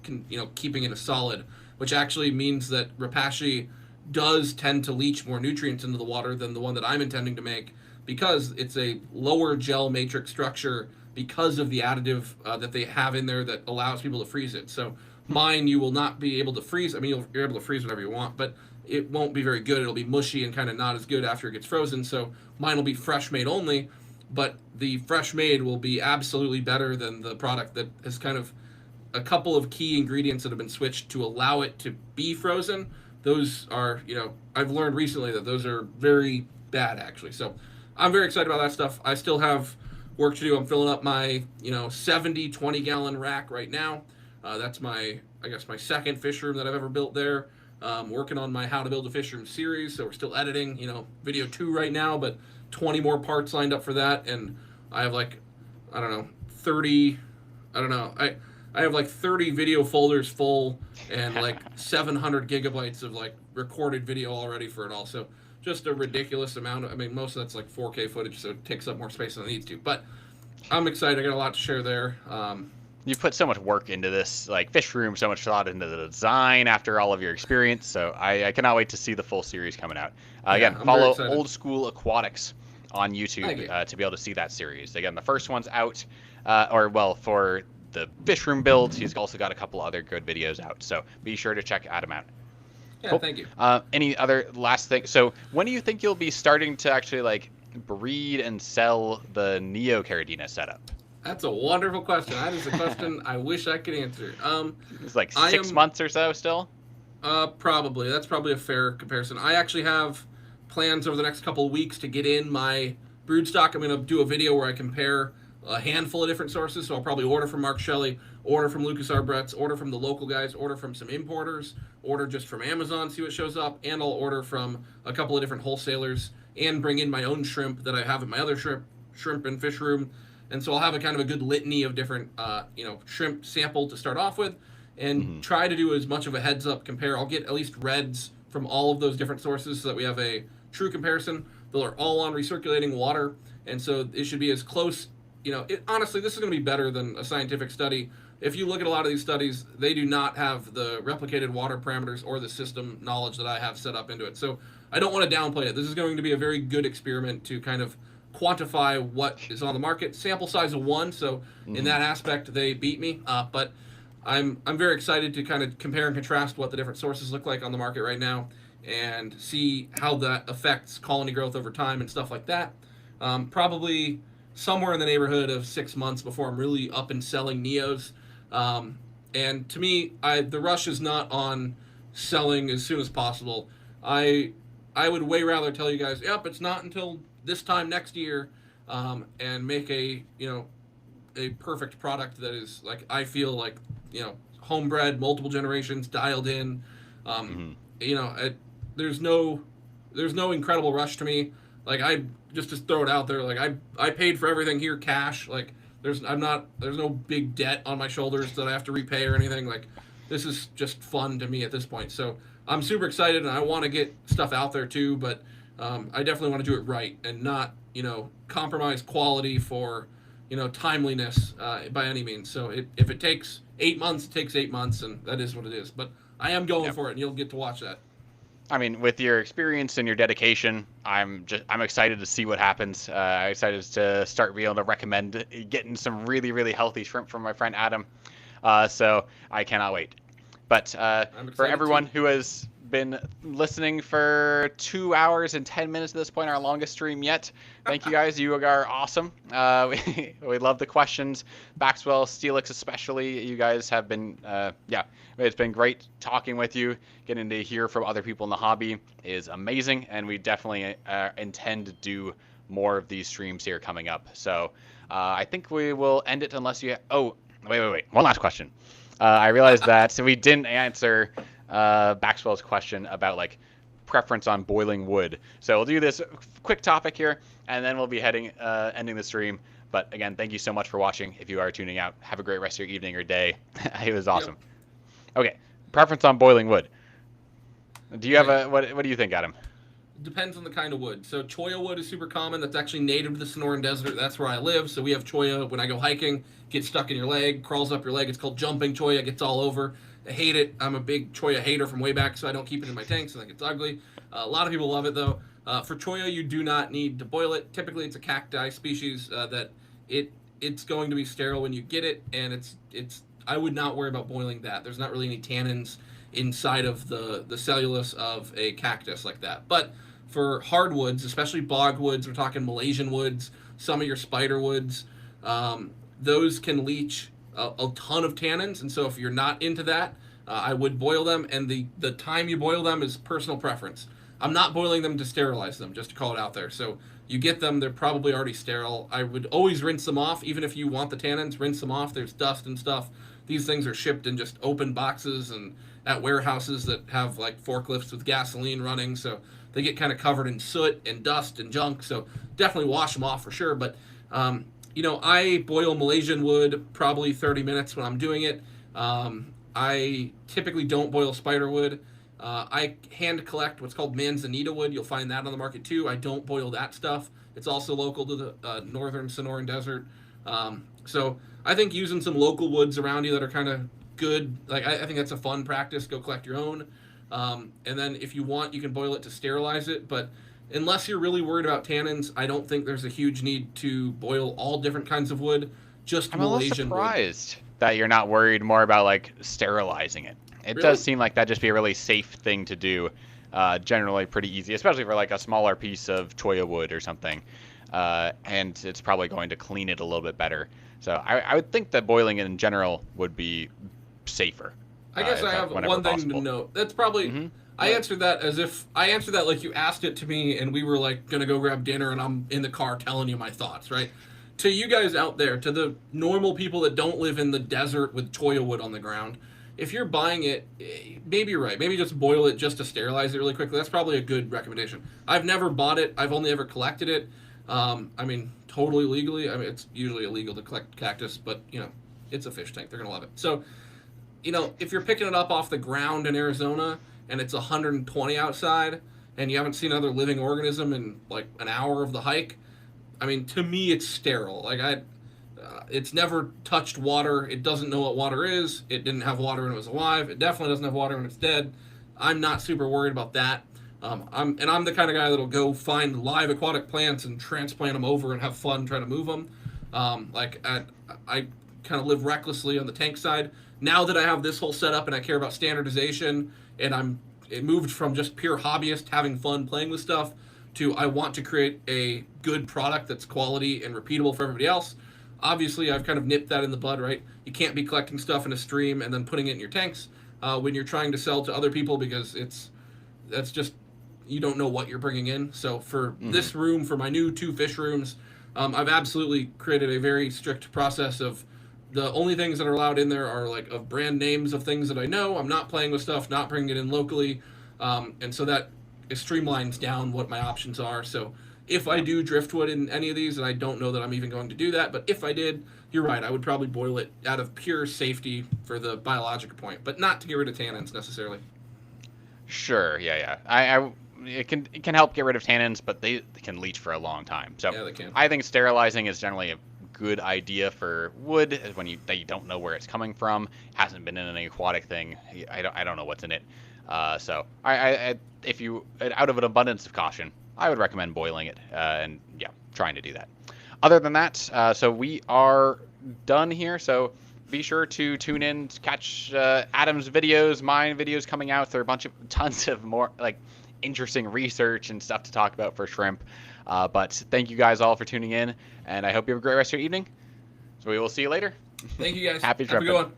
keeping it a solid, which actually means that Repashy does tend to leach more nutrients into the water than the one that I'm intending to make, because it's a lower gel matrix structure because of the additive that they have in there that allows people to freeze it. So mine, you will not be able to freeze. I mean, you're able to freeze whatever you want, but it won't be very good. It'll be mushy and kind of not as good after it gets frozen. So mine will be fresh made only, but the fresh made will be absolutely better than the product that has kind of a couple of key ingredients that have been switched to allow it to be frozen. Those are, I've learned recently that those are very bad, actually. So I'm very excited about that stuff. I still have work to do. I'm filling up my, 70 20-gallon rack right now. That's my second fish room that I've ever built there. Working on my How to Build a Fish Room series, so we're still editing, video 2 right now, but 20 more parts lined up for that, and I have 30, I have 30 video folders full and 700 gigabytes of recorded video already for it all. So just a ridiculous amount. I mean, most of that's 4K footage, so it takes up more space than it needs to. But I'm excited. I got a lot to share there. You put so much work into this, fish room, so much thought into the design after all of your experience. So I cannot wait to see the full series coming out. Again, follow Old School Aquatics on YouTube to be able to see that series. Again, the first one's out, for the fish room build. He's also got a couple other good videos out. So be sure to check Adam out. Yeah, cool. Thank you. Any other last thing? So when do you think you'll be starting to actually breed and sell the Neocaridina setup? That's a wonderful question. That is a question I wish I could answer. It's 6 months or so still? Probably. That's probably a fair comparison. I actually have plans over the next couple of weeks to get in my broodstock. I'm going to do a video where I compare a handful of different sources. So I'll probably order from Mark Shelley, order from Lucas Arbretz, order from the local guys, order from some importers, order just from Amazon, see what shows up, and I'll order from a couple of different wholesalers and bring in my own shrimp that I have in my other shrimp and fish room. And so I'll have a kind of a good litany of different, shrimp sample to start off with, and try to do as much of a heads-up compare. I'll get at least reds from all of those different sources so that we have a true comparison. They're all on recirculating water, and so it should be as close. Honestly, this is going to be better than a scientific study. If you look at a lot of these studies, they do not have the replicated water parameters or the system knowledge that I have set up into it. So I don't want to downplay it. This is going to be a very good experiment to kind of quantify what is on the market. Sample size of 1, so in that aspect they beat me. But I'm very excited to kind of compare and contrast what the different sources look like on the market right now and see how that affects colony growth over time and stuff like that. Probably somewhere in the neighborhood of 6 months before I'm really up and selling Neos. And to me, the rush is not on selling as soon as possible. I would way rather tell you guys, yep, it's not until this time next year, and make a perfect product that is I feel homebred, multiple generations, dialed in. There's no incredible rush to me. I just to throw it out there, I paid for everything here cash. There's no big debt on my shoulders that I have to repay or anything. This is just fun to me at this point. So I'm super excited, and I want to get stuff out there too, but I definitely want to do it right and not, compromise quality for, timeliness by any means. So if it takes 8 months, it takes 8 months, and that is what it is. But I am going for it, and you'll get to watch that. I mean, with your experience and your dedication, I'm excited to see what happens. I'm excited to start being able to recommend getting some really, really healthy shrimp from my friend Adam. So I cannot wait. But for everyone who has been listening for 2 hours and 10 minutes at this point, our longest stream yet, thank you guys. You are awesome. We love the questions. Baxwell, Steelix especially. You guys have been, it's been great talking with you. Getting to hear from other people in the hobby is amazing, and we definitely intend to do more of these streams here coming up. So I think we will end it unless you... Oh, wait. One last question. I realized that we didn't answer Baxwell's question about preference on boiling wood. So we'll do this quick topic here, and then we'll be ending the stream. But again, thank you so much for watching. If you are tuning out, have a great rest of your evening or day. It was awesome. Yep. Okay, preference on boiling wood. Do you have what do you think, Adam? Depends on the kind of wood. So cholla wood is super common. That's actually native to the Sonoran Desert. That's where I live. So we have cholla. When I go hiking, gets stuck in your leg, crawls up your leg. It's called jumping cholla. Gets all over. I hate it. I'm a big cholla hater from way back, so I don't keep it in my tanks. I think it's ugly. A lot of people love it though. For cholla, you do not need to boil it. Typically, it's a cacti species that it's going to be sterile when you get it, and it's. I would not worry about boiling that. There's not really any tannins inside of the cellulose of a cactus like that, but for hardwoods, especially bogwoods, we're talking Malaysian woods, some of your spider woods, those can leach a ton of tannins. And so if you're not into that, I would boil them. And the time you boil them is personal preference. I'm not boiling them to sterilize them, just to call it out there. So you get them, they're probably already sterile. I would always rinse them off, even if you want the tannins, rinse them off. There's dust and stuff. These things are shipped in just open boxes and at warehouses that have like forklifts with gasoline running. So they get kind of covered in soot and dust and junk, so definitely wash them off for sure. But, I boil Malaysian wood probably 30 minutes when I'm doing it. I typically don't boil spider wood. I hand collect what's called manzanita wood. You'll find that on the market too. I don't boil that stuff. It's also local to the northern Sonoran Desert. So I think using some local woods around you that are kind of good, like I think that's a fun practice. Go collect your own. And then if you want, you can boil it to sterilize it. But unless you're really worried about tannins, I don't think there's a huge need to boil all different kinds of wood. Just I'm Malaysian wood. I'm surprised that you're not worried more about like sterilizing it. It really does seem like that'd just be a really safe thing to do. Generally pretty easy, especially for like a smaller piece of cholla wood or something. And it's probably going to clean it a little bit better. So I would think that boiling it in general would be safer. I guess I have one thing to note. That's probably I answered that as if I answered that like you asked it to me and we were like gonna go grab dinner and I'm in the car telling you my thoughts, right? To you guys out there, to the normal people that don't live in the desert with cholla wood on the ground, if you're buying it, maybe you're right. Maybe just boil it just to sterilize it really quickly. That's probably a good recommendation. I've never bought it. I've only ever collected it. Totally legally. It's usually illegal to collect cactus, but it's a fish tank. They're gonna love it. So, if you're picking it up off the ground in Arizona and it's 120 outside and you haven't seen another living organism in like an hour of the hike, to me it's sterile. Like it's never touched water. It doesn't know what water is. It didn't have water when it was alive. It definitely doesn't have water when it's dead. I'm not super worried about that. I'm the kind of guy that'll go find live aquatic plants and transplant them over and have fun trying to move them. I kind of live recklessly on the tank side. Now that I have this whole setup and I care about standardization and it moved from just pure hobbyist having fun playing with stuff to I want to create a good product that's quality and repeatable for everybody else. Obviously, I've kind of nipped that in the bud, right? You can't be collecting stuff in a stream and then putting it in your tanks when you're trying to sell to other people because that's just, you don't know what you're bringing in. So for this room, for my new 2 fish rooms, I've absolutely created a very strict process of the only things that are allowed in there are like of brand names of things that I know. I'm not playing with stuff, not bringing it in locally. And so that streamlines down what my options are. So if I do driftwood in any of these, and I don't know that I'm even going to do that, but if I did, you're right, I would probably boil it out of pure safety for the biological point, but not to get rid of tannins necessarily. Sure, yeah. It can help get rid of tannins, but they can leach for a long time. So yeah, they can. I think sterilizing is generally a good idea for wood when you don't know where it's coming from, hasn't been in an aquatic thing. I don't know what's in it. So if you, out of an abundance of caution, I would recommend boiling it and trying to do that. Other than that, so we are done here. So be sure to tune in to catch Adam's videos, mine videos coming out. There are tons of more like interesting research and stuff to talk about for shrimp. But thank you guys all for tuning in, and I hope you have a great rest of your evening. So we will see you later. Thank you guys. Happy shrimping. Have a good one.